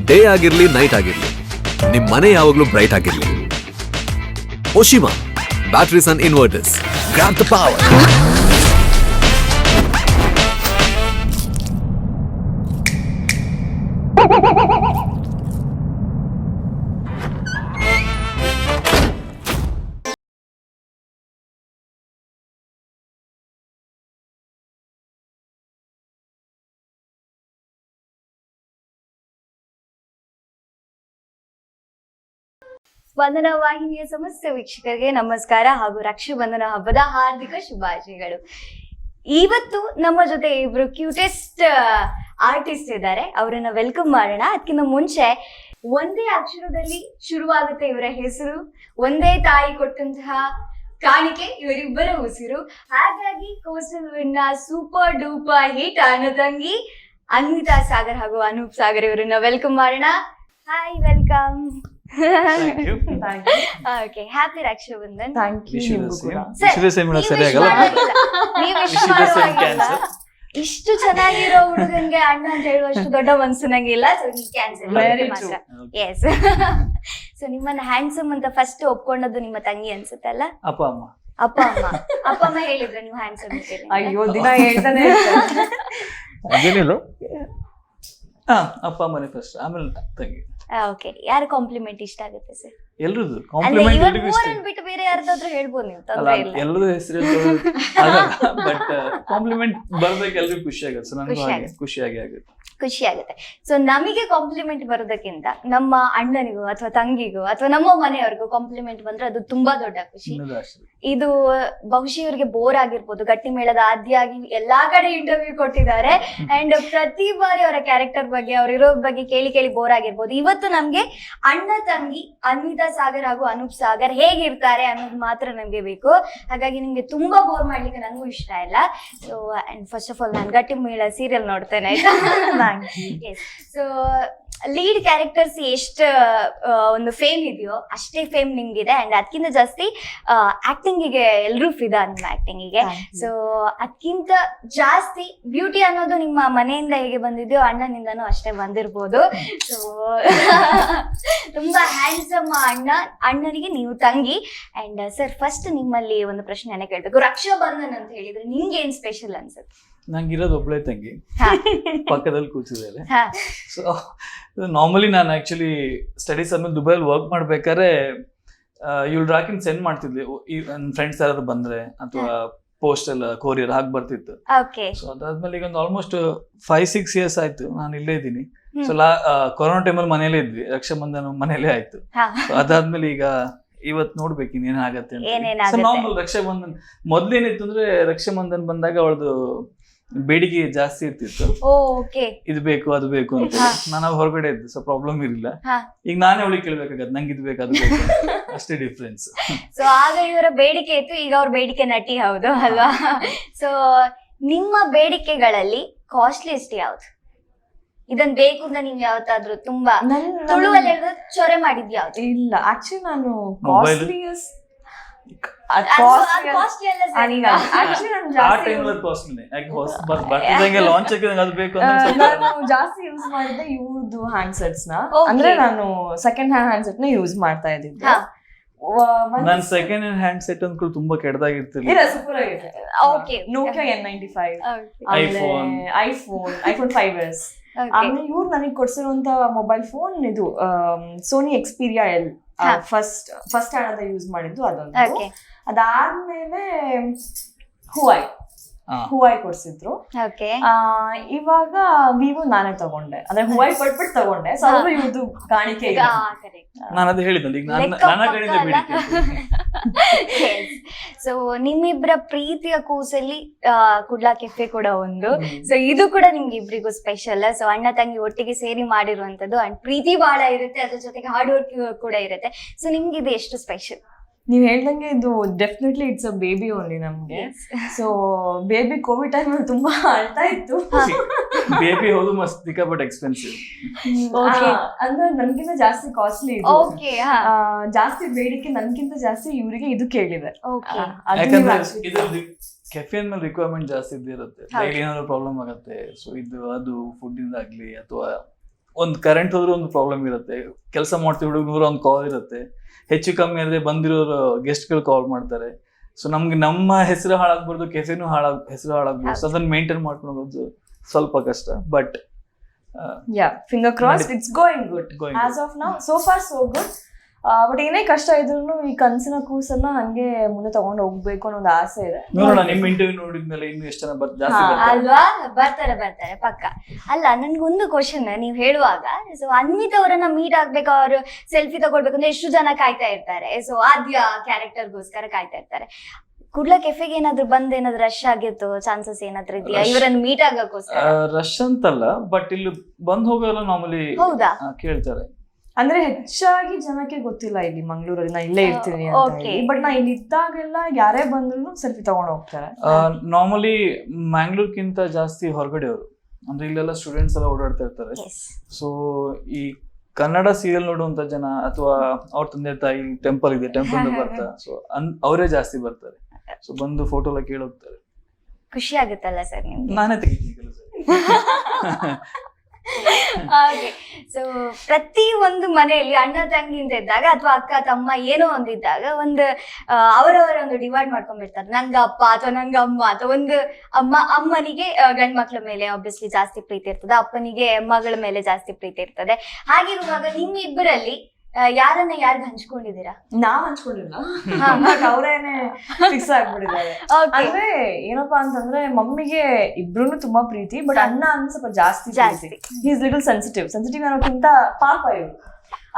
Day ಆಗಿರ್ಲಿ night ಆಗಿರ್ಲಿ ನಿಮ್ ಮನೆ ಯಾವಾಗ್ಲೂ ಬ್ರೈಟ್ ಆಗಿರ್ಲಿ. Oshima batteries and inverters, grab the power. Spandana ವಾಹಿನಿಯ ಸಮಸ್ತ ವೀಕ್ಷಕರಿಗೆ ನಮಸ್ಕಾರ ಹಾಗೂ ರಕ್ಷಾಬಂಧನ ಹಬ್ಬದ ಹಾರ್ದಿಕ ಶುಭಾಶಯಗಳು. ಇವತ್ತು ನಮ್ಮ ಜೊತೆ ಇಬ್ರು ಕ್ಯೂಟೆಸ್ಟ್ ಆರ್ಟಿಸ್ಟ್ ಇದ್ದಾರೆ, ಅವರನ್ನ ವೆಲ್ಕಮ್ ಮಾಡೋಣ. ಅದಕ್ಕಿಂತ ಮುಂಚೆ ಒಂದೇ ಅಕ್ಷರದಲ್ಲಿ ಶುರುವಾಗುತ್ತೆ ಇವರ ಹೆಸರು, ಒಂದೇ ತಾಯಿ ಕೊಟ್ಟಂತಹ ಕಾಣಿಕೆ ಇವರಿಬ್ಬರ ಉಸಿರು. ಹಾಗಾಗಿ ಕೋಸ್ಟಲ್ ವಿನ್ನ ಸೂಪರ್ ಡೂಪರ್ ಹಿಟ್ ಅಣ್ಣ ತಂಗಿ ಅನ್ವಿತಾ ಸಾಗರ್ ಹಾಗೂ ಅನೂಪ್ ಸಾಗರ್ ಇವರನ್ನ ವೆಲ್ಕಮ್ ಮಾಡೋಣ. Hi, welcome. Okay, happy Rakshabandhan. ಇಷ್ಟು ಚೆನ್ನಾಗಿರೋ ಹುಡುಗನ್ಗೆ ಅಣ್ಣ ಅಂತ ಹೇಳುವಷ್ಟು ದೊಡ್ಡ ಮನ್ಸು ನಂಗಿಲ್ಲ. ಮಾತ್ರ ಎಸ್. ಸೊ ನಿಮ್ಮನ್ನ ಹ್ಯಾಂಡ್ಸಮ್ ಅಂತ ಫಸ್ಟ್ ಒಪ್ಕೊಂಡದ್ದು ನಿಮ್ಮ ತಂಗಿ ಅನ್ಸುತ್ತಲ್ಲ? ಅಪ್ಪ ಅಮ್ಮ ಹೇಳಿದ್ರೆ ನೀವು ಹ್ಯಾಂಡ್ಸಮ್? ಅಯ್ಯೋ, ದಿನ ಹೇಳ್ತಾನೆ ಅದೇನಿಲ್ಲ, ಅಪ್ಪ ಅಮ್ಮನೇ ಫಸ್ಟ್, ಆಮೇಲೆ ತಂಗಿ. ಓಕೆ, ಯಾರು ಕಾಂಪ್ಲಿಮೆಂಟ್ ಇಷ್ಟ ಆಗುತ್ತೆ ಸರ್? ಎಲ್ರದ್ದು ಬಿಟ್ಟು ಬೇರೆ ಯಾರ್ದಾದ್ರೂ ಹೇಳ್ಬೋದು ನೀವು, ತೊಂದ್ರೆ ಇಲ್ಲ. ಎಲ್ಲರೂ ಹೆಸರು ಬಟ್ ಕಾಂಪ್ಲಿಮೆಂಟ್ ಬರ್ಬೇಕು, ಎಲ್ರಿಗೂ ಖುಷಿ ಆಗುತ್ತೆ. ನನಗೂ ಖುಷಿಯಾಗಿ ಆಗುತ್ತೆ. ಸೊ ನಮಗೆ ಕಾಂಪ್ಲಿಮೆಂಟ್ ಬರೋದಕ್ಕಿಂತ ನಮ್ಮ ಅಣ್ಣನಿಗೂ ಅಥವಾ ತಂಗಿಗೂ ಅಥವಾ ನಮ್ಮ ಮನೆಯವ್ರಿಗೂ ಕಾಂಪ್ಲಿಮೆಂಟ್ ಬಂದ್ರೆ ಅದು ತುಂಬಾ ದೊಡ್ಡ ಖುಷಿ. ಇದು ಬಹುಶಃ ಇವ್ರಿಗೆ ಬೋರ್ ಆಗಿರ್ಬೋದು, ಗಟ್ಟಿ ಮೇಳದ ಆದಿಯಾಗಿ ಎಲ್ಲಾ ಕಡೆ ಇಂಟರ್ವ್ಯೂ ಕೊಟ್ಟಿದ್ದಾರೆ. ಅಂಡ್ ಪ್ರತಿ ಬಾರಿ ಅವರ ಕ್ಯಾರೆಕ್ಟರ್ ಬಗ್ಗೆ, ಅವ್ರಿರೋ ಬಗ್ಗೆ ಕೇಳಿ ಕೇಳಿ ಬೋರ್ ಆಗಿರ್ಬೋದು. ಇವತ್ತು ನಮ್ಗೆ ಅಣ್ಣ ತಂಗಿ ಅನ್ವಿತಾ ಸಾಗರ್ ಹಾಗೂ ಅನೂಪ್ ಸಾಗರ್ ಹೇಗಿರ್ತಾರೆ ಅನ್ನೋದು ಮಾತ್ರ ನಮ್ಗೆ ಬೇಕು. ಹಾಗಾಗಿ ನಿಮ್ಗೆ ತುಂಬಾ ಬೋರ್ ಮಾಡ್ಲಿಕ್ಕೆ ನನಗೂ ಇಷ್ಟ ಇಲ್ಲ. So and first of all ನಾನು ಗಟ್ಟಿ ಮೇಳ ಸೀರಿಯಲ್ ನೋಡ್ತೇನೆ, ಆಯ್ತಾ? ಸೊ ಲೀಡ್ ಕ್ಯಾರೆಕ್ಟರ್ಸ್ ಎಷ್ಟು ಒಂದು ಫೇಮ್ ಇದೆಯೋ ಅಷ್ಟೇ ಫೇಮ್ ನಿಮ್ಗಿದೆ. ಅಂಡ್ ಅದಕ್ಕಿಂತ ಜಾಸ್ತಿ ಆಕ್ಟಿಂಗಿಗೆ ಎಲ್ರೂ ಫಿದಾ ನಿಮ್ಮ ಆಕ್ಟಿಂಗಿಗೆ. ಸೊ ಅದಕ್ಕಿಂತ ಜಾಸ್ತಿ ಬ್ಯೂಟಿ ಅನ್ನೋದು ನಿಮ್ಮ ಮನೆಯಿಂದ ಹೇಗೆ ಬಂದಿದೆಯೋ ಅಣ್ಣನಿಂದನೂ ಅಷ್ಟೇ ಬಂದಿರ್ಬೋದು. ಸೊ ತುಂಬಾ ಹ್ಯಾಂಡ್ಸಮ್ ಅಣ್ಣನಿಗೆ ನೀವು ತಂಗಿ. ಅಂಡ್ ಸರ್, ಫಸ್ಟ್ ನಿಮ್ಮಲ್ಲಿ ಒಂದು ಪ್ರಶ್ನೆಯನ್ನ ಕೇಳ್ಬೇಕು. ರಕ್ಷಾಬಂಧನ್ ಅಂತ ಹೇಳಿದ್ರೆ ನಿಮ್ಗೆ ಏನ್ ಸ್ಪೆಷಲ್ ಅನ್ಸುತ್ತೆ? ನಂಗಿರೋದು ಒಬ್ಳೆ ತಂಗಿ, ಪಕ್ಕದಲ್ಲಿ ಕೂತಿದ್ದಾರೆ. ಸೊ ನಾರ್ಮಲಿ ನಾನು ಆಕ್ಚುಲಿ ಸ್ಟಡೀಸ್ ಆದ್ಮೇಲೆ ದುಬೈಲಿ ವರ್ಕ್ ಮಾಡ್ಬೇಕಾದ್ರೆ ಇವ್ಳು ರಾಕಿನ್ ಸೆಂಡ್ ಮಾಡ್ತಿದ್ವಿ. ನನ್ನ ಫ್ರೆಂಡ್ಸ್ ಯಾರಾದ್ರು ಬಂದ್ರೆ ಅಥವಾ ಪೋಸ್ಟ್ ಎಲ್ಲ ಕೊರಿಯರ್ ಹಾಕಿ ಬರ್ತಿತ್ತು. ಸೊ ಅದಾದ್ಮೇಲೆ ಈಗ ಒಂದು ಆಲ್ಮೋಸ್ಟ್ 5-6 years ಆಯ್ತು ನಾನು ಇಲ್ಲೇ ಇದ್ದೀನಿ. ಸೊ ಕೊರೋನಾ ಟೈಮಲ್ಲಿ ಮನೇಲೇ ಇದ್ವಿ, ರಕ್ಷಾಬಂಧನ ಮನೇಲೇ ಆಯ್ತು. ಅದಾದ್ಮೇಲೆ ಈಗ ಇವತ್ ನೋಡ್ಬೇಕು ಇನ್ನೇನಾಗತ್ತೆ ಅಂತ. ನಾರ್ಮಲ್ ರಕ್ಷಾಬಂಧನ್ ಮೊದ್ಲೇನಿತ್ತು ಅಂದ್ರೆ ರಕ್ಷಾಬಂಧನ್ ಬಂದಾಗ ಅವಳದು ಬೇಡಿಕೆ ಜಾಸ್ತಿ ಇರ್ತಿತ್ತು, ಇದು ಬೇಕು ಅದು ಬೇಕು ಅಂತ. ನಾನು ಹೊರಗಡೆ ಇದ್ದು, ಸೊ ಪ್ರಾಬ್ಲಮ್ ಇರಲಿಲ್ಲ. ಈಗ ನಾನೇ ಅವಳಿಗೆ ಕೇಳ್ಬೇಕಾಗತ್ತೆ, ನಂಗೆ ಇದು ಬೇಕು ಅದು ಬೇಕು, ಅಷ್ಟೇ ಡಿಫ್ರೆನ್ಸ್. ಸೊ ಆಗ ಇವರ ಬೇಡಿಕೆ ಇತ್ತು, ಈಗ ಅವ್ರ ಬೇಡಿಕೆ ನಟಿ, ಹೌದು ಅಲ್ವಾ? ಸೊ ನಿಮ್ಮ ಬೇಡಿಕೆಗಳಲ್ಲಿ ಕಾಸ್ಟ್ಲಿಯಸ್ಟ್ ಯಾವ್ದು? ಇದನ್ ಬೇಕು ಅಂತ ನೀವ್ ಯಾವತ್ತಾದ್ರೂ ತುಂಬಾ ತುಳುವಲ್ಲಿ ಚೊರೆ ಮಾಡಿದ್ ಯಾವ್ದು? ಇಲ್ಲ, ಆಕ್ಚುಲಿ ನಾನು ಜಾಸ್ತಿ ಯೂಸ್ ಮಾಡಿದ್ದೆ ಇವ್ರದ್ದು ಹ್ಯಾಂಡ್ ಸೆಟ್ಸ್ ನ. ಅಂದ್ರೆ ನಾನು ಸೆಕೆಂಡ್ ಹ್ಯಾಂಡ್ ಹ್ಯಾಂಡ್ ಸೆಟ್ ನ ಯೂಸ್ ಮಾಡ್ತಾ ಇದ್ದಿದ್ದೆ. ನನ್ ಸೆಕೆಂಡ್ ಹ್ಯಾಂಡ್ ಸೆಟ್ ಅಂದ್ರೂ ತುಂಬಾ ಕೆಟ್ಟದಾಗಿರ್ತಿಲ್ಲ, ಸೂಪರ್ ಆಗಿದೆ. Nokia N95, iPhone 5s. ಆಮೇಲೆ ಇವ್ರು ನನಗೆ ಕೊಡ್ಸಿರುವಂತ ಮೊಬೈಲ್ ಫೋನ್ ಇದು Sony Xperia L first hand use ಮಾಡಿದ್ದು ಅದೊಂದು. ಅದಾದ್ಮೇಲೆ ಹುವಾಯ್ ಕೊಡ್ಸಿದ್ರು. ಇವಾಗ ವಿವೋ ನಾನೇ ತಗೊಂಡೆ, ಅಂದ್ರೆ ಹುವಾಯ್ ಕೊಟ್ಬಿಟ್ಟು ತಗೊಂಡೆ. ಸೊ ಅದು ಇವ್ರದ್ದು ಕಾಣಿಕೆ. ನಾನು ಅದು ಹೇಳಿದ್ದೆ ಈಗ ನನ್ನ ಕಡೆಯಿಂದ ಬೇಡಿಕೆ. ಸೊ ನಿಮ್ಮಿಬ್ಬರ ಪ್ರೀತಿಯ ಕೂಸಲ್ಲಿ ಕುಡ್ಲಾ ಕೆಫೆ ಕೂಡ ಒಂದು. ಸೊ ಇದು ಕೂಡ ನಿಮ್ಗೆ ಇಬ್ರಿಗೂ ಸ್ಪೆಷಲ್. ಸೊ ಅಣ್ಣ ತಂಗಿ ಒಟ್ಟಿಗೆ ಸೇರಿ ಮಾಡಿರುವಂತದ್ದು. ಅಂಡ್ ಪ್ರೀತಿ ಬಹಳ ಇರುತ್ತೆ, ಅದ್ರ ಜೊತೆಗೆ ಹಾರ್ಡ್ ವರ್ಕ್ ಕೂಡ ಇರುತ್ತೆ. ಸೊ ನಿಮ್ಗೆ ಇದು ಎಷ್ಟು ಸ್ಪೆಷಲ್? ನೀವ್ ಹೇಳ್ದಂಗೆ ಇದು definitely it's a baby only ನಮ್ಗೆ. ಸೊ ಬೇಬಿ ಕೋವಿಡ್ ಟೈಮ್ ಅಲ್ಲಿ ತುಂಬಾ ಅಳ್ತಾ ಇತ್ತು. ಬೇಬಿ ಹೌದು, ಮಸ್ತ್ ಸಿಕ್ಕಾಪಟ್ಟೆ ಎಕ್ಸ್ಪೆನ್ಸಿವ್. ಅಂದ್ರೆ ನನ್ಗಿಂತ ಜಾಸ್ತಿ ಕಾಸ್ಟ್ಲಿ ಇದು. ಜಾಸ್ತಿ ಬೇಡಿಕೆ ನನ್ಗಿಂತ ಜಾಸ್ತಿ ಇವರಿಗೆ ಇದು ಕೇಳಿದೆ. ಕೆಫೆ ಮೇಲೆ ರಿಕ್ವೈರ್ಮೆಂಟ್ ಜಾಸ್ತಿ ಇರುತ್ತೆ, ಏನಾದ್ರು ಪ್ರಾಬ್ಲಮ್ ಆಗುತ್ತೆ. ಸೊ ಇದು ಅದು ಫುಡ್ ಇಂದ ಆಗ್ಲಿ ಅಥವಾ ಒಂದು ಕರೆಂಟ್ ಹೋದ್ರೂ ಒಂದು ಪ್ರಾಬ್ಲಮ್ ಇರುತ್ತೆ, ಕೆಲಸ ಮಾಡ್ತೀವಿ ಹುಡುಗರು ಒಂದು ಕಾಲ್ ಇರುತ್ತೆ, ಹೆಚ್ಚು ಕಮ್ಮಿ ಆದ್ರೆ ಬಂದಿರೋರು ಗೆಸ್ಟ್ಗಳು ಕಾಲ್ ಮಾಡ್ತಾರೆ. ಸೊ ನಮ್ಗೆ ನಮ್ಮ ಹೆಸರು ಹಾಳಾಗ್ಬಾರ್ದು, ಕೆಫೆನೂ ಹೆಸರು ಹಾಳಾಗ್ಬಾರ್ದು. ಸೊ ಅದನ್ನ ಮೇಂಟೈನ್ ಮಾಡ್ಕೊಂಡು ಹೋಗೋದು ಸ್ವಲ್ಪ ಕಷ್ಟ. But finger cross, it's going good as of now, so for so good. But ಏನೇ ಕಷ್ಟ ಇದ್ರು ಈ ಕನ್ಸಿನ ಕೂಸನ್ನ ಹಂಗೆ ಮುಂದೆ ತಗೊಂಡು ಹೋಗ್ಬೇಕು ಅನ್ನೋ ಒಂದು ಆಸೆ ಇದೆ. ನೋಡೋಣ, ನಿಮ್ ಇಂಟರ್ವ್ಯೂ ನೋಡಿದ್ಮೇಲೆ ಇನ್ನು ಎಷ್ಟು ಜನ ಜಾಸ್ತಿ ಅಲ್ವಾ? ಬರ್ತಾರೆ ಪಕ್ಕ. ಅಲ್ಲ, ನನ್ಗೊಂದು ಕ್ವಶನ್, ನೀವ್ ಹೇಳುವಾಗ ಸೊ ಅನ್ವಿತ್ ಅವರನ್ನ ಮೀಟ್ ಆಗ್ಬೇಕು, ಅವ್ರು ಸೆಲ್ಫಿ ತಗೊಳ್ಬೇಕು ಅಂದ್ರೆ ಎಷ್ಟು ಜನ ಕಾಯ್ತಾ ಇರ್ತಾರೆ. ಸೊ ಆದ್ಯ ಕ್ಯಾರೆಕ್ಟರ್ಗೋಸ್ಕರ ಕಾಯ್ತಾ ಇರ್ತಾರೆ. ಕುಡ್ಲ ಕೆಫೆಗೆ ಏನಾದ್ರು ಏನಾದ್ರು ರಶ್ ಆಗಿತ್ತು, ಚಾನ್ಸಸ್ ಏನಾದ್ರು ಇದೆಯಾ ಇವರನ್ನು ಮೀಟ್ ಆಗಕ್ಕೋಸ್ಕರ? ರಶ್ ಅಂತಲ್ಲ, ಬಟ್ ಇಲ್ಲಿ ಬಂದ್ ಹೋಗೋಲ್ಲ ನಾರ್ಮಲಿ ಕೇಳ್ತಾರೆ. ಅಂದ್ರೆ ಹೆಚ್ಚಾಗಿ ಜನಕ್ಕೆ ಗೊತ್ತಿಲ್ಲ ಇಲ್ಲಿ ಮಂಗಳೂರಲ್ಲಿ ನಾ ಇಲ್ಲೇ ಇರ್ತೀನಿ ಅಂತ ಹೇಳಿ. ಬಟ್ ನಾ ಇಲ್ಲಿ ಇದ್ದಾಗೆಲ್ಲ ಯಾರೇ ಬಂದ್ರು ಸೆಲ್ಫಿ ತಗೊಂಡು ಹೋಗ್ತಾರೆ. ನಾರ್ಮಲಿ ಮ್ಯಾಂಗ್ಳೂರ್ಗಿಂತ ಜಾಸ್ತಿ ಹೊರಗಡೆ ಅವರು, ಅಂದ್ರೆ ಇಲ್ಲೆಲ್ಲ ಸ್ಟೂಡೆಂಟ್ಸ್ ಎಲ್ಲ ಓಡಾಡ್ತಾ ಇರ್ತಾರೆ. ಸೊ ಈ ಕನ್ನಡ ಸೀರಿಯಲ್ ನೋಡುವಂತ ಜನ ಅಥವಾ ಅವ್ರ ತಂದೆ ತಾಯಿ ಟೆಂಪಲ್ ಇದೆ, ಟೆಂಪಲ್ ಬರ್ತಾರೆ. ಸೊ ಅವರೇ ಜಾಸ್ತಿ ಬರ್ತಾರೆ. ಸೊ ಬಂದು ಫೋಟೋ ಎಲ್ಲ ಕೇಳೋಗ್ತಾರೆ. ಖುಷಿ ಆಗುತ್ತಲ್ಲ ಸರ್ ನಿಮ್ಗೆ? ನಾನೇ ತೆಗಿತೀನಿ ಕೆಲಸ. ಹಾಗೆ ಸೊ ಪ್ರತಿ ಒಂದು ಮನೆಯಲ್ಲಿ ಅಣ್ಣ ತಂಗಿ ಅಂತ ಇದ್ದಾಗ ಅಥವಾ ಅಕ್ಕ ತಮ್ಮ ಏನೋ ಒಂದಿದ್ದಾಗ ಒಂದು ಅವರವರ ಒಂದು ಡಿವೈಡ್ ಮಾಡ್ಕೊಂಡ್ಬಿಡ್ತಾರೆ. ನಂಗ ಅಪ್ಪ ಅಥವಾ ನಂಗ ಅಮ್ಮ, ಅಥವಾ ಒಂದು ಅಮ್ಮನಿಗೆ ಗಂಡ್ ಮಕ್ಳ ಮೇಲೆ ಆಬ್ವಿಯಸ್ಲಿ ಜಾಸ್ತಿ ಪ್ರೀತಿ ಇರ್ತದೆ, ಅಪ್ಪನಿಗೆ ಮಗಳ ಮೇಲೆ ಜಾಸ್ತಿ ಪ್ರೀತಿ ಇರ್ತದೆ. ಹಾಗಿರುವಾಗ ನಿಮ್ಮಿಬ್ಬರಲ್ಲಿ ಯಾರನ್ನ ಯಾರ್ಗ್ ಹಂಚ್ಕೊಂಡಿದ್ದೀರಾ? ನಾವ್ ಹಂಚ್ಕೊಂಡಿಲ್ಲ, ಅವ್ರೇನೆ ಫಿಕ್ಸ್ ಆಗ್ಬಿಟ್ಟಿದ್ದಾರೆ. ಅಂದ್ರೆ ಏನಪ್ಪಾ ಅಂತಂದ್ರೆ ಮಮ್ಮಿಗೆ ಇಬ್ರು ತುಂಬಾ ಪ್ರೀತಿ, ಬಟ್ ಅಣ್ಣ ಅಂದ್ರೆ ಸ್ವಲ್ಪ ಜಾಸ್ತಿ. ಈಸ್ ಲಿಟಲ್ ಸೆನ್ಸಿಟಿವ್ ಅನ್ನೋಕ್ಕಿಂತ ಪಾಪ ಇವ್ರು.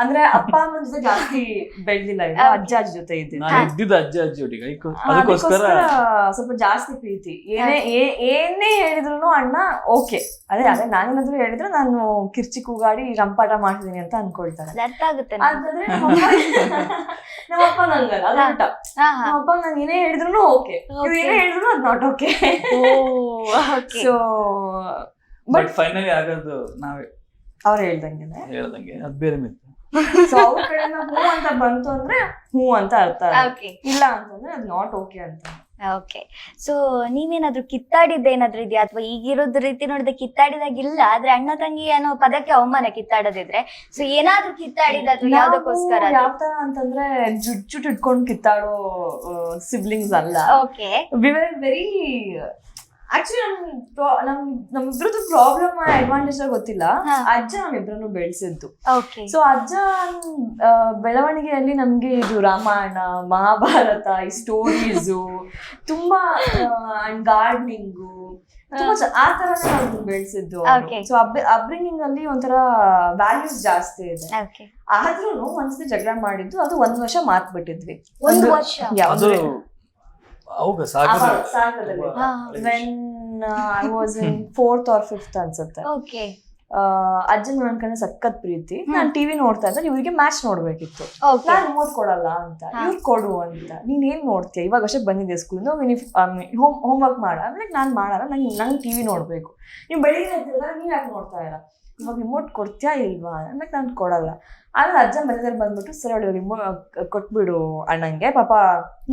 ಅಂದ್ರೆ ಅಪ್ಪ ಅಮ್ಮನ ಜೊತೆ ಜಾಸ್ತಿ ಬೆಳ್ದಿಲ್ಲ, ಅಜ್ಜ ಅಜ್ಜಿ ಜೊತೆ ಇದ್ದಿದ್ದು ಅಜ್ಜ ಅಜ್ಜಿ ಒಟ್ಟಿಗೆ, ಅದಕ್ಕೋಸ್ಕರ ಸ್ವಲ್ಪ ಜಾಸ್ತಿ ಪ್ರೀತಿ. ಏನೇ ಹೇಳಿದ್ರು ಅಣ್ಣ ಓಕೆ, ಅದೇ ನಾನೇನಾದ್ರು ಹೇಳಿದ್ರೆ ನಾನು ಕಿರ್ಚಿ ಕೂಗಾಡಿ ರಂಪಾಟ ಮಾಡ್ತಿದೀನಿ ಅಂತ ಅನ್ಕೊಳ್ತಾರೆ. ಅರ್ಥ ಆಗುತ್ತೆ. ಆದ್ರೆ ನಮ್ಮಪ್ಪ ನಂಗಲ್ಲ, ಅದ ಊಟ. ನಮ್ಮಪ್ಪ ನಾನು ಏನೇ ಹೇಳಿದ್ರು ಓಕೆ, ಏನೇ ಹೇಳಿದ್ರು ಅದ್ not okay. So but finally ಆಗೋದು ನಾವೇ, ಅವ್ರು ಹೇಳ್ದಂಗೆ ಅದ್ ಬೇರೆ ಮಿತ್ತು. ಸೊ ಅವ್ರ ಕಡೆಯಿಂದ ಹೂ ಅಂತ ಬಂತು ಅಂದ್ರೆ ಹೂ ಅಂತ ಅರ್ಥ, ಇಲ್ಲ ಅಂತಂದ್ರೆ ಅದ್ ನಾಟ್ ಓಕೆ ಅಂತ. ಓಕೆ, ಸೊ ನೀವೇನಾದ್ರು ಕಿತ್ತಾಡಿದ್ದೇನಾದ್ರು ಇದೆಯಾ? ಅಥವಾ ಈಗಿರೋದ್ ರೀತಿ ನೋಡಿದ್ರೆ ಕಿತ್ತಾಡಿದಾಗಿಲ್ಲ, ಆದ್ರೆ ಅಣ್ಣ ತಂಗಿ ಅನ್ನೋ ಪದಕ್ಕೆ ಅವಮಾನ ಕಿತ್ತಾಡೋದಿದ್ರೆ. ಸೊ ಏನಾದ್ರು ಕಿತ್ತಾಡಿದ ಅಥವಾ ಯಾವ್ದಕ್ಕೋಸ್ಕರ? ಯಾವ ತರ ಅಂತಂದ್ರೆ ಜುಟ್ ಇಟ್ಕೊಂಡು ಕಿತ್ತಾಡೋ ಸಿಬ್ಲಿಂಗ್ಸ್ ಅಲ್ಲ. Okay, we were very actually ನಮ್ಮಿಬ್ರದ್ದು ಪ್ರಾಬ್ಲಮ್ ಅಡ್ವಾಂಟೇಜ್ ಗೊತ್ತಿಲ್ಲ. ಅಜ್ಜ ನಮ್ಮಿಬ್ರನ್ನು ಬೆಳೆಸಿದ್ದು. ಸೊ ಅಜ್ಜ ಬೆಳವಣಿಗೆಯಲ್ಲಿ ನಮ್ಗೆ ಇದು ರಾಮಾಯಣ, ಮಹಾಭಾರತ, ಈ ಸ್ಟೋರೀಸು ತುಂಬಾ ಗಾರ್ಡನಿಂಗು ತುಂಬಾ ಆ ತರನೇ ನಾವು ಬೆಳೆಸಿದ್ದು. ಸೊ ಅಬ್ರಿಂಗಿಂಗ್ ಅಲ್ಲಿ ಒಂಥರ ವ್ಯಾಲ್ಯೂಸ್ ಜಾಸ್ತಿ ಇದೆ. ಆದ್ರೂ ಒಂದ್ಸತಿ ಜಗಳ ಮಾಡಿದ್ದು, ಅದು 1 ವರ್ಷ ಮಾತ್ ಬಿಟ್ಟಿದ್ವಿ. 1 ವರ್ಷ? When I was in 4th or 5th ಅನ್ಸುತ್ತೆ. ಅಜ್ಜನ್ ನನ್ ಕಡೆ ಸಖತ್ ಪ್ರೀತಿ. ನಾನ್ ಟಿವಿ ನೋಡ್ತಾ ಇದ್ದೆ, ಇವ್ರಿಗೆ ಮ್ಯಾಚ್ ನೋಡ್ಬೇಕಿತ್ತು. ನಾನ್ ರಿಮೋಟ್ ಕೊಡಲ್ಲ ಅಂತ, ಇವ್ರು ಕೊಡು ಅಂತ. ನೀನ್ ಏನ್ ನೋಡ್ತೀಯ, ಇವಾಗ ಅಷ್ಟೇ ಬಂದಿದ್ದೆ ಸ್ಕೂಲ್, ಹೋಮ್ ವರ್ಕ್ ಮಾಡ. ಆಮೇಲೆ ನಾನ್ ಮಾಡಲ್ಲ, ನಂಗೆ ಟಿವಿ ನೋಡ್ಬೇಕು. ನೀವ್ ಬೆಳಿಗ್ಗೆ ನೀವ್ ಯಾಕೆ ನೋಡ್ತಾ ಇಲ್ಲ, ಇವಾಗ ರಿಮೋಟ್ ಕೊಡ್ತೀಯಾ ಇಲ್ವಾ? ಆಮೇಲೆ ನಾನು ಕೊಡಲ್ಲ. ಆಮೇಲೆ ಅಜ್ಜ ಮಧ್ಯದಲ್ಲಿ ಬಂದ್ಬಿಟ್ಟು ಸರ್ ಅವಳು ರಿಮೋಟ್ ಕೊಟ್ಬಿಡು ಅಣ್ಣಂಗೆ, ಪಾಪ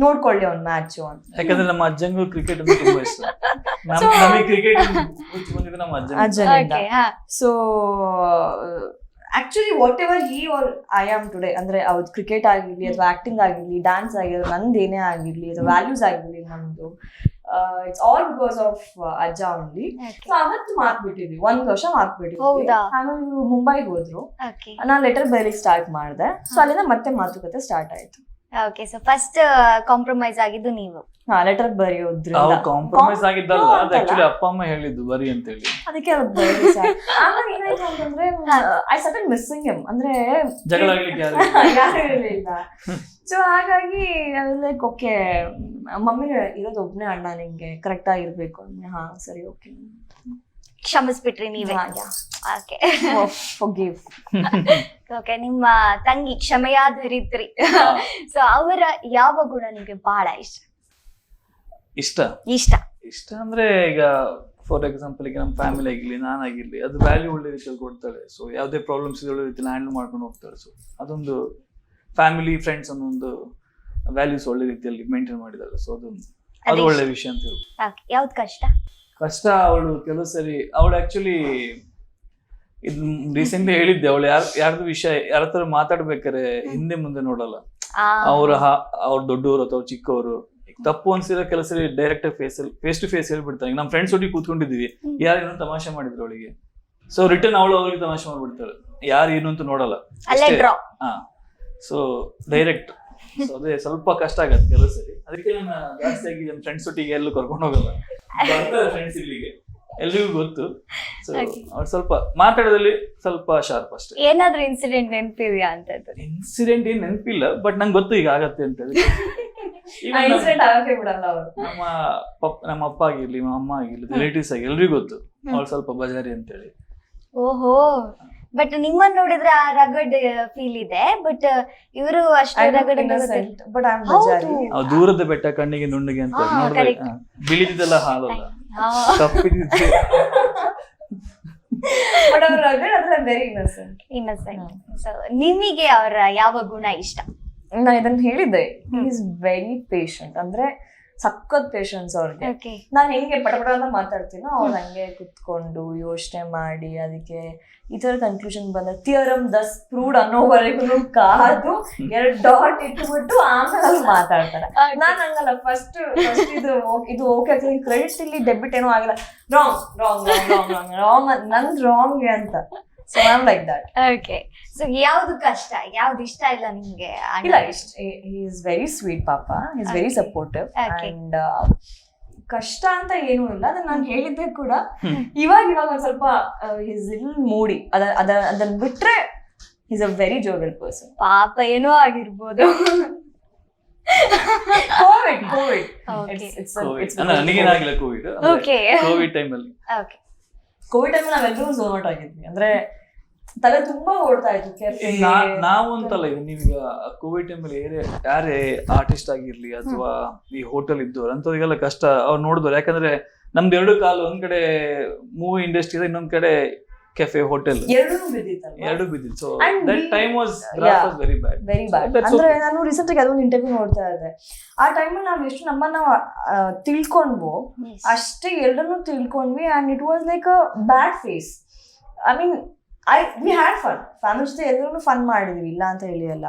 ನೋಡ್ಕೊಳ್ಳಿ ಅವ್ನ್ ಮ್ಯಾಚ್ ಅಂತ. ಯಾಕಂದ್ರೆ ನಮ್ಮ ಅಜ್ಜಂಗೂ ಕ್ರಿಕೆಟ್ ಅಂದ್ರೆ ತುಂಬಾ ಇಷ್ಟ. ನಮಗೆ ಕ್ರಿಕೆಟ್ ಬಂದಿದ್ದು ನಮ್ಮ ಅಜ್ಜನಿಂದ. So actually whatever he are I am today, ಅಂದ್ರೆ ಅವ್ರದ್ದು ಕ್ರಿಕೆಟ್ ಆಗಿರ್ಲಿ ಅಥವಾ ಆಕ್ಟಿಂಗ್ ಆಗಿರ್ಲಿ, ಡ್ಯಾನ್ಸ್ ಆಗಿರ್ಲಿ, ನಂದು ಏನೇ ಆಗಿರ್ಲಿ ಅಥವಾ ವ್ಯಾಲ್ಯೂಸ್ ಆಗಿರ್ಲಿ ನಮ್ದು, ಇಟ್ಸ್ ಆಲ್ ಬಿಕಾಸ್ ಆಫ್ ಅಜ್ಜ ಓನ್ಲಿ. ಸೊ ಅವತ್ತು ಮಾತ್ಬಿಟ್ಟಿದ್ವಿ, 1 ವರ್ಷ ಮಾತ್ಬಿಟ್ಟಿದ್ವಿ. ಆಮೇಲೆ ಇವ್ರು ಮುಂಬೈಗೆ ಹೋದ್ರು, ನಾನ್ ಲೆಟರ್ ಬರೀಲಿಕ್ಕೆ ಸ್ಟಾರ್ಟ್ ಮಾಡಿದೆ. ಸೊ ಅಲ್ಲಿಂದ ಮತ್ತೆ ಮಾತುಕತೆ ಸ್ಟಾರ್ಟ್ ಆಯ್ತು. ಓಕೆ, ಸೊ ಫಸ್ಟ್ ಕಾಂಪ್ರಮೈಸ್ ಆಗಿದ್ದು ನೀವು? ಲೆಟರ್ ಬರೆಯೋದ್ರಿಂದ. ಕಾಂಪ್ರಮೈಸ್ ಆಗಿದ್ದಲ್ಲ, ಅದು ಆಕ್ಚುಲಿ ಅಪ್ಪ ಅಮ್ಮ ಹೇಳಿದ್ದು ಬರಿ ಅಂತ ಹೇಳಿ, ಅದಕ್ಕೆ ಆಮೇಲೆ ಏನಾಯ್ತು ಅಂತಂದ್ರೆ ಐ ಸ್ಟಾರ್ಟೆಡ್ ಮಿಸ್ಸಿಂಗ್ ಹಿಮ್. ಅಂದ್ರೆ ಜಗಳ ಆಗ್ಲಿಕ್ಕೆ ಯಾರು ಇರಲಿಲ್ಲ. ಸೊ ಹಾಗಾಗಿ ಲೈಕ್ ಓಕೆ, ಮಮ್ಮಿ ಇರೋದು ಒಬ್ನೇ ಅಣ್ಣ, ನಿಂಗೆ ಕರೆಕ್ಟ್ ಆಗಿರ್ಬೇಕು ಅಂದ್ರೆ ಹಾ ಸರಿ ಓಕೆ ಕ್ಷಮಿಸ್ಬಿಟ್ರಿ ನೀವೇ? Okay, forgive. ಓಕೆ, ನಿಮ್ಮ ತಂಗಿ ಕ್ಷಮೆಯಾಧರಿತ್ರಿ. ಸೊ ಅವರ ಯಾವ ಗುಣ ನಿಮ್ಗೆ ಬಹಳ ಇಷ್ಟ ಅಂದ್ರೆ, ಈಗ ಫಾರ್ ಎಕ್ಸಾಂಪಲ್ ಈಗ ನಮ್ಮ ಫ್ಯಾಮಿಲಿ ಆಗಿರ್ಲಿ, ನಾನಾಗಿರ್ಲಿ, ಅದು ವ್ಯಾಲ್ಯೂ ಒಳ್ಳೆ ರೀತಿಯಲ್ಲಿ ಕೊಡ್ತಾಳೆ. ಸೊ ಯಾವುದೇ ಪ್ರಾಬ್ಲಮ್ಸ್ ಇದೆ ಒಳ್ಳೆ ರೀತಿಯಲ್ಲಿ ಹ್ಯಾಂಡಲ್ ಮಾಡ್ಕೊಂಡು ಹೋಗ್ತಾಳೆ. ಸೊ ಅದೊಂದು ಫ್ಯಾಮಿಲಿ ಫ್ರೆಂಡ್ಸ್ ಅನ್ನೋ ಒಂದು ವ್ಯಾಲ್ಯೂಸ್ ಒಳ್ಳೆ ರೀತಿಯಲ್ಲಿ ಮೇಂಟೈನ್ ಮಾಡಿದಾಳೆ. ಸೊ ಅದು ಒಳ್ಳೆ ವಿಷಯ ಅಂತ ಹೇಳ್ಬೋದು. ಯಾವ್ದು ಕಷ್ಟ? ಅವಳು ಕೆಲವು ಸರಿ ಅವಳು ಆಕ್ಚುಲಿ ಇದು ರೀಸೆಂಟ್ಲಿ ಹೇಳಿದ್ದೆ, ಅವಳು ಯಾರ್ದು ವಿಷಯ ಯಾರ ಹತ್ರ ಮಾತಾಡ್ಬೇಕಾರೆ ಹಿಂದೆ ಮುಂದೆ ನೋಡಲ್ಲ. ಅವ್ರ ದೊಡ್ಡವರು ಅಥವಾ ಚಿಕ್ಕವರು ತಪ್ಪು ಅನ್ಸಿರೋ ಕೆಲಸ ಡೈರೆಕ್ಟ್ ಫೇಸ್ ಟು ಫೇಸ್ ಹೇಳ್ಬಿಡ್ತಾರೆ. ಈಗ ನಮ್ಮ ಫ್ರೆಂಡ್ಸ್ ಒಟ್ಟಿಗೆ ಕೂತ್ಕೊಂಡಿದೀವಿ, ಯಾರೇನೋ ತಮಾಷೆ ಮಾಡಿದ್ರು ಅವಳಿಗೆ, ಸೊ ರಿಟರ್ನ್ ಅವಳು ಅವ್ರಿಗೆ ತಮಾಷೆ ಮಾಡ್ಬಿಡ್ತಾಳೆ, ಯಾರು ಏನು ಅಂತ ನೋಡಲ್ಲ. So direct. ಸೊ ಅದೇ ಸ್ವಲ್ಪ ಕಷ್ಟ ಆಗತ್ತೆ ಕೆಲವು ಸರಿ. ಅದಕ್ಕೆ ನಾನು ಜಾಸ್ತಿಯಾಗಿ ನಮ್ಮ ಫ್ರೆಂಡ್ಸ್ ಒಟ್ಟಿಗೆ ಎಲ್ಲೂ ಕರ್ಕೊಂಡು ಹೋಗಲ್ಲ. ಬರ್ತಾರೆ ಫ್ರೆಂಡ್ಸ್ ಇಲ್ಲಿಗೆ, ಎಲ್ರಿಗೂ ಗೊತ್ತು. ಸೊ ಅವ್ರು ಸ್ವಲ್ಪ ಮಾತಾಡೋದ್ರಲ್ಲಿ ಸ್ವಲ್ಪ ಶಾರ್ಪ್ ಅಷ್ಟೇ. ಏನಾದ್ರೂ ಇನ್ಸಿಡೆಂಟ್ ನೆನಪಿದ್ಯಾ ಅಂತದ್ದು? ಇನ್ಸಿಡೆಂಟ್ ಏನ್ ನೆನಪಿಲ್ಲ, ಬಟ್ ನಂಗೆ ಗೊತ್ತು ಈಗ ಆಗತ್ತೆ ಅಂತ ಹೇಳಿ. ನಮ್ಮ ಅಪ್ಪ ಆಗಿರ್ಲಿ, ನಮ್ಮ ಅಮ್ಮ ಆಗಿರ್ಲಿ, ರಿಲೇಟಿವ್ಸ್ ಆಗಿ ಎಲ್ರಿಗೂ ಗೊತ್ತು ಅವ್ಳು ಸ್ವಲ್ಪ ಬಜಾರಿ ಅಂತ ಹೇಳಿ. ಓಹೋ, ಬಟ್ ನಿಮ್ಮನ್ನ ನೋಡಿದ್ರೆ ಆ ರಗಡ್ ಫೀಲ್ ಇದೆ, ಬಟ್ ಇವರು ಅಷ್ಟು ರಗಡ್. ದೂರದ ಬೆಟ್ಟ ಕಣ್ಣಿಗೆ ನುಣ್ಣಗೆ ಅಂತ ನೋಡಿದ್ರೆ ಬಿಳಿದಿದ್ದೆಲ್ಲ ಹಾಲಲ್ಲ, ಕಪ್ಪಿದ್ದೆ. ನಿಮಗೆ ಅವರ ಯಾವ ಗುಣ ಇಷ್ಟ? ನಾನು ಇದನ್ನ ಹೇಳಿದ್ದೆ, ಈಸ್ ವೆರಿ ಪೇಶೆಂಟ್. ಅಂದ್ರೆ ಸಖತ್ ಪೇಶನ್ಸ್ ಅವ್ರಿಗೆ. ನಾನ್ ಹೆಂಗೆ ಪಟಪಟ ಅಂತ ಮಾತಾಡ್ತೀನೋ ಅವ್ರು ಹಂಗೆ ಕುತ್ಕೊಂಡು ಯೋಚನೆ ಮಾಡಿ ಅದಕ್ಕೆ ಈ ತರ ಕನ್ಕ್ಲೂಷನ್ ಬಂದ ಥಿಯರಮ್ ದಸ್ ಪ್ರೂವ್ಡ್ ಅನ್ನೋವರೆಗೂ ಕಾದು 2 ಡಾಟ್ ಇಟ್ಬಿಟ್ಟು ಆಮೇಲೆ ಅವ್ರು ಮಾತಾಡ್ತಾರೆ. ನಾನ್ ಹಂಗಲ್ಲ, ಫಸ್ಟ್ ಇದು ಓಕೆ ಆಗ್ತದೆ, ಕ್ರೆಡಿಟ್ ಇಲ್ಲಿ ಡೆಬಿಟ್ ಏನೋ ಆಗಿಲ್ಲ, ರಾಂಗ್ ನಂದ್ ರಾಂಗ್ ಅಂತ. So I'm like that. Okay. So ಯಾವ್ದು ಕಷ್ಟ, ಯಾವ್ದು ಇಷ್ಟ ಇಲ್ಲ ನಿಮ್ಗೆ? ಇಲ್ಲ, he is very sweet papa. He is very supportive. And ಕಷ್ಟ ಅಂತ ಏನೂ ಇಲ್ಲ. ಅದನ್ನ ನಾನು ಹೇಳಿದ್ದೆ ಕೂಡ. ಇವಾಗ ಒಂದ್ ಸ್ವಲ್ಪ he's little moody. ಅದನ್ನ ಬಿಟ್ರೆ he's a very jovial person. ಪಾಪ ಏನೋ ಆಗಿರ್ಬೋದು. Covid ನನಗೇನಾಗಿಲ್ಲ Covid. ಕೋವಿಡ್ ಟೈಮಲ್ಲಿ ನಾವೆಲ್ಲರೂ ಝೋನ್ ಔಟ್ ಆಗಿದ್ವಿ. ಅಂದ್ರೆ ತಲೆ ತುಂಬಾ ಓಡ್ತಾ ಇತ್ತು. ನಾವು ಅಂತಲ್ಲ, ನೀವೀಗ ಕೋವಿಡ್ ಟೈಮಲ್ಲಿ ಯಾರೇ ಆರ್ಟಿಸ್ಟ್ ಆಗಿರ್ಲಿ ಅಥವಾ ಈ ಹೋಟೆಲ್ ಇದ್ದವ್ರು ಅಂತವ್ರಿಗೆಲ್ಲ ಕಷ್ಟ ಅವ್ರು ನೋಡಿದವ್ರು. ಯಾಕಂದ್ರೆ ನಮ್ದು 2 ಕಾಲು, ಒಂದ್ ಕಡೆ ಮೂವಿ ಇಂಡಸ್ಟ್ರಿ ಇದೆ, ಇನ್ನೊಂದ್ ಕಡೆ ಕೆಫೆ ಹೋಟೆಲ್, ಎರಡು ಬಿದ್ದಿತ್ತು. So that time was very bad. ಅಂದ್ರೆ ನಾನು ರೀಸೆಂಟ್ ಆಗಿ ಅದೊಂದು ಇಂಟರ್ವ್ಯೂ ನೋಡ್ತಾ ಇದ್ದೆ. ಆ ಟೈಮಲ್ಲಿ ನಾವು ಎಷ್ಟು ನಮ್ಮನ್ನ ತಿಳ್ಕೊಂಡ್ವು ಅಷ್ಟೇ ಎಲ್ಲರನ್ನೂ ತಿಳ್ಕೊಂಡ್ವಿ. And it was like a bad phase. I mean we had fun, family ಜೊತೆ ಎಲ್ಲರೂ ಫನ್ ಮಾಡಿದ್ವಿ, ಇಲ್ಲ ಅಂತ ಹೇಳಿ ಅಲ್ಲ.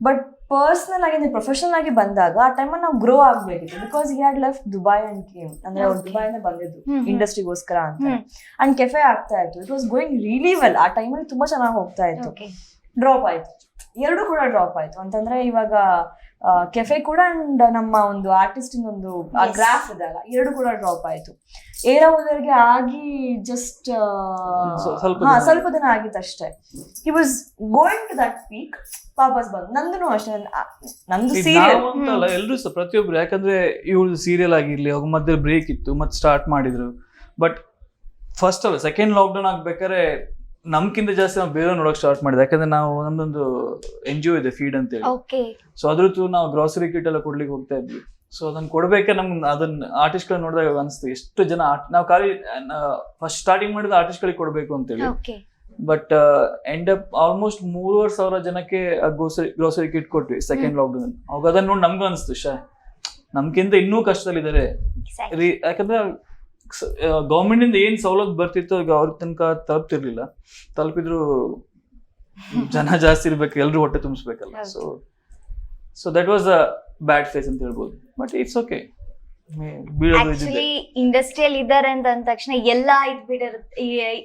ಬಟ್ ಪರ್ಸನಲ್ ಆಗಿ ಪ್ರೊಫೆಷನಲ್ ಆಗಿ ಬಂದಾಗ ಆ ಟೈಮಲ್ಲಿ ನಾವು ಗ್ರೋ ಆಗ್ಬೇಕಿತ್ತು. Because he had left Dubai and came. ಅಂದ್ರೆ ಅವ್ರು ದುಬೈಯಿಂದ ಬಂದಿದ್ದು ಇಂಡಸ್ಟ್ರಿಗೋಸ್ಕರ ಅಂತ. ಅಂಡ್ ಕೆಫೆ ಆಗ್ತಾ ಇತ್ತು. It was going really well. ಆ ಟೈಮಲ್ಲಿ ತುಂಬಾ ಚೆನ್ನಾಗಿ ಹೋಗ್ತಾ ಇತ್ತು. ಡ್ರಾಪ್ ಆಯ್ತು, 2 ಕೂಡ ಡ್ರಾಪ್ ಆಯ್ತು. ಅಂತಂದ್ರೆ ಇವಾಗ ಕೆಫೆ ಕೂಡ ಅಂಡ್ ನಮ್ಮ ಒಂದು ಆರ್ಟಿಸ್ಟ್ ಒಂದು ಗ್ರಾಫ್ ಇದೆಲ್ಲ, 2 ಕೂಡ ಡ್ರಾಪ್ ಆಯ್ತು. ಏರೋದವರೆಗೆ ಆಗಿ ಜಸ್ಟ್ ಸ್ವಲ್ಪ ದಿನ ಆಗಿತ್ತು ಅಷ್ಟೇ. He was going to that peak, ವಾಪಸ್ ಬಂದು. ನಂದು ಅಷ್ಟೇ, ನಮ್ದು ಸೀರಿಯಲ್ ಅಂತಲ್ಲ, ಎಲ್ರು ಪ್ರತಿಯೊಬ್ರು. ಯಾಕಂದ್ರೆ ಇವ್ರದ್ದು ಸೀರಿಯಲ್ ಆಗಿರ್ಲಿ, ಅವಾಗ ಮಧ್ಯದಲ್ಲಿ ಬ್ರೇಕ್ ಇತ್ತು, ಮತ್ತೆ ಸ್ಟಾರ್ಟ್ ಮಾಡಿದ್ರು. ಬಟ್ ಫಸ್ಟ್ ಅಲ್ಲ, ಸೆಕೆಂಡ್ ಲಾಕ್ಡೌನ್ ಆಗ್ಬೇಕಾದ್ರೆ ನಮ್ಕಿಂತ ಜಾಸ್ತಿ ನಾವು ಬೇರೆ ನೋಡಕ್ ಸ್ಟಾರ್ಟ್ ಮಾಡಿದೆ. ಯಾಕಂದ್ರೆ ನಾವು ನಮ್ದೊಂದು NGO ಇದೆ, ಫೀಡ್ ಅಂತ ಹೇಳಿ. ಸೊ ಅದ್ರದ್ದು ನಾವು ಗ್ರಾಸರಿ ಕಿಟ್ ಎಲ್ಲ ಕೊಡ್ಲಿಕ್ಕೆ ಹೋಗ್ತಾ ಇದ್ವಿ. ಸೊ ಅದನ್ನ ಕೊಡ್ಬೇಕಾದ್ರೆ ನಮ್ಗೆ ಅದನ್ನ ಆರ್ಟಿಸ್ಟ್ ಗಳನ್ನ ನೋಡಿದಾಗ ಅನಿಸ್ತು, ಎಷ್ಟು ಜನ ನಾವು ಖಾಲಿ ಫಸ್ಟ್ ಸ್ಟಾರ್ಟಿಂಗ್ ಮಾಡಿದ ಆರ್ಟಿಸ್ಟ್ ಗಳಿಗೆ ಕೊಡ್ಬೇಕು ಅಂತೇಳಿ. ಬಟ್ ಎಂಡ್ ಅಪ್ ಆಲ್ಮೋಸ್ಟ್ 3,500 ಜನಕ್ಕೆ ಗ್ರೋಸರಿ ಕಿಟ್ ಕೊಟ್ವಿ ಸೆಕೆಂಡ್ ಲಾಕ್ಡೌನ್. ಅವಾಗ ಅದನ್ನ ನೋಡಿ ನಮ್ಗೂ ಅನಿಸ್ತು, ನಮ್ಗಿಂತ ಇನ್ನೂ ಕಷ್ಟದಲ್ಲಿದ್ದಾರೆ. ಯಾಕಂದ್ರೆ ಗೌರ್ಮೆಂಟ್ ಇಂದ ಏನ್ ಸವಲತ್ತು ಬರ್ತಿತ್ತು ಅವ್ರ ತನಕ ತಲುಪಿದ್ರು ಜನ ಜಾಸ್ತಿ ಇರ್ಬೇಕು, ಎಲ್ರು ಹೊಟ್ಟೆ ತುಂಬಿಸ್ಬೇಕಲ್ಲ. So that was a bad phase ಅಂತ ಹೇಳ್ಬೋದು. But it's okay. ಇಂಡಸ್ಟ್ರಿಯಲ್ ಇದಾರೆ ಅಂತ ಅಂದ ತಕ್ಷಣ ಎಲ್ಲಾ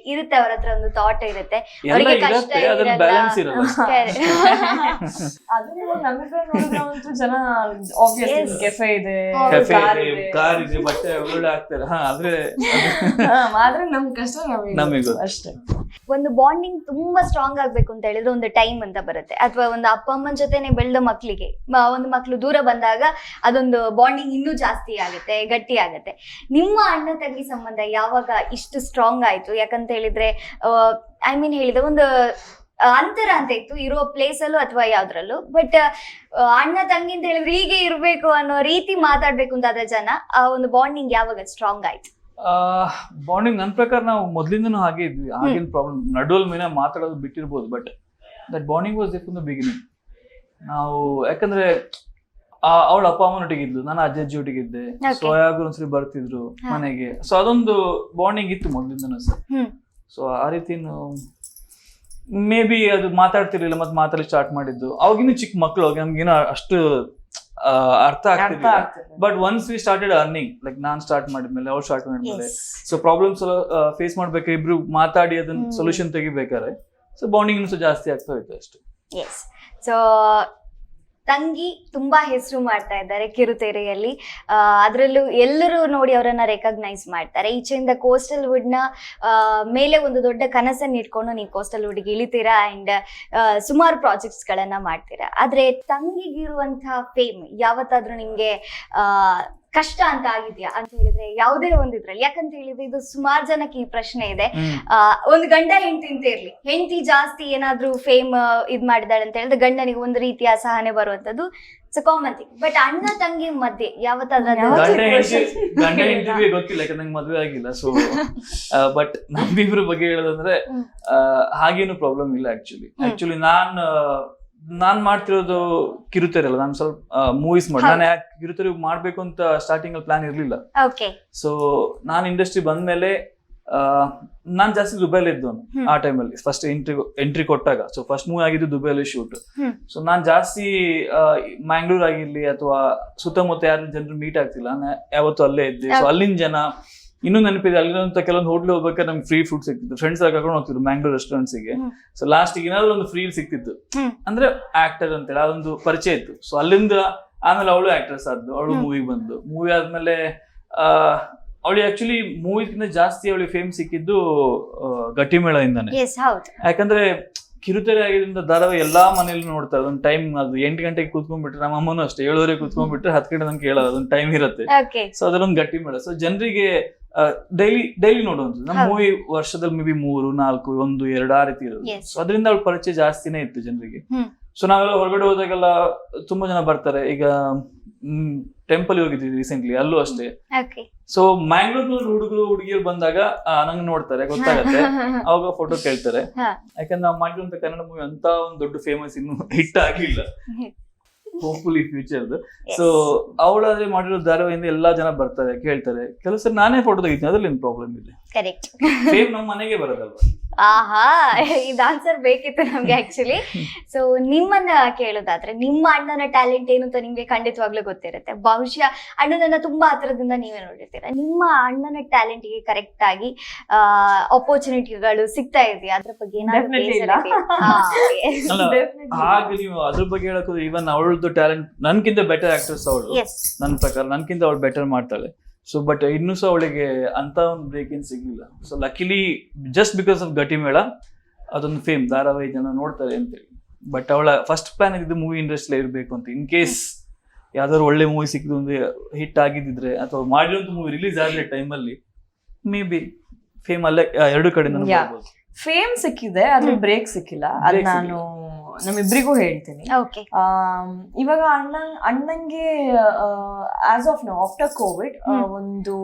ಇರುತ್ತೆ, ಅವ್ರ ಹತ್ರ ಒಂದು ಥಾಟ್ ಇರುತ್ತೆ, ಅವರಿಗೆ ಕಷ್ಟ ಬ್ಯಾಲೆನ್ಸ್ ಇರಲ್ಲ. ಜನ ಕೆಫೆ ಇದೆ, ಕಾರ್ ಇದೆ, ಬಟ್ಟೆ ಒಳ್ಳೆ ಆಗ್ತಾರೆ. ಆದ್ರೆ ನಮ್ ಕಷ್ಟ ನಮಗೂ ಅಷ್ಟೇ. ಒಂದು ಬಾಂಡಿಂಗ್ ತುಂಬಾ ಸ್ಟ್ರಾಂಗ್ ಆಗ್ಬೇಕು ಅಂತ ಹೇಳಿದ್ರೆ ಒಂದು ಟೈಮ್ ಅಂತ ಬರುತ್ತೆ. ಅಥವಾ ಒಂದು ಅಪ್ಪ ಅಮ್ಮನ ಜೊತೆನೆ ಬೆಳೆದ ಮಕ್ಳಿಗೆ ಒಂದು ಮಕ್ಳು ದೂರ ಬಂದಾಗ ಅದೊಂದು ಬಾಂಡಿಂಗ್ ಇನ್ನೂ ಜಾಸ್ತಿ ಆಗುತ್ತೆ, ಗಟ್ಟಿ ಆಗುತ್ತೆ. ನಿಮ್ಮ ಅಣ್ಣ ತಂಗಿ ಸಂಬಂಧ ಯಾವಾಗ ಇಷ್ಟು ಸ್ಟ್ರಾಂಗ್ ಆಯ್ತು? ಯಾಕಂತ ಹೇಳಿದ್ರೆ ಐ ಮೀನ್ ಹೇಳಿದ ಒಂದು ಅಂತರ ಅಂತ ಇತ್ತು ಇರೋ ಪ್ಲೇಸ್ ಅಲ್ಲೂ ಅಥವಾ ಯಾವ್ದ್ರಲ್ಲೂ. ಬಟ್ ಅಣ್ಣ ತಂಗಿ ಅಂತ ಹೇಳಿದ್ರೆ ಹೀಗೆ ಇರ್ಬೇಕು ಅನ್ನೋ ರೀತಿ ಮಾತಾಡ್ಬೇಕು ಅಂತ ಜನ, ಆ ಒಂದು ಬಾಂಡಿಂಗ್ ಯಾವಾಗ ಸ್ಟ್ರಾಂಗ್ ಆಯ್ತು? ಬಾಂಡಿಂಗ್ ನನ್ನ ಪ್ರಕಾರ ನಾವು ಮೊದ್ಲಿಂದನೂ ಹಾಗೆ ಇದ್ವಿ. ಆಗಿನ ಪ್ರಾಬ್ಲಮ್ ನಡುವಲ್ ಮೇಲೆ ಮಾತಾಡೋದು ಬಿಟ್ಟಿರ್ಬೋದು, but that bonding was from the beginning. ನಾವು ಯಾಕಂದ್ರೆ ಅವಳ ಅಪ್ಪ ಅಮ್ಮನೊಟ್ಟಿಗಿದ್ಲು, ನಾನು ಅಜ್ಜಿ ಒಟ್ಟಿಗಿದ್ದೆ. ಸೊ ಯಾವಾಗೂ ಒಂದ್ಸರಿ ಬರ್ತಿದ್ರು ಮನೆಗೆ. ಸೊ ಅದೊಂದು ಬಾಂಡಿಂಗ್ ಇತ್ತು ಮೊದ್ಲಿಂದನೂ ಸರ್. ಸೊ ಆ ರೀತಿ ಮೇ ಬಿ ಅದು ಮಾತಾಡ್ತಿರ್ಲಿಲ್ಲ, ಮತ್ತೆ ಮಾತಾಡಿ ಸ್ಟಾರ್ಟ್ ಮಾಡಿದ್ದು. ಅವಾಗಿನ್ನೂ ಚಿಕ್ಕ ಮಕ್ಳು, ನಮ್ಗೇನೋ ಅಷ್ಟು ಅರ್ಥ ಆಗ್ತಿರ್ಲಿಲ್ಲ. But once we started earning, like non start ಮಾಡಿದ್ಮೇಲೆ ಅವ್ರು ಸ್ಟಾರ್ಟ್ ಮಾಡಿದ್ಮೇಲೆ, ಸೊ ಪ್ರಾಬ್ಲಮ್ಸ್ ಫೇಸ್ ಮಾಡ್ಬೇಕಾದ್ರೆ ಇಬ್ರು ಮಾತಾಡಿ ಅದನ್ನ ಸೊಲ್ಯೂಷನ್ ತೆಗಿಬೇಕಾರೆ ಸೊ ಬಾಂಡಿಂಗ್ ಇನ್ನೂ ಜಾಸ್ತಿ ಆಗ್ತಾ ಹೋಯ್ತು ಅಷ್ಟೇ. ಎಸ್. ಸೊ ತಂಗಿ ತುಂಬಾ ಹೆಸರು ಮಾಡ್ತಾ ಇದ್ದಾರೆ ಕಿರುತೆರೆಯಲ್ಲಿ. ಅದರಲ್ಲೂ ಎಲ್ಲರೂ ನೋಡಿ ಅವರನ್ನ ರೆಕಗ್ನೈಸ್ ಮಾಡ್ತಾರೆ. ಈಚೆಯಿಂದ ಕೋಸ್ಟಲ್ ವುಡ್ ನ ಮೇಲೆ ಒಂದು ದೊಡ್ಡ ಕನಸನ್ನ ಇಟ್ಕೊಂಡು ನೀವು ಕೋಸ್ಟಲ್ ವುಡ್ಗೆ ಇಳಿತೀರಾ ಅಂಡ್ ಸುಮಾರು ಪ್ರಾಜೆಕ್ಟ್ಸ್ ಗಳನ್ನ ಮಾಡ್ತೀರಾ. ಆದ್ರೆ ತಂಗಿಗಿರುವಂತಹ ಫೇಮ್ ಯಾವತ್ತಾದ್ರೂ ನಿಮ್ಗೆ ಕಷ್ಟ ಅಂತ ಆಗಿದ್ಯಾ ಅಂತ ಹೇಳಿದ್ರೆ ಯಾವುದೇ ಒಂದಿದ್ರಲ್ಲಿ? ಯಾಕಂತ ಹೇಳಿದ್ರೆ ಇದು ಸುಮಾರು ಜನಕ್ಕೆ ಈ ಪ್ರಶ್ನೆ ಇದೆ. ಒಂದು ಗಂಡ ಹೆಂಡತಿ ಅಂತ ಇರ್ಲಿ, ಹೆಂಡತಿ ಜಾಸ್ತಿ ಏನಾದ್ರೂ ಫೇಮ್ ಇದ್ ಮಾಡಿದಾಳೆ ಅಂತ ಹೇಳಿದ್ರೆ ಗಂಡನಿಗೆ ಒಂದು ರೀತಿಯ ಅಸಹನೆ ಬರುವಂತದ್ದು ಕಾಮನ್ ಥಿಂಗ್. ಬಟ್ ಅಣ್ಣ ತಂಗಿ ಮಧ್ಯೆ ಯಾವತ್ತಾದ್ರೂ ಗಂಡ ಹೆಂಡತಿಗೆ ಗೊತ್ತಿಲ್ಲ, ಯಾಕಂದ್ರೆ ನಂಗೆ ಮದ್ವೆ ಆಗಿಲ್ಲ. ಸೊ ಬಟ್ ನಮ್ಮಿಬ್ರ ಬಗ್ಗೆ ಹೇಳೋದಂದ್ರೆ ಹಾಗೇನು ಪ್ರಾಬ್ಲಮ್ ಇಲ್ಲ. ಆಕ್ಚುಲಿ ನಾನ್ ಮಾಡ್ತಿರೋದು ಕಿರುತೆರೆ ಅಲ್ಲ, ನಾನು ಸ್ವಲ್ಪ ಮೂವೀಸ್ ಮಾಡಿ, ನಾನು ಯಾಕೆ ಕಿರುತೆರೆ ಮಾಡ್ಬೇಕು ಅಂತ ಸ್ಟಾರ್ಟಿಂಗ್ ಅಲ್ಲಿ ಪ್ಲಾನ್ ಇರ್ಲಿಲ್ಲ. ಸೊ ನಾನ್ ಇಂಡಸ್ಟ್ರಿ ಬಂದ್ಮೇಲೆ ನಾನ್ ಜಾಸ್ತಿ ದುಬೈಲಿ ಇದ್ದವನು ಆ ಟೈಮಲ್ಲಿ. ಫಸ್ಟ್ ಎಂಟ್ರಿ ಕೊಟ್ಟಾಗ, ಸೊ ಫಸ್ಟ್ ಮೂವಿ ಆಗಿದ್ದು ದುಬೈಲಿ ಶೂಟ್. ಸೊ ನಾನ್ ಜಾಸ್ತಿ ಮ್ಯಾಂಗ್ಳೂರ್ ಆಗಿರ್ಲಿ ಅಥವಾ ಸುತ್ತಮುತ್ತ ಯಾರು ಜನರು ಮೀಟ್ ಆಗ್ತಿಲ್ಲ, ನಾನು ಯಾವತ್ತು ಅಲ್ಲೇ ಇದ್ದೆ. ಸೊ ಅಲ್ಲಿನ ಜನ ಇನ್ನೂ ನೆನಪಿದೆ, ಅಲ್ಲಿರುವಂತ ಕೆಲವೊಂದು ಹೋಟ್ಲ್ ಹೋಗ್ಬೇಕಾದ್ರೆ ನಮ್ಗೆ ಫ್ರೀ ಫುಡ್ ಸಿಕ್ತಿತ್ತು. ಫ್ರೆಂಡ್ಸ್ ಕರ್ಕೊಂಡು ಹೋಗ್ತಿದ್ರು ಮ್ಯಾಂಗ್ಳೂರ್ ರೆಸ್ಟೋರೆಂಟ್ಸ್ ಗೆ. ಸೊ ಲಾಸ್ಟ್ ಏನಾದ್ರು ಒಂದು ಫ್ರೀ ಸಿಕ್ತಿತ್ತು, ಅಂದ್ರೆ ಆಕ್ಟರ್ ಅಂತೇಳಿ ಅದೊಂದು ಪರಿಚಯ ಇತ್ತು. ಸೊ ಅಲ್ಲಿಂದ ಆಮೇಲೆ ಅವಳು ಆಕ್ಟ್ರೆಸ್ ಆದ್ಲು, ಅವಳು ಮೂವಿಗೆ ಬಂದು. ಮೂವಿ ಆದ್ಮೇಲೆ ಅವಳು ಆಕ್ಚುಲಿ ಮೂವಿಗಿಂತ ಜಾಸ್ತಿ ಅವಳಿಗೆ ಫೇಮ್ ಸಿಕ್ಕಿದ್ದು ಗಟ್ಟಿಮೇಳದಿಂದಾನೆ. ಯಾಕಂದ್ರೆ ಕಿರುತೆರೆ ಆಗಿದ್ರಿಂದ ಧಾರಾವಾಹಿ ಎಲ್ಲಾ ಮನೇಲಿ ನೋಡ್ತಾರೆ. ಅದೊಂದು ಟೈಮ್, ಅದು 8 ಗಂಟೆಗೆ ಕೂತ್ಕೊಂಡ್ಬಿಟ್ರೆ, ನಮ್ಮ ಅಮ್ಮನೂ ಅಷ್ಟೇ 7:30 ಕೂತ್ಕೊಂಡ್ಬಿಟ್ರೆ 10 ಗಂಟೆ ನಂಗೆ ಕೇಳೋದು, ಅದೊಂದು ಟೈಮ್ ಇರುತ್ತೆ. ಸೊ ಅದರೊಂದು ಗಟ್ಟಿಮೇಳ. ಸೊ ಜನರಿಗೆ ಡೈಲಿ ನೋಡುವಂಥದ್ದು. ನಮ್ಮ ಮೂವಿ ವರ್ಷದಲ್ಲಿ ಮೇ ಬಿ 3, 4, 1, 2 ಆ ರೀತಿ ಇರೋದು. ಸೊ ಅದರಿಂದ ಅವಳ ಪರಿಚಯ ಜಾಸ್ತಿನೇ ಇತ್ತು ಜನರಿಗೆ. ಸೊ ನಾವೆಲ್ಲ ಹೊರಗಡೆ ಹೋದಾಗೆಲ್ಲ ತುಂಬಾ ಜನ ಬರ್ತಾರೆ. ಈಗ ಟೆಂಪಲ್ ಹೋಗಿದ್ವಿ ರೀಸೆಂಟ್ಲಿ, ಅಲ್ಲೂ ಅಷ್ಟೇ. ಸೊ ಮ್ಯಾಂಗ್ಳೂರ್ ಹುಡುಗರು ಹುಡುಗಿಯರು ಬಂದಾಗ ನಂಗೆ ನೋಡ್ತಾರೆ, ಗೊತ್ತಾಗತ್ತೆ. ಅವಾಗ ಫೋಟೋ ಕೇಳ್ತಾರೆ. ಯಾಕಂದ್ರೆ ನಾವು ಮಾಡಿರುವಂತ ಕನ್ನಡ ಮೂವಿ ಅಂತ ಒಂದು ದೊಡ್ಡ ಫೇಮಸ್ ಇನ್ನು ಹಿಟ್ ಆಗಿಲ್ಲ, ಹೋಪ್ಫುಲಿ ಫ್ಯೂಚರ್. ಸೊ ಅವಳಾದ್ರೆ ಮಾಡಿರೋ ಧಾರಾವಾಹಿಯಿಂದ ಎಲ್ಲಾ ಜನ ಬರ್ತಾರೆ, ಕೇಳ್ತಾರೆ. ಕೆಲವು ಸರಿ ನಾನೇ ಫೋಟೋ ತೆಗಿತೀನಿ, ಅದ್ರಲ್ಲಿ ಏನ್ ಪ್ರಾಬ್ಲಮ್ ಇದೆ? ಕರೆಕ್ಟ್. ಫೇಮ್ ನಮ್ಮ ಮನೆಗೆ ಬರೋದಲ್ವಾ? ಆಹಾ, ಇದು ಆನ್ಸರ್ ಬೇಕಿತ್ತು ನಮ್ಗೆ ಆಕ್ಚುಲಿ. ಸೊ ನಿಮ್ಮನ್ನ ಕೇಳೋದಾದ್ರೆ, ನಿಮ್ಮ ಅಣ್ಣನ ಟ್ಯಾಲೆಂಟ್ ಏನು ಅಂತ ನಿಮ್ಗೆ ಖಂಡಿತವಾಗ್ಲೂ ಗೊತ್ತಿರುತ್ತೆ. ಬಹುಶಃ ಅಣ್ಣನನ್ನ ತುಂಬಾ ಹತ್ರದಿಂದ ನೀವೇ ನೋಡಿರ್ತೀರ. ನಿಮ್ಮ ಅಣ್ಣನ ಟ್ಯಾಲೆಂಟ್ ಗೆ ಕರೆಕ್ಟ್ ಆಗಿ ಆಪರ್ಚುನಿಟಿಗಳು ಸಿಗ್ತಾ ಇದೆಯಾ? ಅದ್ರ ಬಗ್ಗೆ ಹಾಗೆ ನೀವು ಅದ್ರ ಬಗ್ಗೆ ಹೇಳಕ್ ಇವನ್ ಅವಳದ್ದು ಟ್ಯಾಲೆಂಟ್ ನನ್ಕಿಂತ ಬೆಟರ್ ಆಕ್ಟ್ರೆಸ್ ಅವಳು. ನನ್ನ ಪ್ರಕಾರ ನನ್ಕಿಂತ ಅವಳು ಬೆಟರ್ ಮಾಡ್ತಾಳೆ. ಸೊ ಬಟ್ ಇನ್ನೂ ಸಹ ಅವಳಿಗೆ ಅಂತ ಒಂದು ಬ್ರೇಕ್ ಏನ್ ಸಿಗ್ಲಿಲ್ಲ. So luckily just because of Gattimela ಅದೊಂದು ಫೇಮ್, ಧಾರಾವಾಹಿ ಜನ ನೋಡ್ತಾರೆ ಅಂತೇಳಿ. ಬಟ್ ಅವಳ ಫಸ್ಟ್ ಪ್ಲಾನ್ ಇದ್ದು ಮೂವಿ ಇಂಡಸ್ಟ್ರಿ ಇರ್ಬೇಕು ಅಂತ. ಇನ್ ಕೇಸ್ ಯಾವ್ದಾದ್ರು ಒಳ್ಳೆ ಮೂವಿ ಸಿಕ್ಕಿದ್ದು ಒಂದು ಹಿಟ್ ಆಗಿದ್ರೆ ಅಥವಾ ಮಾಡಿರೋಂಥ ಮೂವಿ ರಿಲೀಸ್ ಆಗಿರೋ ಟೈಮಲ್ಲಿ ಮೇ ಬಿ ಫೇಮ್ ಅಲ್ಲೇ ಎರಡು ಕಡೆ ಫೇಮ್ ಸಿಕ್ಕಿದೆ, ಆದ್ರೆ ಬ್ರೇಕ್ ಸಿಕ್ಕಿಲ್ಲ. ಅದು ನಾನು ನಮ್ಮಿಬ್ರಿಗೂ ಹೇಳ್ತೀನಿ. ಇವಾಗ ಅಣ್ಣಂಗೆ as of now after Covid ಒಂದು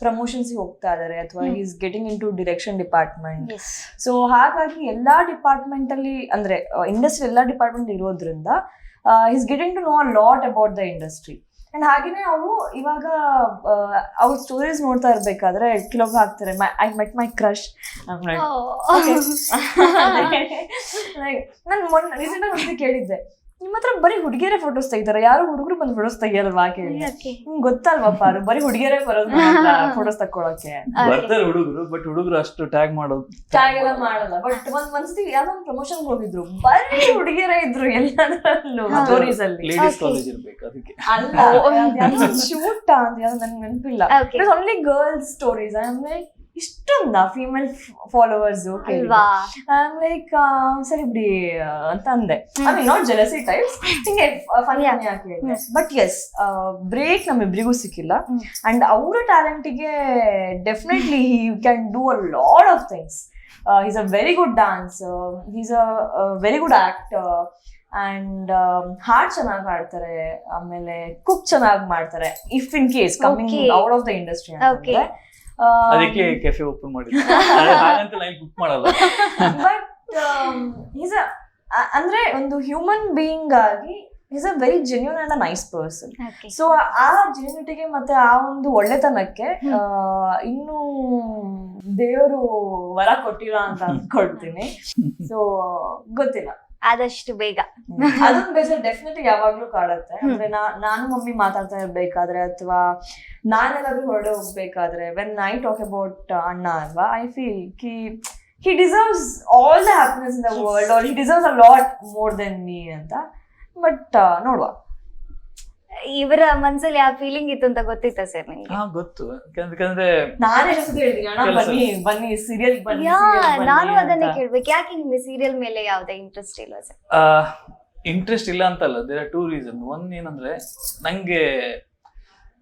ಪ್ರಮೋಷನ್ಸ್ ಹೋಗ್ತಾ ಇದಾರೆ, ಅಥವಾ is getting into direction department. So ಹಾಗಾಗಿ ಎಲ್ಲಾ ಡಿಪಾರ್ಟ್ಮೆಂಟ್ ಅಲ್ಲಿ, ಅಂದ್ರೆ ಇಂಡಸ್ಟ್ರಿ ಎಲ್ಲಾ ಡಿಪಾರ್ಟ್ಮೆಂಟ್ ಇರೋದ್ರಿಂದ is getting to know a lot about the industry. And ಹಾಗೇನೆ ಅವರು ಇವಾಗ ಅವ್ರ ಸ್ಟೋರೀಸ್ ನೋಡ್ತಾ ಇರ್ಬೇಕಾದ್ರೆ ಕೆಲವೊಬ್ರು ಹಾಕ್ತಾರೆ, ಐ ಮೆಟ್ ಮೈ ಕ್ರಶ್. ನಾನು ರೀಸೆಂಟ್ ಆಗಿ ಒಂದು ಕೇಳಿದ್ದೆ, ನಿಮ್ಮ ಹತ್ರ ಬರೀ ಹುಡುಗಿಯರೇ ಫೋಟೋಸ್ ತೆಗಿತಾರೆ, ಯಾರು ಹುಡುಗರು ಬಂದು ಫೋಟೋಸ್ ತೆಗಿಯಲ್ವಾ ಕೇಳಿ. ನಿಮ್ಗೆ ಗೊತ್ತಲ್ವಾ ಬರೀ ಹುಡುಗಿಯರೇ ಬರೋದು ಫೋಟೋಸ್ ತಕ್ಕೊಳಕ್ಕೆ. ಬರ್ತಾರೆ ಹುಡುಗರು, ಬಟ್ ಹುಡುಗರು ಅಷ್ಟು ಟ್ಯಾಗ್ ಮಾಡೋದು ಟ್ಯಾಗ್ ಎಲ್ಲ ಮಾಡಲ್ಲ. ಬಟ್ ಒಂದ್ಸತಿ ಯಾವ್ದೋ ಒಂದು ಪ್ರಮೋಷನ್ ಹೋಗಿದ್ರು, ಬರೀ ಹುಡುಗಿಯರೇ ಇದ್ರು ಎಲ್ಲದರಲ್ಲೂ ಸ್ಟೋರೀಸ್ ಅಲ್ಲಿ. ಲೇಡೀಸ್ ಕಾಲೇಜ್ ಇರ್ಬೇಕು ಅದಕ್ಕೆ. ಅಲ್ಲ ಶೂಟ್ ಅಂತ ಯಾವ್ದು ನನ್ಗೆ ನೆನಪಿಲ್ಲ. Only girls stories. ಅಂದ್ರೆ ಇಷ್ಟೊಂದ ಫೀಮೇಲ್ ಫಾಲೋವರ್ಸ್ ಲೈಕ್ ಸರಿ ಬಿಡಿ ಅಂತ ಅಂದೆ. I mean not jealousy types, ಹಿಂಗೆ ಫನಿ ಯಾಕೆ. ಬಟ್ ಎಸ್, ಬ್ರೇಕ್ ನಮ್ಮಿಬ್ರಿಗೂ ಸಿಕ್ಕಿಲ್ಲ. ಅಂಡ್ ಅವರ ಟ್ಯಾಲೆಂಟಿಗೆ definitely he can do a lot of things. Is a very good dancer, is a very good actor, and ಹಾಡ್ ಚೆನ್ನಾಗಿ ಹಾಡ್ತಾರೆ, ಆಮೇಲೆ ಕುಕ್ ಚೆನ್ನಾಗಿ ಮಾಡ್ತಾರೆ. If in case coming out of the industry ಅಂತಂದ್ರೆ ಅದಕ್ಕೆ ಕೆಫೆ ಓಪನ್ ಮಾಡಿದ್ದೆ, ಹಾಗಂತ ಲೈನ್ ಬುಕ್ ಮಾಡಲ್ಲ. ಬಟ್ ಈಸ್ ಅಂದ್ರೆ ಒಂದು ಹ್ಯೂಮನ್ ಬೀಯಿಂಗ್ ಆಗಿ is a very genuine and a nice person. So ಆ ಜೆನ್ಯೂನಿಟಿಗೆ ಮತ್ತೆ ಆ ಒಂದು ಒಳ್ಳೆತನಕ್ಕೆ ಇನ್ನೂ ದೇವರು ವರ ಕೊಟ್ಟಿಲ್ಲ ಅಂತ ಅನ್ಕೊಳ್ತೀನಿ. ಸೊ ಗೊತ್ತಿಲ್ಲ, ಆದಷ್ಟು ಬೇಗ. ಅದೊಂದು ಬೇಜಾರು ಡೆಫಿನೆಟ್ಲಿ ಯಾವಾಗ್ಲೂ ಕಾಡುತ್ತೆ. ಅಂದ್ರೆ ನಾನು ಮಮ್ಮಿ ಮಾತಾಡ್ತಾ ಇರ್ಬೇಕಾದ್ರೆ ಅಥವಾ ನಾನೆಲ್ಲಾದ್ರೂ ಹೊರಡೆ ಹೋಗ್ಬೇಕಾದ್ರೆ ವೆನ್ ಐ ಟಾಕ್ ಅಬೌಟ್ ಅಣ್ಣ ಅಲ್ವಾ, I feel he deserves all the happiness in the world, or he deserves a lot more than me ಅಂತ. ಬಟ್ ನೋಡುವ. ಇವರ ಮನ್ಸಲ್ಲಿ ಯಾವ ಫೀಲಿಂಗ್ ಇತ್ತು ಅಂತ ಗೊತ್ತಿತ್ತ ಸರ್ ನಿಮ್ಗೆ? ಗೊತ್ತು, ಯಾಕಂದ್ರೆ ನಾನೇ ಹೇಳ್ತೀನಿ ಅಣ್ಣ ಬನ್ನಿ ಬನ್ನಿ ಸೀರಿಯಲ್ ಬನ್ನಿ. ನಾನು ಅದನ್ನೇ ಕೇಳ್ಬೇಕು, ಯಾಕೆ ನಿಮ್ಗೆ ಸೀರಿಯಲ್ ಮೇಲೆ ಯಾವ್ದೇ ಇಂಟ್ರೆಸ್ಟ್ ಇಲ್ಲ ಸರ್? ಇಂಟ್ರೆಸ್ಟ್ ಇಲ್ಲ ಅಂತಲ್ಲ, ದೇರ್ ಆರ್ 2 ರೀಸನ್. ಒಂದ್ ಏನಂದ್ರೆ ನಂಗೆ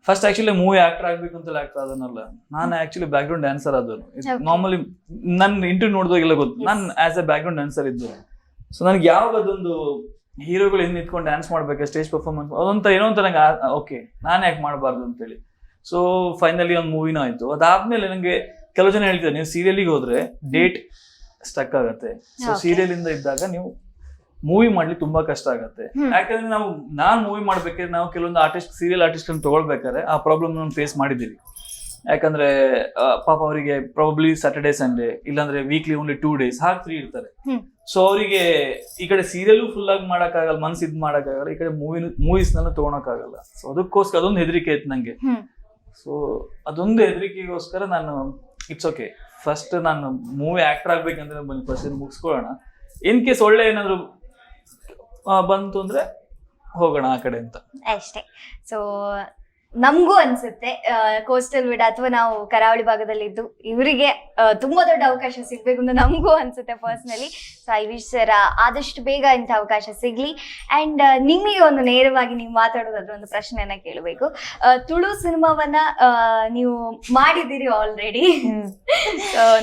ಫಸ್ಟ್ ಆಕ್ಚುಲಿ ಮೂವಿ ಆಕ್ಟರ್ ಆಗ್ಬೇಕು ಅಂತೆಲ್ಲ ಆಗ್ತಾ ಅದನ್ನಲ್ಲ, ನಾನು ಆಕ್ಚುಲಿ ಬ್ಯಾಕ್ ಗ್ರೌಂಡ್ ಡ್ಯಾನ್ಸರ್ ಆದವನು. ನಾರ್ಮಲಿ ನನ್ನ ಇಂಟರ್ವ್ಯೂ ನೋಡಿದಾಗೆಲ್ಲ ಗೊತ್ತು ನಾನು as a background dancer ಇದ್ದು. ಸೊ ನನಗೆ ಯಾವಾಗ ಅದೊಂದು ಹೀರೋಗಳು ಹಿಂದೆ ನಿಂತ್ಕೊಂಡು ಡ್ಯಾನ್ಸ್ ಮಾಡ್ಬೇಕು, ಸ್ಟೇಜ್ ಪರ್ಫಾರ್ಮೆನ್ಸ್ ಅದಂತ ಏನೋ ಅಂತ ನಂಗೆ ಓಕೆ ನಾನು ಯಾಕೆ ಮಾಡಬಾರ್ದು ಅಂತೇಳಿ. ಸೊ ಫೈನಲಿ ಒಂದು ಮೂವಿನೂ ಆಯ್ತು. ಅದಾದ್ಮೇಲೆ ನಂಗೆ ಕೆಲವು ಜನ ಹೇಳ್ತಾರೆ ನೀವು ಸೀರಿಯಲಿಗೆ ಹೋದ್ರೆ ಡೇಟ್ ಸ್ಟಕ್ ಆಗತ್ತೆ. ಸೊ ಸೀರಿಯಲ್ ಇಂದ ಇದ್ದಾಗ ನೀವು ಮೂವಿ ಮಾಡ್ಲಿಕ್ಕೆ ತುಂಬಾ ಕಷ್ಟ ಆಗತ್ತೆ. ಯಾಕಂದ್ರೆ ನಾನ್ ಮೂವಿ ಮಾಡ್ಬೇಕಾದ್ರೆ ನಾವು ಕೆಲವೊಂದು ಸೀರಿಯಲ್ ಆರ್ಟಿಸ್ಟ್ ಅನ್ನು ತಗೊಳ್ಬೇಕಾದ್ರೆ ಆ ಪ್ರಾಬ್ಲಮ್ ಫೇಸ್ ಮಾಡಿದೀವಿ. ಯಾಕಂದ್ರೆ ಪಾಪ ಅವರಿಗೆ ಪ್ರಾಬಬ್ಲಿ ಸ್ಯಾಟರ್ಡೇ ಸಂಡೇ ಇಲ್ಲಾಂದ್ರೆ ವೀಕ್ಲಿ ಓನ್ಲಿ 2 days ಹಾಗೆ ಫ್ರೀ ಇರ್ತಾರೆ. ಸೊ ಅವರಿಗೆ ಈ ಕಡೆ ಸೀರಿಯಲ್ ಫುಲ್ ಆಗಿ ಮಾಡಕ್ಕಾಗಲ್ಲ, ಮನ್ಸು ಇದ್ ಮಾಡಕ್ಕಾಗಲ್ಲ, ಈ ಕಡೆ ಮೂವೀಸ್ನೆಲ್ಲ ತಗೊಳಕ್ಕಾಗಲ್ಲ. ಸೊ ಅದಕ್ಕೋಸ್ಕರ ಅದೊಂದು ಹೆದರಿಕೆ ಇತ್ತು ನಂಗೆ. ಸೊ ಅದೊಂದು ಹೆದರಿಕೆಗೋಸ್ಕರ ನಾನು ಇಟ್ಸ್ ಓಕೆ, ಫಸ್ಟ್ ನಾನು ಮೂವಿ ಆಕ್ಟರ್ ಆಗ್ಬೇಕಂದ್ರೆ ಬನ್ನಿ ಫಸ್ಟ್ ಮುಗಿಸ್ಕೊಳ್ಳೋಣ, ಇನ್ ಕೇಸ್ ಒಳ್ಳೆ ಏನಾದ್ರು ಬಂತು ಅಂದ್ರೆ ಹೋಗೋಣ ಆ ಕಡೆ ಅಂತ ಅಷ್ಟೇ. ಸೊ ನಮಗೂ ಅನ್ಸುತ್ತೆ ಕೋಸ್ಟಲ್ ವಿಡ್ ಅಥವಾ ನಾವು ಕರಾವಳಿ ಭಾಗದಲ್ಲಿ ಇದ್ದು ಇವರಿಗೆ ತುಂಬಾ ದೊಡ್ಡ ಅವಕಾಶ ಸಿಗ್ಬೇಕು ಅಂತ ನಮಗೂ ಅನ್ಸುತ್ತೆ personally. So I wish sir ಆದಷ್ಟು ಬೇಗ ಇಂಥ ಅವಕಾಶ ಸಿಗ್ಲಿ. ಅಂಡ್ ನಿಮಗೆ ಒಂದು ನೇರವಾಗಿ ನೀವು ಮಾತಾಡೋದಾದ್ರೆ ಒಂದು ಪ್ರಶ್ನೆಯನ್ನ ಕೇಳಬೇಕು. ತುಳು ಸಿನಿಮಾವನ್ನ ನೀವು ಮಾಡಿದ್ದೀರಿ ಆಲ್ರೆಡಿ.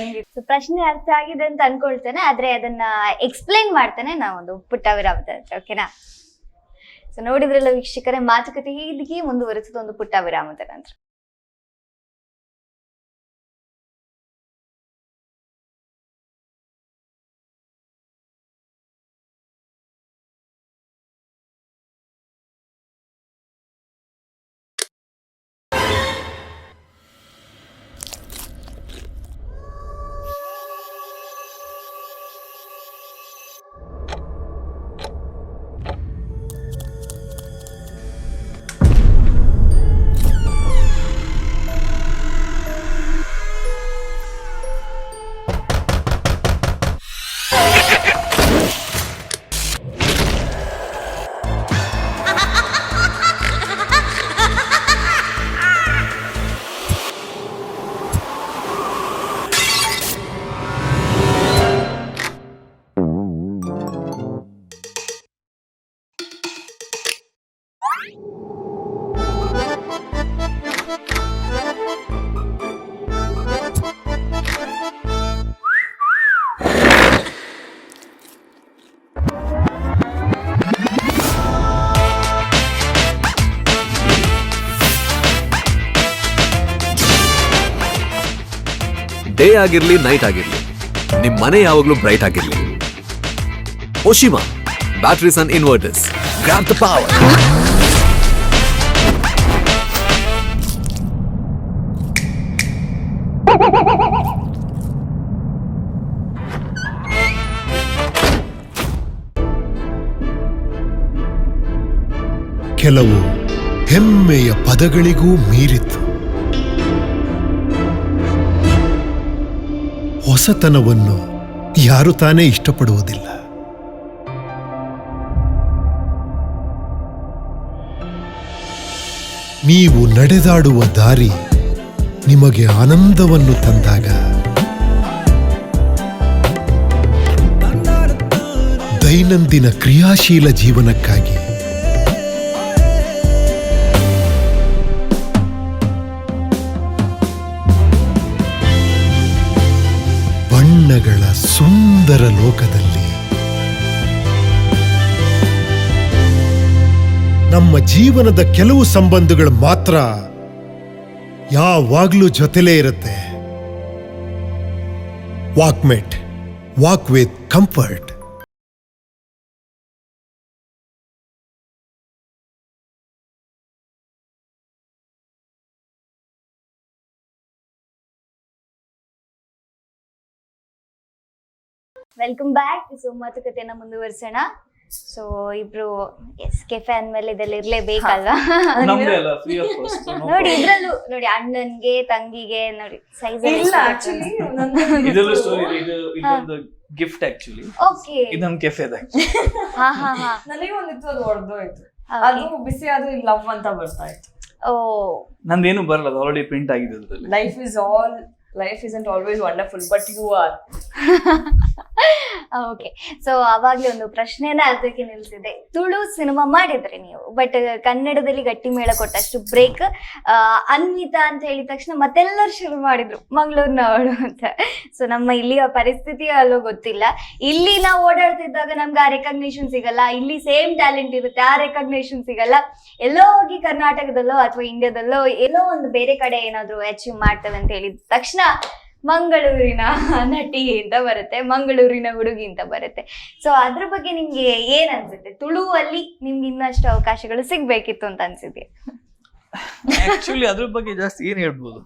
ನಿಮ್ಗೆ ಪ್ರಶ್ನೆ ಅರ್ಥ ಆಗಿದೆ ಅಂತ ಅನ್ಕೊಳ್ತೇನೆ, ಆದ್ರೆ ಅದನ್ನ ಎಕ್ಸ್ಪ್ಲೇನ್ ಮಾಡ್ತೇನೆ ನಾವೊಂದು ಪುಟ್ಟ ವಿರಾಮದ ಹತ್ರ, ಓಕೆನಾ? ಸೊ ನೋಡಿದ್ರಲ್ಲ ವೀಕ್ಷಕರೇ, ಮಾತುಕತೆ ಹೀಗೆ ಮುಂದುವರಿಸಿದ ಒಂದು ಪುಟ್ಟ ವಿರಾಮದ ನಂತರ. ಡೇ ಆಗಿರ್ಲಿ ನೈಟ್ ಆಗಿರ್ಲಿ ನಿಮ್ ಮನೆ ಯಾವಾಗ್ಲೂ ಬ್ರೈಟ್ ಆಗಿರ್ಲಿ. Oshima batteries and inverters, grab the power. ಕೆಲವು ಹೆಮ್ಮೆಯ ಪದಗಳಿಗೂ ಮೀರಿತು. ಹೊಸತನವನ್ನು ಯಾರು ತಾನೇ ಇಷ್ಟಪಡುವುದಿಲ್ಲ. ನೀವು ನಡೆದಾಡುವ ದಾರಿ ನಿಮಗೆ ಆನಂದವನ್ನು ತಂದಾಗ, ದೈನಂದಿನ ಕ್ರಿಯಾಶೀಲ ಜೀವನಕ್ಕಾಗಿ ಬಣ್ಣಗಳ ಸುಂದರ ಲೋಕದಲ್ಲಿ ನಮ್ಮ ಜೀವನದ ಕೆಲವು ಸಂಬಂಧಗಳು ಮಾತ್ರ ಯಾವಾಗ್ಲೂ ಜೊತೆಲೇ ಇರುತ್ತೆ. Walkmate, walk with comfort. Welcome back. So ಮಾತುಕತೆಯನ್ನ ಮುಂದುವರಿಸೋಣ. ಸೊ ಇಬ್ರು ಎಸ್ ಕೆಫೆ ಅಂದ್ಮೇಲೆ ಇದೆಲ್ಲ ಇರ್ಲೇಬೇಕಲ್ವಾ? ನಮ್ದೇ ಅಲ್ಲ, ಫ್ರೀ ಆಫ್ ಕಾಸ್ಟ್. ನೋಡಿ ಇದ್ರಲ್ಲೂ ನೋಡಿ ಅಣ್ಣನ್ಗೆ ತಂಗಿಗೆ ನೋಡಿ ಸೈಜ್ ಇಲ್ಲ ಆಕ್ಚುಲಿ ಇದೆಲ್ಲ ಸ್ಟೋರಿ ಇದೆ. ಇದೊಂದು ಗಿಫ್ಟ್ ಆಕ್ಚುಲಿ. ಓಕೆ, ಇದೊಂದು ಕೆಫೆ ಇದೆ. ಹಾ ಹಾ ಹಾ. ನನಗೆ ಒಂದಿತ್ತು, ಅದು ಹೊಡೆದೋಯ್ತು. ಅದು ಬಿಸಿ ಆದ್ರೂ ಲವ್ ಅಂತ ಬರ್ತಾ ಇತ್ತು. ಓ, ನಂದೇನು ಬರಲ್ಲ, ಅದು ಆಲ್ರೆಡಿ ಪ್ರಿಂಟ್ ಆಗಿದೆ ಅದರಲ್ಲಿ. Life isn't always wonderful, but you are. Okay. So ಅವಾಗ್ಲೇ ಒಂದು ಪ್ರಶ್ನೆನ ಅದಕ್ಕೆ ನಿಲ್ಸಿದೆ. ತುಳು ಸಿನಿಮಾ ಮಾಡಿದ್ರಿ ನೀವು, ಬಟ್ ಕನ್ನಡದಲ್ಲಿ ಗಟ್ಟಿ ಮೇಳ ಕೊಟ್ಟಷ್ಟು ಬ್ರೇಕ್ ಅನ್ವಿತಾ ಅಂತ ಹೇಳಿದ ತಕ್ಷಣ ಮತ್ತೆಲ್ಲರೂ ಶುರು ಮಾಡಿದ್ರು ಮಂಗಳೂರಿನವಳು ಅಂತ. ಸೊ ನಮ್ಮ ಇಲ್ಲಿಯ ಪರಿಸ್ಥಿತಿ ಅಲ್ಲೋ ಗೊತ್ತಿಲ್ಲ. ಇಲ್ಲಿ ನಾವು ಓಡಾಡ್ತಿದ್ದಾಗ ನಮ್ಗೆ ಆ ರೆಕಗ್ನೇಷನ್ ಸಿಗಲ್ಲ, ಇಲ್ಲಿ ಸೇಮ್ ಟ್ಯಾಲೆಂಟ್ ಇರುತ್ತೆ, ಆ ರೆಕಗ್ನೇಷನ್ ಸಿಗಲ್ಲ. ಎಲ್ಲೋ ಹೋಗಿ ಕರ್ನಾಟಕದಲ್ಲೋ ಅಥವಾ ಇಂಡಿಯಾದಲ್ಲೋ ಎಲ್ಲೋ ಒಂದು ಬೇರೆ ಕಡೆ ಏನಾದ್ರು ಅಚೀವ್ ಮಾಡ್ತೇವೆ ಅಂತ ಹೇಳಿದ ತಕ್ಷಣ ಮಂಗಳೂರಿನ ನಟಿ ಅಂತ ಬರುತ್ತೆ, ಮಂಗಳೂರಿನ ಹುಡುಗಿ ಅಂತ ಬರುತ್ತೆ. ಸೊ ಅದ್ರ ಬಗ್ಗೆ ನಿಮ್ಗೆ ಏನ್ ಅನ್ಸುತ್ತೆ? ತುಳುವಲ್ಲಿ ನಿಮ್ಗೆ ಇನ್ನಷ್ಟು ಅವಕಾಶಗಳು ಸಿಗ್ಬೇಕಿತ್ತು ಅಂತ ಅನ್ಸಿದೆ? ಆಕ್ಚುಲಿ ಅದ್ರ ಬಗ್ಗೆ ಜಾಸ್ತಿ ಏನ್ ಹೇಳ್ಬೋದು,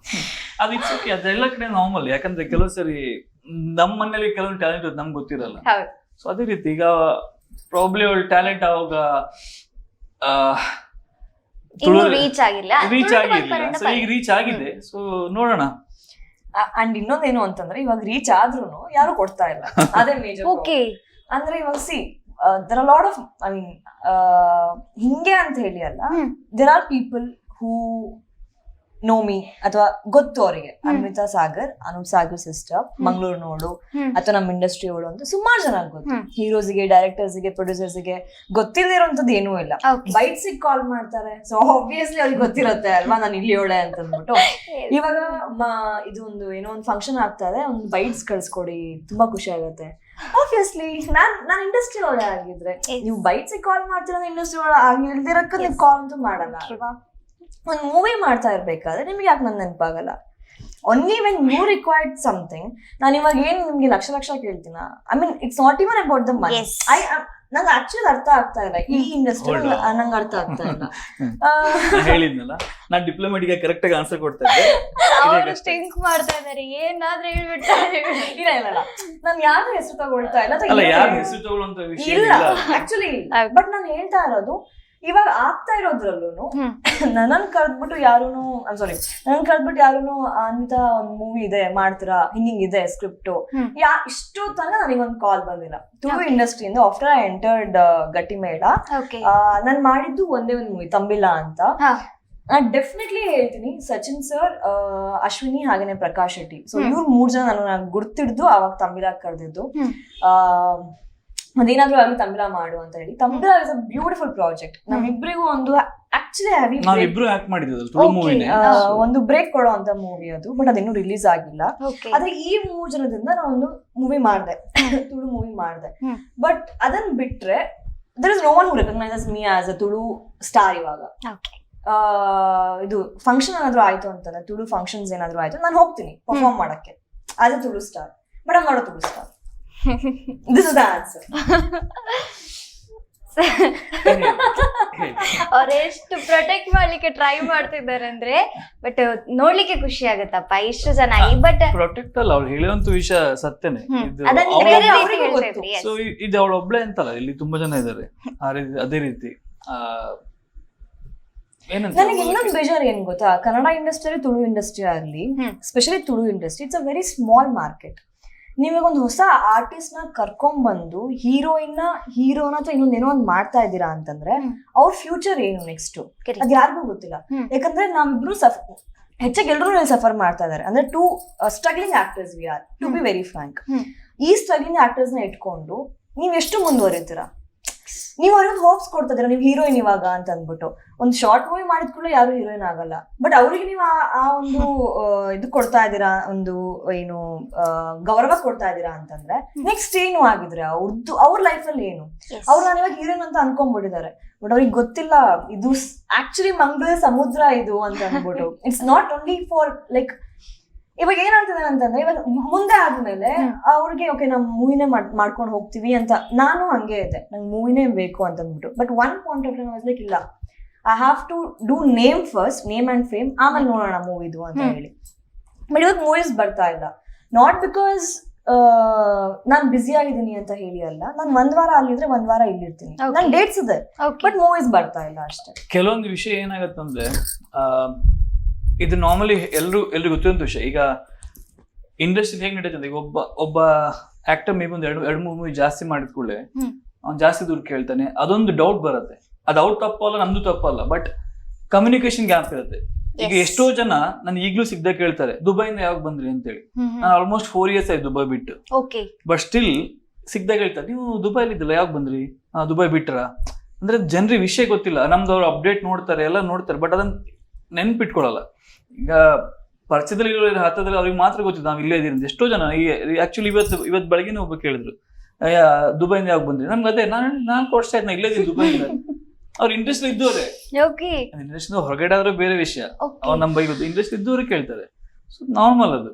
ಅದು ಇಟ್ಸ್ ಓಕೆ, ಅದೆಲ್ಲ ಕಡೆ ನಾರ್ಮಲ್. ಯಾಕಂದ್ರೆ ಕೆಲವು ಸರಿ ನಮ್ಮ ಮನೇಲಿ ಕೆಲವೊಂದು ಟ್ಯಾಲೆಂಟ್ ಇರುತ್ತೆ, ನಮ್ಗೆ ಗೊತ್ತಿರಲ್ಲ. ಸೊ ಅದೇ ರೀತಿ ಈಗ ಪ್ರಾಬ್ಲಿ ಅವಳ ಟ್ಯಾಲೆಂಟ್ ಅವಾಗ ರೀಚ್ ಆಗಿಲ್ಲ. ಸೊ ಈಗ ರೀಚ್ ಆಗಿದೆ. ಸೊ ನೋಡೋಣ. ಅಂಡ್ ಇನ್ನೊಂದೇನು ಅಂತಂದ್ರೆ, ಇವಾಗ ರೀಚ್ ಆದ್ರೂ ಯಾರು ಕೊಡ್ತಾ ಇಲ್ಲ, ಅದೇ ಮೇಜರ್. ಓಕೆ, ಅಂದ್ರೆ ಇವಾಗ there are a lot of, I mean, ಹಿಂಗೆ ಅಂತ ಹೇಳಿ ಅಲ್ಲ, there are people who know me ಅಥವಾ ಗೊತ್ತು ಅವರಿಗೆ. ಅನ್ವಿತಾ ಸಾಗರ್, ಅನೂಪ್ ಸಾಗರ್ ಸಿಸ್ಟರ್, ಮಂಗಳೂರು ನೋಡು ಅಥವಾ ನಮ್ಮ ಇಂಡಸ್ಟ್ರಿ ಅವಳು ಅಂತ ಸುಮಾರು ಜನ ಗೊತ್ತು. ಹೀರೋಸ್ಗೆ, ಡೈರೆಕ್ಟರ್ಸ್ಗೆ, ಪ್ರೊಡ್ಯೂಸರ್ಸ್ಗೆ ಗೊತ್ತಿಲ್ಲದಿರೋಂಥದ್ದು ಏನೂ ಇಲ್ಲ. ಬೈಟ್ಸ್ ಕಾಲ್ ಮಾಡ್ತಾರೆ, ಸೊ ಆಬ್ವಿಯಸ್ಲಿ ಅವ್ರಿಗೆ ಗೊತ್ತಿರುತ್ತೆ ಅಲ್ವಾ ನಾನು ಇಲ್ಲಿ ಅವಳೆ ಅಂತ ಅಂದ್ಬಿಟ್ಟು. ಇವಾಗ ಇದು ಒಂದು ಏನೋ ಒಂದು ಫಂಕ್ಷನ್ ಆಗ್ತಾ ಇದೆ, ಒಂದು ಬೈಟ್ಸ್ ಕಳ್ಸ್ಕೊಡಿ, ತುಂಬಾ ಖುಷಿ ಆಗುತ್ತೆ. ಆಬ್ವಿಯಸ್ಲಿ ನಾನ್ ಇಂಡಸ್ಟ್ರಿ ಒಳ್ಳೆ ಆಗಿದ್ರೆ ನೀವು ಬೈಟ್ಸ್ ಕಾಲ್ ಮಾಡ್ತೀರ, ಇಂಡಸ್ಟ್ರಿ ಒಳ್ಳೆ ಆಗಿಲ್ದಿರಕ್ಕ ನೀವು ಕಾಲ್ ಅಂತೂ ಮಾಡಲ್ಲ ಅಲ್ವಾ? ಒಂದು ಮೂವಿ ಮಾಡ್ತಾ ಇರ್ಬೇಕಾದ್ರೆ ನಿಮ್ಗೆ ಯಾಕೆ ನನ್ ನೆನಪಾಗಲ್ಲ? Only when you required something. ನಾನು ಇವಾಗ ಏನ್ ನಿಮ್ಗೆ ಲಕ್ಷ ಲಕ್ಷ ಕೇಳ್ತೀನ? I mean it's not even about the money. ನಂಗೆ ಆಕ್ಚುಲಿ ಅರ್ಥ ಆಗ್ತಾ ಇಲ್ಲ ಈ ಇಂಡಸ್ಟ್ರಿ, ನಂಗೆ ಅರ್ಥ ಆಗ್ತಾ ಇಲ್ಲ. ಹೇಳಿದ್ನಲ್ಲ, ನಾನ್ ಡಿಪ್ಲೊಮೆಟಿಕ್ ಕರೆಕ್ಟ್ ಆಗಿ ಆನ್ಸರ್ ಕೊಡ್ತಾ ಇದ್ದೆ. ಥಿಂಕ್ ಮಾಡ್ತಾ ಇದಾರೆ, ಏನಾದ್ರೂ ಹೇಳ್ಬಿಡ್ತಾರೆ. ಇಲ್ಲ ಇಲ್ಲ ಇಲ್ಲ, ನಾನು ಯಾರ ಹೆಸರು ತಗೊಳ್ತಾ ಇಲ್ಲ, ಯಾರು ಹೆಸರು ತಗೊಳ್ಳೋಂತ ವಿಷಯ ಇಲ್ಲ ಆಕ್ಚುಲಿ. ಬಟ್ ನಾನು ಹೇಳ್ತಾ ಇರೋದು ಇವಾಗ ಆಗ್ತಾ ಇರೋದ್ರಲ್ಲೂ ನನ್ನನ್ ಕರೆದ್ಬಿಟ್ಟು ಯಾರುನು ಅನ್ವಿತಾ ಒಂದ್ ಮೂವಿ ಇದೆ ಮಾಡ್ತೀರಾ, ಹಿಂಗಿದೆ ಸ್ಕ್ರಿಪ್ಟ್, ಇಷ್ಟು ತನಕ ನನಗೊಂದು ಕಾಲ್ ಬಂದಿಲ್ಲ ತುಳು ಇಂಡಸ್ಟ್ರಿಯಿಂದ. ಆಫ್ಟರ್ ಐ ಎಂಟರ್ಡ್ ಗಟ್ಟಿಮೇಳ, ನಾನ್ ಮಾಡಿದ್ದು ಒಂದೇ ಒಂದು ಮೂವಿ ತಂಬಿಲಾ ಅಂತ. ನಾನ್ ಡೆಫಿನೆಟ್ಲಿ ಹೇಳ್ತೀನಿ, ಸಚಿನ್ ಸರ್, ಅಶ್ವಿನಿ ಹಾಗೇನೆ ಪ್ರಕಾಶ್ ಶೆಟ್ಟಿ, ಸೊ ಇವ್ರು 3 ಜನ ನಾನು ಗುರ್ತಿಡ್ದು ಅವಾಗ ತಂಬಿಲಾ ಕರೆದಿದ್ದು. ಅದೇನಾದ್ರೂ ಆಗಿ ತಂಬಿಲಾ ಮಾಡು ಅಂತ ಹೇಳಿ. ತಂಬಿಲಾ ಇಸ್ ಅ ಬ್ಯೂಟಿಫುಲ್ ಪ್ರಾಜೆಕ್ಟ್. ನಮ್ಮಿಬ್ರಿಗೂ ಒಂದು ಆಕ್ಚುಲಿ ಒಂದು ಬ್ರೇಕ್ ಕೊಡೋ ಅಂತ ಮೂವಿ ಅದು, ಬಟ್ ಅದಿನ್ನೂ ರಿಲೀಸ್ ಆಗಿಲ್ಲ. ಆದ್ರೆ ಈ 3 ಜನದಿಂದ ನಾನು ಒಂದು ಮೂವಿ ಮಾಡಿದೆ, ತುಳು ಮೂವಿ ಮಾಡಿದೆ. ಬಟ್ ಅದನ್ನ ಬಿಟ್ರೆ there is no one who recognizes me as a Tulu star. ಇವಾಗ ಇದು ಫಂಕ್ಷನ್ ಏನಾದ್ರು ಆಯ್ತು ಅಂತಂದ್ರೆ, ತುಳು ಫಂಕ್ಷನ್ಸ್ ಏನಾದ್ರು ಆಯ್ತು, ನಾನು ಹೋಗ್ತೀನಿ ಪರ್ಫಾರ್ಮ್ ಮಾಡಕ್ಕೆ as a Tulu star. But I'm not a Tulu star. This is the answer. ಅವ್ರೆಷ್ಟು ಪ್ರೊಟೆಕ್ಟ್ ಮಾಡ್ಲಿಕ್ಕೆ ಟ್ರೈ ಮಾಡ್ತಿದ್ದಾರೆ ಅಂದ್ರೆ, ಬಟ್ ನೋಡ್ಲಿಕ್ಕೆ ಖುಷಿ ಆಗತ್ತಪ್ಪ ಇಷ್ಟು ಚೆನ್ನಾಗಿ. ಬಟ್ ಪ್ರೊಟೆಕ್ಟ್ ಅಲ್ಲ, ಅವ್ರು ಹೇಳುವಂತ ವಿಷಯ ಸತ್ಯನೇ. ಸೊ ಇದು ಅವಳ ಒಬ್ಳೆ ಅಂತಲ್ಲ, ಇಲ್ಲಿ ತುಂಬಾ ಜನ ಇದ್ದಾರೆ ಅದೇ ರೀತಿ. ನನಗೆ ಇನ್ನೊಂದು ಬೇಜಾರು ಏನ್ ಗೊತ್ತಾ, ಕನ್ನಡ ಇಂಡಸ್ಟ್ರಿ, ತುಳು ಇಂಡಸ್ಟ್ರಿ ಆಗ್ಲಿ, specially Tulu industry, it's a very small market. ನೀವಾಗ ಒಂದು ಹೊಸ ಆರ್ಟಿಸ್ಟ್ ನ ಕರ್ಕೊಂಡ್ ಬಂದು ಹೀರೋನ ಅಥವಾ ಇನ್ನೊಂದೇನೋ ಒಂದು ಮಾಡ್ತಾ ಇದ್ದೀರಾ ಅಂತಂದ್ರೆ ಅವ್ರ ಫ್ಯೂಚರ್ ಏನು ನೆಕ್ಸ್ಟ್ ಅದ್ ಯಾರಿಗೂ ಗೊತ್ತಿಲ್ಲ. ಯಾಕಂದ್ರೆ ನಾವಿಬ್ರು ಹೆಚ್ಚಾಗಿ ಎಲ್ರು ಸಫರ್ ಮಾಡ್ತಾ ಇದಾರೆ. ಅಂದ್ರೆ two struggling actors we are, to be very frank. ಈ ಸ್ಟ್ರಗ್ಲಿಂಗ್ ಆಕ್ಟರ್ಸ್ ನ ಇಟ್ಕೊಂಡು ನೀವ್ ಎಷ್ಟು ಮುಂದುವರಿತೀರಾ? ನೀವು ಅವ್ರಿಗೆ ಹೋಪ್ಸ್ ಕೊಡ್ತಾ ಇದೀರಾ, ನೀವು ಹೀರೋಯಿನ್ ಇವಾಗ ಅಂತ ಅಂದ್ಬಿಟ್ಟು. ಒಂದು ಶಾರ್ಟ್ ಮೂವಿ ಮಾಡಿದ ಕೂಡ ಯಾರು ಹೀರೋಯಿನ್ ಆಗಲ್ಲ, ಬಟ್ ಅವ್ರಿಗೆ ನೀವು ಆ ಒಂದು ಇದು ಕೊಡ್ತಾ ಇದ್ದೀರಾ, ಒಂದು ಏನು ಗೌರವ ಕೊಡ್ತಾ ಇದ್ದೀರಾ ಅಂತಂದ್ರೆ ನೆಕ್ಸ್ಟ್ ಏನು ಆಗಿದ್ರೆ ಅವ್ರ ಲೈಫ್ ಅಲ್ಲಿ ಏನು, ಅವ್ರು ನಾನು ಇವಾಗ ಹೀರೋಯಿನ್ ಅಂತ ಅನ್ಕೊಂಡ್ಬಿಟ್ಟಿದ್ದಾರೆ. ಬಟ್ ಅವ್ರಿಗೆ ಗೊತ್ತಿಲ್ಲ ಇದು ಆಕ್ಚುಲಿ ಮಂಗಳೂರು ಸಮುದ್ರ ಇದು ಅಂತ ಅಂದ್ಬಿಟ್ಟು. It's not only for like, ಇವಾಗ ಏನಾಗ್ತದೆ ಅಂತಂದ್ರೆ, ಇವಾಗ ಮುಂದೆ ಆದ್ಮೇಲೆ ಅವ್ರಿಗೆ ಓಕೆ ನಾವು ಮೂವಿನೇ ಮಾಡ್ಕೊಂಡು ಹೋಗ್ತೀವಿ ಅಂತ. ನಾನು ಹಂಗೆ ಇದೆ, ನಂಗೆ ಮೂವಿನೇ ಬೇಕು ಅಂತ ಅಂದ್ಬಿಟ್ಟು. But one point of time like ಇಲ್ಲ, I have to do name first, name and fame, ಆಮೇಲೆ ನೋಡೋಣ ಮೂವಿದು ಅಂತ ಹೇಳಿ. ಬಟ್ ಇವಾಗ ಮೂವೀಸ್ ಬರ್ತಾ ಇಲ್ಲ, ನಾಟ್ ಬಿಕಾಸ್ ನಾನ್ ಬ್ಯುಸಿ ಆಗಿದ್ದೀನಿ ಅಂತ ಹೇಳಿ ಅಲ್ಲ, ನಾನ್ ಒಂದ್ ವಾರ ಅಲ್ಲಿದ್ರೆ ಒಂದ್ ವಾರ ಇಲ್ಲಿರ್ತೀನಿ. Okay. ನನ್ ಡೇಟ್ಸ್ ಇದೆ, Okay. ಬಟ್ ಮೂವೀಸ್ ಬರ್ತಾ ಇಲ್ಲ ಅಷ್ಟೇ. ಕೆಲವೊಂದು ವಿಷಯ ಏನಾಗತ್ತಂದ್ರೆ ಇದು ನಾರ್ಮಲಿ ಎಲ್ರಿಗೂ ಗೊತ್ತಿರೋ ವಿಷಯ. ಈಗ ಇಂಡಸ್ಟ್ರಿ ಹೇಗೆ ನಡೀತದೆ, ಈಗ ಒಬ್ಬ ಆಕ್ಟರ್ ಮೇ ಒಂದು ಎರಡು ಮೂವಿ ಜಾಸ್ತಿ ಮಾಡಿದ ಕೂಡಲೇ ಅವ್ನು ಜಾಸ್ತಿ ದುಡ್ಡು ಕೇಳ್ತಾನೆ, ಅದೊಂದು ಡೌಟ್ ಬರುತ್ತೆ. ಅದು ಅವ್ರು ತಪ್ಪಲ್ಲ, ನಮ್ದು ತಪ್ಪಲ್ಲ, ಬಟ್ ಕಮ್ಯುನಿಕೇಶನ್ ಗ್ಯಾಪ್ ಇರುತ್ತೆ. ಈಗ ಎಷ್ಟೋ ಜನ ನಾನು ಈಗ್ಲೂ ಸಿಗ್ದ ಕೇಳ್ತಾರೆ, ದುಬೈಯಿಂದ ಯಾವಾಗ ಬಂದ್ರಿ ಅಂತೇಳಿ. ನಾನು ಆಲ್ಮೋಸ್ಟ್ 4 years ಆಯ್ತು ದುಬೈ ಬಿಟ್ಟು, ಬಟ್ ಸ್ಟಿಲ್ ಸಿಗ್ದಾಗ ಹೇಳ್ತಾರೆ, ನೀವು ದುಬೈಲಿ ಇದ್ದಲ್ಲ ಯಾವಾಗ ಬಂದ್ರಿ, ದುಬೈ ಬಿಟ್ರ ಅಂದ್ರೆ ಜನರಿಗೆ ವಿಷಯ ಗೊತ್ತಿಲ್ಲ. ನಮ್ದು ಅವ್ರು ಅಪ್ಡೇಟ್ ನೋಡ್ತಾರೆ, ಎಲ್ಲ ನೋಡ್ತಾರೆ, ಬಟ್ ಅದನ್ನ ನೆನ್ಪಿಟ್ಕೊಳಲ್ಲ. ಈಗ ಪರಿಚಯದಲ್ಲಿ ಇರೋ ಹತ್ತದಲ್ಲಿ ಅವ್ರಿಗೆ ಮಾತ್ರ ಗೊತ್ತಿತ್ತು ನಾವು ಇಲ್ಲೇ ಇದೀನಿ. ಎಷ್ಟೋ ಜನ ಆಕ್ಚುಲಿ ಇವತ್ತು ಬೆಳಗ್ಗೆ ಒಬ್ಬ ಕೇಳಿದ್ರು, ದುಬೈಯಿಂದ ಯಾವಾಗ ಬಂದ್ರಿ, ನಮ್ಗೆ ಅದೇ 4 ವರ್ಷ ಆಯ್ತು ನಾ ಇಲ್ಲೇ ಇದೀನಿ ದುಬೈಯಿಂದ. ಅವ್ರು ಇಂಟ್ರೆಸ್ಟ್ ಇದ್ದವ್ರೆ, ಇಂಟ್ರೆಸ್ಟ್ ಹೊರಗಡೆ ಆದ್ರೆ ಬೇರೆ ವಿಷಯ. ಅವ್ರು ನಮ್ಮ ಬೈಕ್ ಇಂಟ್ರೆಸ್ಟ್ ಇದ್ದವ್ರೆ ಕೇಳ್ತಾರೆ. ಸೊ ನಾರ್ಮಲ್ ಅದು.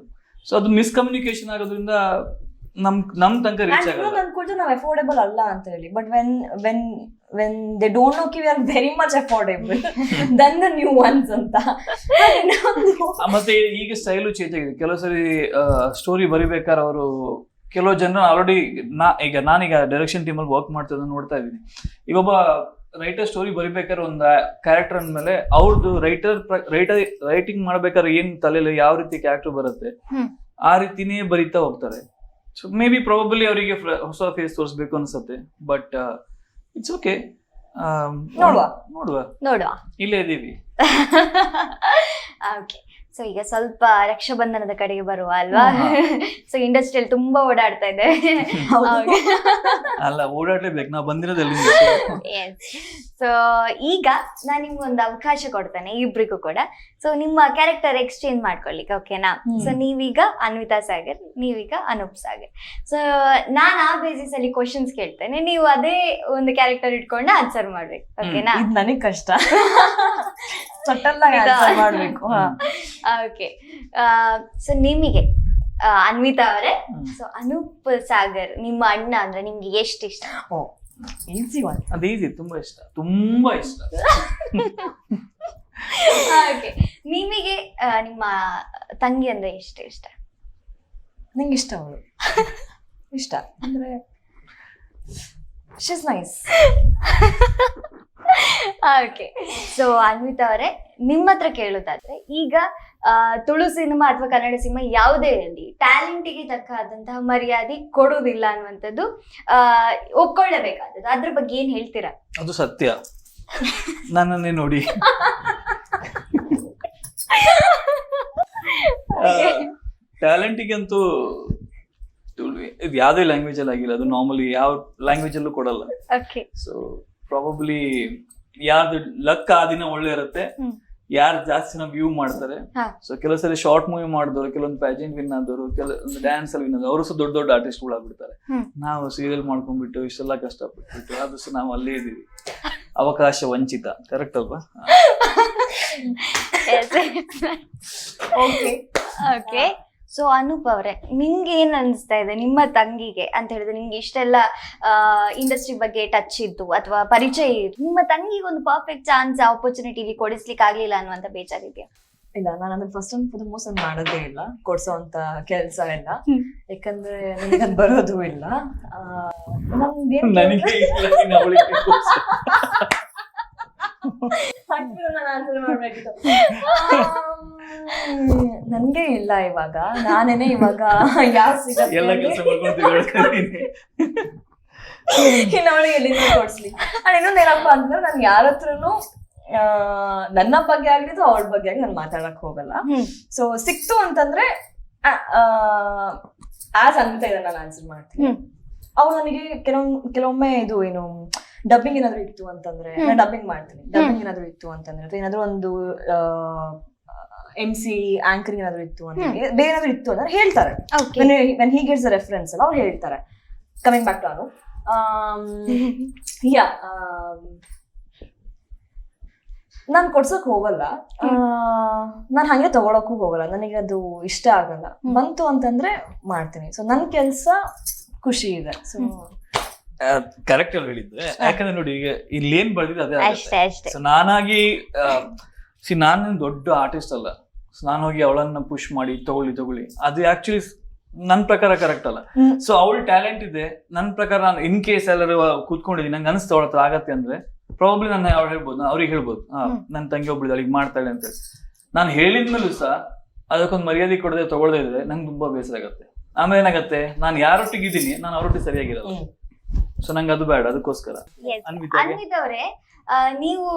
ಸೊ ಅದು ಮಿಸ್ಕಮ್ಯುನಿಕೇಶನ್ ಆಗೋದ್ರಿಂದ ನಮ್ ತನಕ ರೀಚ್ ಆಗಲ್ಲ. ಅನ್ಕೊಳ್ತೀವಿ ನಾವು ಅಫೋರ್ಡೆಬಲ್ ಅಲ್ಲ ಅಂತ ಹೇಳಿ, but when they don't know we are very much affordable then the new ones ಅಂತ. ಮತ್ತೆ ಈಗ ಸ್ಟೈಲು ಚೇಂಜ್ ಆಗಿದೆ. ಕೆಲವು ಸರಿ ಸ್ಟೋರಿ ಬರಿಬೇಕಾದ್ರೆ ಅವರು ಕೆಲವು ಜನ ಆಲ್ರೆಡಿ ನಾನೀಗ ಡೈರೆಕ್ಷನ್ ಟೀಮಲ್ಲಿ ವರ್ಕ್ ಮಾಡ್ತಿರೋದನ್ನ ನೋಡ್ತಾ ಇದ್ದೀನಿ. ಈಗ ಒಬ್ಬ ರೈಟರ್ ಸ್ಟೋರಿ ಬರಿಬೇಕಾದ್ರೆ ಒಂದು ಕ್ಯಾರೆಕ್ಟರ್ ಅಂದ್ಮೇಲೆ ಅವ್ರದ್ದು ರೈಟಿಂಗ್ ಮಾಡ್ಬೇಕಾದ್ರೆ ಏನ್ ತಲೆಯಲ್ಲಿ ಯಾವ ರೀತಿ ಕ್ಯಾರೆಕ್ಟರ್ ಬರುತ್ತೆ ಆ ರೀತಿನೇ ಬರಿತಾ ಹೋಗ್ತಾರೆ. ಸೊ ಮೇ ಬಿ ಪ್ರಾಬಬ್ಲಿ ಅವರಿಗೆ ಹೊಸ ಫೇಸ್ ತೋರಿಸ್ಬೇಕು ಅನ್ಸುತ್ತೆ, ಬಟ್ ಇಟ್ಸ್ ಓಕೆ. ನೋಡುವ ಇಲ್ಲೇ ಇದೀವಿ. ಸೊ ಈಗ ಸ್ವಲ್ಪ ರಕ್ಷಾಬಂಧನದ ಕಡೆಗೆ ಬರುವ ಅಲ್ವಾ? ಸೊ ಇಂಡಸ್ಟ್ರಿಯಲ್ಲಿ ತುಂಬಾ ಓಡಾಡ್ತಾ ಇದೆ. ಅಲ್ಲ, ಓಡಾಡ್ಲೇಬೇಕು, ನಾವು ಬಂದಿರೋದಲ್ಲಿ. ಸೊ ಈಗ ನಾನು ನಿಮ್ಗೆ ಒಂದು ಅವಕಾಶ ಕೊಡ್ತೇನೆ ಇಬ್ರಿಗೂ ಕೂಡ. ಸೊ ನಿಮ್ಮ ಕ್ಯಾರೆಕ್ಟರ್ ಎಕ್ಸ್ಚೇಂಜ್ ಮಾಡ್ಕೊಳ್ಳಿಕ್ಕೆ, ಓಕೆನಾ? ಸೊ ನೀವೀಗ ಅನ್ವಿತಾ ಸಾಗರ್, ನೀವೀಗ ಅನೂಪ್ ಸಾಗರ್. ಸೊ ನಾನು ಆ ಬೇಸಿಸ್ ಅಲ್ಲಿ ಕ್ವಶನ್ಸ್ ಕೇಳ್ತೇನೆ, ನೀವು ಅದೇ ಒಂದು ಕ್ಯಾರೆಕ್ಟರ್ ಇಟ್ಕೊಂಡು ಆನ್ಸರ್ ಮಾಡ್ಬೇಕು, ಓಕೆನಾ? ಇದು ನನಗೆ ಕಷ್ಟ ಮಾಡ್ಬೇಕು. ಓಕೆ. ಸೊ ನಿಮಗೆ ಅನ್ವಿತಾ ಅವರೇ, ಸೊ ಅನೂಪ್ ಸಾಗರ್ ನಿಮ್ಮ ಅಣ್ಣ ಅಂದ್ರೆ ನಿಮ್ಗೆ ಎಷ್ಟು ಇಷ್ಟ? Easy one. ಅದು ಈಸಿ, ತುಂಬಾ ಇಷ್ಟ. ಓಕೆ. ನಿಮಗೆ ನಿಮ್ಮ ತಂಗಿ ಅಂದ್ರೆ ಎಷ್ಟು ಇಷ್ಟ? ನಂಗೆ ಇಷ್ಟ ಅವಳು. ಇಷ್ಟ ಅಂದ್ರೆ she's nice. Okay. So Anvita ಅವರೇ, ನಿಮ್ಮ ಹತ್ರ ಕೇಳೋದಾದ್ರೆ, ಈಗ ತುಳು ಸಿನಿಮಾ ಅಥವಾ ಕನ್ನಡ ಸಿನಿಮಾ ಯಾವುದೇ ಇರಲಿ ಟ್ಯಾಲೆಂಟಿಗೆ ತಕ್ಕಾದಂತಹ ಮರ್ಯಾದೆ ಕೊಡುವುದಿಲ್ಲ ಅನ್ನುವಂಥದ್ದು ಒಪ್ಕೊಳ್ಳಬೇಕಾದದ್ದು. ಅದ್ರ ಬಗ್ಗೆ ಏನ್ ಹೇಳ್ತೀರಾ? ಅದು ಸತ್ಯ. ನನ್ನನ್ನೇ ನೋಡಿ. ಟ್ಯಾಲೆಂಟಿಗಂತೂ ಇದು ಯಾವುದೇ ಲ್ಯಾಂಗ್ವೇಜ್ ಅಲ್ಲಿ ಆಗಿಲ್ಲ, ಅದು ನಾರ್ಮಲಿ ಯಾವ ಲ್ಯಾಂಗ್ವೇಜ್ ಅಲ್ಲೂ ಕೊಡಲ್ಲ. ಸೊ ಪ್ರಾಬಬ್ಲಿ ಯಾರ್ದು ಲಕ್ ಆ ದಿನ ಒಳ್ಳೆ ಇರುತ್ತೆ, ಯಾರು ಜಾಸ್ತಿ ವ್ಯೂ ಮಾಡ್ತಾರೆ. ಸೊ ಕೆಲವು ಸರಿ ಶಾರ್ಟ್ ಮೂವಿ ಮಾಡಿದವರು, ಕೆಲವೊಂದು ಪ್ಯಾಜೆಂಟ್ ವಿನ್ ಆದವರು, ಕೆಲವೊಂದು ಡ್ಯಾನ್ಸ್ ಅಲ್ಲಿ ವಿನ್ ಆದವರು, ಅವರು ಸಹ ದೊಡ್ಡ ಆರ್ಟಿಸ್ಟ್ ಗಳಾಗ್ಬಿಡ್ತಾರೆ. ನಾವು ಸೀರಿಯಲ್ ಮಾಡ್ಕೊಂಡ್ಬಿಟ್ಟು ಇಷ್ಟೆಲ್ಲ ಕಷ್ಟಪಟ್ಬಿಟ್ಟು ಅದು ಸಹ ನಾವು ಅಲ್ಲೇ ಇದೀವಿ. ಅವಕಾಶ ವಂಚಿತ, ಕರೆಕ್ಟ್ ಅಲ್ವಾ? ಓಕೆ. ಸೊ ಅನೂಪ್ ಅವರೇ, ನಿಮ್ಗೆ ಏನ್ ಅನಿಸ್ತಾ ಇದೆ ನಿಮ್ಮ ತಂಗಿಗೆ ಅಂತ ಹೇಳಿದ್ರೆ, ನಿಮ್ಗೆ ಇಷ್ಟೆಲ್ಲ ಇಂಡಸ್ಟ್ರಿ ಬಗ್ಗೆ ಟಚ್ ಇದ್ದು ಅಥವಾ ಪರಿಚಯ ಇದ್ದು, ನಿಮ್ಮ ತಂಗಿಗೆ ಒಂದು ಪರ್ಫೆಕ್ಟ್ ಚಾನ್ಸ್ ಆಪರ್ಚುನಿಟಿ ಇಲ್ಲಿ ಕೊಡಿಸ್ಲಿಕ್ಕೆ ಆಗ್ಲಿಲ್ಲ ಅನ್ನುವಂತ ಬೇಜಾರಿದೆಯಾ? ಇಲ್ಲ, ನಾನು ಅದನ್ನ ಫಸ್ಟ್ ಅಂಡ್ ಫಾರ್ಮೋಸ್ಟ್ ಮಾಡೋದೇ ಇಲ್ಲ, ಕೊಡ್ಸೋಂತ ಕೆಲಸ ಎಲ್ಲ. ಯಾಕಂದ್ರೆ ನನಗದ್ ಬರೋದು ಇಲ್ಲ. ನನ್ಗೆ ಇಲ್ಲ ಇವಾಗ, ನಾನೇನೆ ಇವಾಗ ಯಾರು ಸಿಗತ್ತೆ ಅವಳಿಗೆ ಎಲ್ಲಿಂದ ಕೊಡ್ಸ್ಲಿ. ಅಂಡ್ ಇನ್ನೊಂದು ಏನಪ್ಪಾ ಅಂತಂದ್ರೆ, ನನ್ ಯಾರ ಹತ್ರನು ನನ್ನ ಬಗ್ಗೆ ಆಗ್ಲಿದ್ದು ಅವಳ ಬಗ್ಗೆ ಆಗಿ ನಾನು ಮಾತಾಡಕ್ ಹೋಗಲ್ಲ. ಸೊ ಸಿಕ್ತು ಅಂತಂದ್ರೆ ಆಸ್ ಅನ್ವಿತಾ ಇದೆ ನಾನು ಆನ್ಸರ್ ಮಾಡ್ತೀನಿ. ಅವ್ರು ನನಗೆ ಕೆಲವೊಮ್ಮೆ ಇದು ಏನು ಡಬ್ಬಿಂಗ್ ಏನಾದ್ರು ಇತ್ತು ಅಂತಂದ್ರೆ ನಾನು ಡಬ್ಬಿಂಗ್ ಮಾಡ್ತೀನಿ. ಡಬ್ಬಿಂಗ್ ಏನಾದ್ರು ಇತ್ತು ಅಂತಂದ್ರೆ ಅಥವಾ ಏನಾದ್ರು ಒಂದು MC ಆಂಕರಿಂಗ್ ಏನಾದ್ರು ಇತ್ತು ಅಂತಂದ್ರೆ, ಬೇರೆ ಏನಾದ್ರು ಇತ್ತು ಅಂದ್ರೆ ಹೇಳ್ತಾರೆ. When he gets the reference ಅಲ್ಲ, ಅವ್ರು ಹೇಳ್ತಾರೆ. ಕಮಿಂಗ್ ಬ್ಯಾಕ್ ಟು ಅನು, ನಾನ್ ಕೊಡ್ಸಕ್ ಹೋಗಲ್ಲ, ನಾನ್ ಹಂಗೆ ತಗೊಳಕ್ಕೂ ಹೋಗಲ್ಲ, ನನಗೆ ಅದು ಇಷ್ಟ ಆಗಲ್ಲ. ಬಂತು ಅಂತಂದ್ರೆ ಮಾಡ್ತೀನಿ. ಸೊ ನನ್ ಕೆಲ್ಸ ಖುಷಿ ಇದೆ. ಸೊ ಕರೆಕ್ಟ್ ಆಗಿ ಹೇಳಿದ್ರೆ, ಯಾಕಂದ್ರೆ ನೋಡಿ ಈಗ ಇಲ್ಲಿ ಏನ್ ಬರ್ದಿದೆ ಅದೇ ಆಗುತ್ತೆ. ಸೊ ನಾನಾಗಿ ನಾನು ದೊಡ್ಡ ಆರ್ಟಿಸ್ಟ್ ಅಲ್ಲ, ನಾನು ಹೋಗಿ ಅವಳನ್ನ ಪುಷ್ ಮಾಡಿ ತಗೊಳ್ಳಿ ಅದು ಆಕ್ಚುಲಿ ನನ್ ಪ್ರಕಾರ ಕರೆಕ್ಟ್ ಅಲ್ಲ. ಸೊ ಅವಳು ಟ್ಯಾಲೆಂಟ್ ಇದೆ, ನನ್ ಪ್ರಕಾರ ನಾನು ಇನ್ ಕೇಸ್ ಎಲ್ಲರೂ ಕೂತ್ಕೊಂಡಿದ್ದೀನಿ ನಂಗೆ ಅನಿಸ್ತಾ ಅವಳ ಹತ್ರ ಆಗತ್ತೆ ಅಂದ್ರೆ ಪ್ರಾಬ್ಲಿ ನಾನು ಅವ್ರು ಹೇಳ್ಬೋದು, ಅವ್ರಿಗೆ ಹೇಳ್ಬೋದು ನನ್ ತಂಗಿ ಒಬ್ಳಿದಾಳೆ ಈಗ ಮಾಡ್ತಾಳೆ ಅಂತ ಹೇಳಿ. ನಾನು ಹೇಳಿದ್ಮೇಲೂ ಸಹ ಅದಕ್ಕೊಂದು ಮರ್ಯಾದೆ ಕೊಡದೆ ತಗೊಳ್ದೇ ಇದ್ರೆ ನಂಗೆ ತುಂಬಾ ಬೇಸರ ಆಗತ್ತೆ. ಆಮೇಲೆ ಏನಾಗತ್ತೆ, ನಾನು ಯಾರೊಟ್ಟಿಗೆ ಇದ್ದೀನಿ ನಾನು ಅವರೊಟ್ಟಿಗೆ ಸರಿಯಾಗಿರಲ್ಲ. ಸೊ ನಂಗೆ ಅದು ಬೇಡ. ಅದಕ್ಕೋಸ್ಕರ ಅನ್ವಿತ್ ಅವರೇ, ನೀವು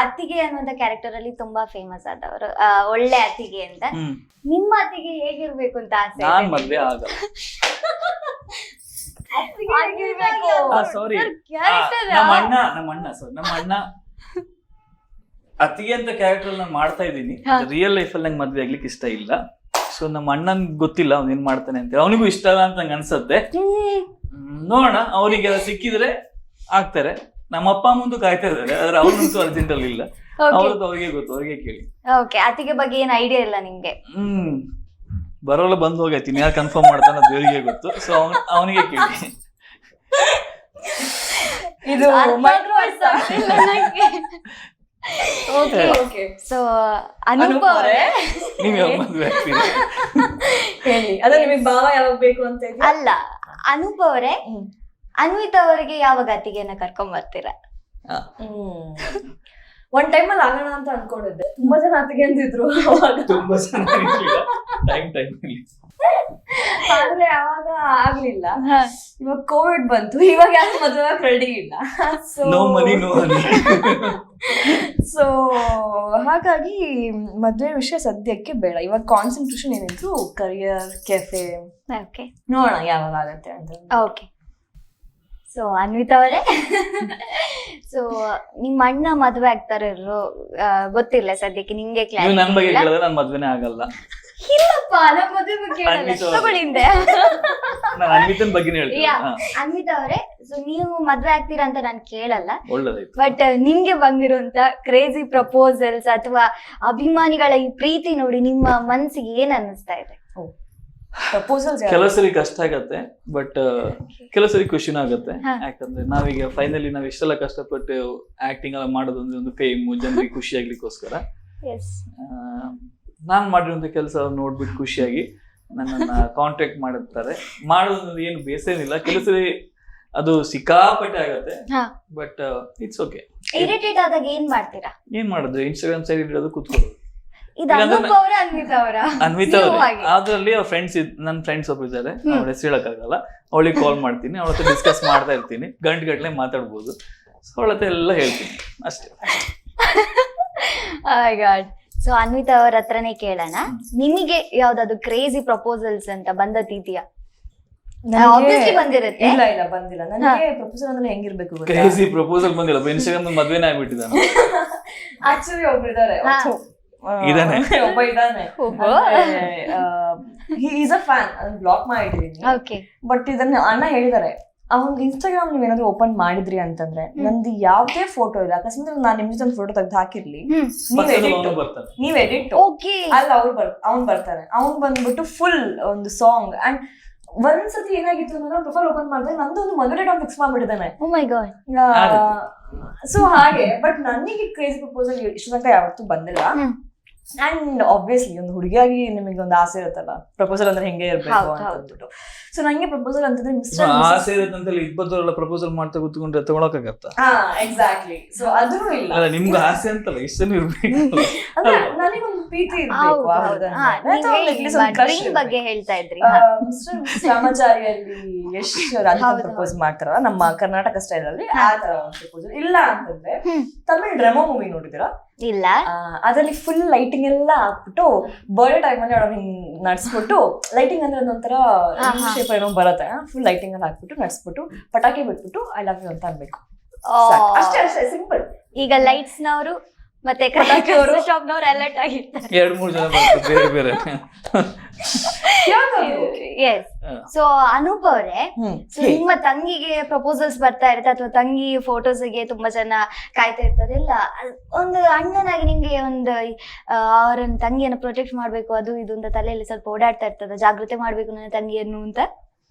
ಅತ್ತಿಗೆ ಅನ್ನುವಂತ ಕ್ಯಾರೆಕ್ಟರ್ ಅಲ್ಲಿ ತುಂಬಾ ಫೇಮಸ್ ಆದವರು, ಒಳ್ಳೆ ಅತ್ತಿಗೆ ಅಂತ. ನಿಮ್ಮ ಅತ್ತಿಗೆ ಹೇಗಿರ್ಬೇಕು ಅಂತ ಆಸೆ? ನಾನ್ ಮದ್ವೆ ಆಗಲ್ಲ. ಸಾರಿ, ನಮ್ಮ ಅಣ್ಣ ಅತ್ತಿಗೆ ಅಂತ ಕ್ಯಾರೆಕ್ಟರ್ ನಾನು ಮಾಡ್ತಾ ಇದ್ದೀನಿ. ರಿಯಲ್ ಲೈಫ್ ಅಲ್ಲಿ ನಂಗೆ ಮದ್ವೆ ಆಗ್ಲಿಕ್ಕೆ ಇಷ್ಟ ಇಲ್ಲ. ಸೊ ನಮ್ಮ ಅಣ್ಣನ್ ಗೊತ್ತಿಲ್ಲ ಅವ್ನು ಏನ್ ಮಾಡ್ತಾನೆ ಅಂತ, ಅವನಿಗೂ ಇಷ್ಟ ಇಲ್ಲ ಅಂತ ನಂಗೆ ಅನ್ಸತ್ತೆ. ನೋಡೋಣ, ಅವನಿಗೆ ಸಿಕ್ಕಿದ್ರೆ ಆಗ್ತಾರೆ. ನಮ್ಮ ಅಪ್ಪ ಮುಂದೆ ಕಾಯ್ತಾ ಇದಾರೆ, ಆದ್ರೆ ಅವ್ರಂತೂ ಅರ್ಜೆಂಟ್ ಅಲ್ಲಿ ಇಲ್ಲ. ಅವ್ರದ್ದು ಅವ್ರಿಗೆ ಗೊತ್ತು, ಅವ್ರಿಗೆ ಕೇಳಿ. ಓಕೆ, ಅತ್ತಿಗೆ ಬಗ್ಗೆ ಏನ್ ಐಡಿಯಾ ಇಲ್ಲ ನಿಮ್ಗೆ? ಬರೋಲ್ಲ, ಬಂದ್ ಹೋಗೈತಿ. ಯಾರು ಕನ್ಫರ್ಮ್ ಮಾಡ್ತಾನೆ ಅದು ದೇವರಿಗೆ ಗೊತ್ತು. ಸೊ ಅವನಿಗೆ ಕೇಳಿ. ಇದು ಸೊ ಅನೂಪ್ ಅವರೇ, ನೀವ್ ಯಾವಾಗ ಮದ್ವೆ ಆಗ್ತೀರಿ ಹೇಳಿ. ಅದ ನಿಮಗೆ ಭಾವ ಯಾವಾಗ ಬೇಕು ಅಂತ ಅಲ್ಲ, ಅನೂಪ್ ಅವರೇ, ಅನ್ವಿತ್ ಅವರಿಗೆ ಯಾವಾಗ ಅತ್ತಿಗೆನ ಕರ್ಕೊಂಡ್ ಬರ್ತೀರಾ? ಒಂದ್ ಟೈಮ್ ಅಲ್ಲಿ ಆಗೋಣ ಅಂತ ಅನ್ಕೊಂಡಿದ್ದೆ. ತುಂಬಾ ಜನ ಅತ್ತಿಗೆ ಅಂತಿದ್ರು ತುಂಬಾ ಆದ್ರೆ ಅವಾಗ ಆಗ್ಲಿಲ್ಲ. ಇವಾಗ ಕೋವಿಡ್ ಬಂತು, ಇವಾಗ ಯಾರು ಮದುವೆ ರೆಡಿ ಇಲ್ಲ. ಸೊ ಹಾಗಾಗಿ ಮದ್ವೆ ವಿಷಯ ಸದ್ಯಕ್ಕೆ ಬೇಡ. ಇವಾಗ ಕಾನ್ಸಂಟ್ರೇಷನ್ ಏನಿದ್ರು ಕರಿಯರ್, ಕೆಫೆ ನೋಡೋಣ ಯಾವಾಗ ಆಗತ್ತೆ ಅಂತ. ಓಕೆ, ಸೊ ಅನ್ವಿತ್ ಅವರೇ, ಸೊ ನಿಮ್ಮ ಅಣ್ಣ ಮದ್ವೆ ಆಗ್ತಾರೆ ಗೊತ್ತಿಲ್ಲ ಸದ್ಯಕ್ಕೆ, ನಿಮ್ಗೆ ನನ್ ಬಗ್ಗೆ ಕೇಳಿದ್ರೆ ನಾನು ಮದ್ವೆನೇ ಆಗಲ್ಲ. ಇಲ್ಲಪ್ಪ, ನಮ್ಮ ಮದ್ವೆ ಬಗ್ಗೆ ತಗೊಳ್ಳಿಂದೆ. ಅನ್ವಿತನ್ ಬಗ್ಗೆ ಅನ್ವಿತ್ ಅವರೇ, ಸೊ ನೀವು ಮದ್ವೆ ಆಗ್ತೀರಾ ಅಂತ ನಾನು ಕೇಳಲ್ಲ. ಒಳ್ಳೆದಾಯ್ತು. ಬಟ್ ನಿಮ್ಗೆ ಬಂದಿರುವಂತ ಕ್ರೇಜಿ ಪ್ರಪೋಸಲ್ಸ್ ಅಥವಾ ಅಭಿಮಾನಿಗಳ ಈ ಪ್ರೀತಿ ನೋಡಿ ನಿಮ್ಮ ಮನ್ಸಿಗೆ ಏನ್ ಅನ್ನಿಸ್ತಾ ಇದೆ? ಪ್ರಪೋಸಲ್ಸ್ ಕೆಲವು ಸರಿ ಕಷ್ಟ ಆಗತ್ತೆ, ಬಟ್ ಕೆಲವು ಸರಿ ಖುಷಿನೂ ಆಗತ್ತೆ. ಯಾಕಂದ್ರೆ ನಾವೀಗ ಫೈನಲಿ ನಾವ್ ಇಷ್ಟೆಲ್ಲ ಕಷ್ಟಪಟ್ಟು ಆಕ್ಟಿಂಗ್ ಎಲ್ಲ ಮಾಡೋದು ಒಂದು ಫೇಮ್, ಜನರಿಗೆ ಖುಷಿ ಆಗ್ಲಿಕ್ಕೋಸ್ಕರ. ನಾನ್ ಮಾಡಿರುವಂತ ಕೆಲಸ ನೋಡ್ಬಿಟ್ಟು ಖುಷಿಯಾಗಿ ನನ್ನನ್ನ ಕಾಂಟ್ಯಾಕ್ಟ್ ಮಾಡಿರ್ತಾರೆ. ಮಾಡೋದು ಏನು ಬೇಸೇನಿಲ್ಲ. ಕೆಲವು ಸರಿ ಅದು ಸಿಕ್ಕಾಪಟ್ಟೆ ಆಗತ್ತೆ, ಬಟ್ ಇಟ್ಸ್ ಓಕೆ. ಇರಿಟೇಟ್ ಆದಾಗ ಏನ್ ಮಾಡ್ತೀರಾ? ಏನ್ ಮಾಡೋದು, ಇನ್ಸ್ಟಾಗ್ರಾಮ್ ಸೈಡ್ ಇಡೋದು, ಕೂತ್ಕೊಳ್ಳೋದು. ಅನ್ವಿತ್ ಅವ್ರೆ, ಅದ್ರಲ್ಲಿ ಅವ್ರ ಫ್ರೆಂಡ್ಸ್, ನನ್ನ ಫ್ರೆಂಡ್ಸ್ ಒಬ್ರು ಇದ್ದಾರೆ, ಅವ್ರ ಹೆಸರು ಹೇಳಕ್ಕಾಗಲ್ಲ. ಅವಳಿಗೆ ಕಾಲ್ ಮಾಡ್ತೀನಿ, ಅವಳ ಹತ್ರ ಡಿಸ್ಕಸ್ ಮಾಡ್ತಾ ಇರ್ತೀನಿ, ಗಂಟೆ ಮಾತಾಡ್ಬೋದು. ಅವಳ ಹತ್ರ ಎಲ್ಲ ಹೇಳ್ತೀನಿ ಅಷ್ಟೇ. ಸೊ ಅನ್ವಿತ್ ಅವರ ಹತ್ರನೇ ಕೇಳೋಣ, ನಿಮಗೆ ಯಾವ್ದಾದ್ರು ಕ್ರೇಜಿ ಪ್ರಪೋಸಲ್ಸ್ ಅಂತ ಬಂದದ್ದಿದ್ಯಾ? ಬಂದಿರುತ್ತೆ. ಇಲ್ಲ ಇಲ್ಲ, ಬಂದಿಲ್ಲ. ನನಗೆ ಪ್ರಪೋಸಲ್ ಅಂದ್ರೆ ಹೆಂಗಿರ್ಬೇಕು ಗೊತ್ತಾ? ಕ್ರೇಜಿ ಪ್ರಪೋಸಲ್ ಬಂದಿಲ್ಲ, ಇನ್ಸ್ಟಾಗ್ರಾಮ್ ಮದ್ವೆನೇ ಆಗ್ಬಿಟ್ಟಿದ್ದಾನೆ. ಆಕ್ಚುಲಿ ಒಬ್ರು ಇದಾರೆ, ಒಬ್ಬ ಇದಾನೆ. ಈಸ್ ಅ ಫ್ಯಾನ್, ಅದನ್ನ ಬ್ಲಾಕ್ ಮಾಡಿದೀನಿ. ಬಟ್ ಇದನ್ನ ಅಣ್ಣ ಹೇಳಿದಾರೆ, ಅವ್ನ್ ಇನ್ಸ್ಟಾಗ್ರಾಮ್ ನೀವ್ ಏನಾದ್ರು ಓಪನ್ ಮಾಡಿದ್ರಿ ಅಂತಂದ್ರೆ ನಂದು ಯಾವ್ದೇ ಫೋಟೋ ಇಲ್ಲ, ಅಕಸ್ಮಾತ್ ನಾನ್ ನಿಮ್ ಜೊತೆ ಒಂದು ಫೋಟೋ ತೆಗ್ದು ಹಾಕಿರ್ಲಿ, ನೀವ್ ಎಡಿಟ್ ಅಲ್ಲ, ಅವ್ನ್ ಬರ್ತಾನೆ. ಅವ್ನ್ ಬಂದ್ಬಿಟ್ಟು ಫುಲ್ ಒಂದು ಸಾಂಗ್. ಅಂಡ್ ಒಂದ್ಸತಿ ಏನಾಗಿತ್ತು ಅಂದ್ರೆ ಪ್ರೊಫೈಲ್ ಓಪನ್ ಮಾಡಿದ್ರೆ ನಂದು ಒಂದು ಮದುವೆ ಡೇಟ್ ಫಿಕ್ಸ್ ಮಾಡ್ಬಿಟ್ಟಿದ್ದಾನೆ. ಸೊ ಹಾಗೆ. ಬಟ್ ನನಗೆ ಕ್ರೇಜಿ ಪ್ರಪೋಸಲ್ ಇಷ್ಟು ತನಕ ಯಾವತ್ತೂ ಬಂದಿಲ್ಲ. ಅಂಡ್ ಆಬ್ವಿಯಸ್ಲಿ ಒಂದು ಹುಡುಗಿಯಾಗಿ ನಿಮಗೆ ಒಂದು ಆಸೆ ಇರುತ್ತಲ್ಲ, ಪ್ರಪೋಸಲ್ ಅಂದ್ರೆ ಹೆಂಗೆ ಇರ್ಬೇಕು ಅಂತ ಅಂದ್ಬಿಟ್ಟು. ಸೊ ನಂಗೆ ಪ್ರಪೋಸಲ್ ಅಂತಂದ್ರೆ ಆಸೆ ಇರುತ್ತಂತ ಇಬ್ಬರಲ್ಲ ಪ್ರಪೋಸಲ್ ಮಾಡ್ತಾ ಕೂತ್ಕೊಂಡ್ರೆ ತಗೊಳಕಾಗತ್ತ? ಎಕ್ಸಾಕ್ಟ್ಲಿ. ಸೊ ಅದೂ ಇಲ್ಲ. ಅಲ್ಲ, ನಿಮ್ಗೆ ಆಸೆ ಅಂತಲ್ಲ, ಇಷ್ಟನ್ನು ಇರ್ಬೇಕು. ನನಗೊಂದು ಪ್ರೀತಿ ಇರ್ಬೇಕು. ಬಗ್ಗೆ ಹೇಳ್ತಾ ಇದ್ರಿ, ರಾಮಾಚಾರಿಯಲ್ಲಿ ಎಷ್ಟು ರಾಧಿಕಾ ಪ್ರಪೋಸ್ ಮಾಡ್ತಾರಲ್ಲ ನಮ್ಮ ಕರ್ನಾಟಕ ಸ್ಟೈಲ್ ಅಲ್ಲಿ, ಆ ತರ ಒಂದು ಪ್ರಪೋಸಲ್. ಇಲ್ಲ ಅಂತಂದ್ರೆ ತಮಿಳ್ ರೆಮೋ ಮೂವಿ ನೋಡಿದಿರಾ? ಇಲ್ಲ. ಅದ್ರಲ್ಲಿ ಫುಲ್ ಲೈಟಿಂಗ್ ಎಲ್ಲ ಹಾಕ್ಬಿಟ್ಟು ಬರ್ಡೇ ಟೈಮ್ ಅಲ್ಲಿ ಅವ್ರು ಹಿಂಗ್ ನಡ್ಸ್ಬಿಟ್ಟು, ಲೈಟಿಂಗ್ ಅಂದ್ರೆ ಒಂಥರ ಶೇಪ್ ಏನೋ ಬರುತ್ತೆ, ಫುಲ್ ಲೈಟಿಂಗ್ ಅಲ್ಲಿ ಹಾಕ್ಬಿಟ್ಟು ನಡ್ಸ್ಬಿಟ್ಟು ಪಟಾಕಿ ಬಿಟ್ಬಿಟ್ಟು ಐ ಲವ್ ಯು ಅಂತ ಅನ್ಬೇಕು. ಅಷ್ಟೇ ಅಷ್ಟೇ, ಸಿಂಪಲ್. ಈಗ ಲೈಟ್ಸ್ ನವರು ಮತ್ತೆ ಶಾಪ್ನವ್ರು ಅಲರ್ಟ್ ಆಗಿರ್ತಾರೆ, 2-3 ಜನ ಬೇರೆ ಬೇರೆ. ಸೊ ಅನೂಪ್ ಅವರೇ, ನಿಮ್ಮ ತಂಗಿಗೆ ಪ್ರಪೋಸಲ್ಸ್ ಬರ್ತಾ ಇರುತ್ತೆ ಅಥವಾ ತಂಗಿ ಫೋಟೋಸ್ಗೆ ತುಂಬಾ ಜನ ಕಾಯ್ತಾ ಇರ್ತಾರೆ ಇಲ್ಲ, ಒಂದು ಅಣ್ಣನಾಗಿ ನಿಮ್ಗೆ ಒಂದು ಅವರ ತಂಗಿಯನ್ನು ಪ್ರೊಟೆಕ್ಟ್ ಮಾಡ್ಬೇಕು ಅದು ಇದು ಅಂತ ತಲೆಯಲ್ಲಿ ಸ್ವಲ್ಪ ಓಡಾಡ್ತಾ ಇರ್ತದ, ಜಾಗೃತಿ ಮಾಡ್ಬೇಕು ನನ್ನ ತಂಗಿಯನ್ನು ಅಂತ?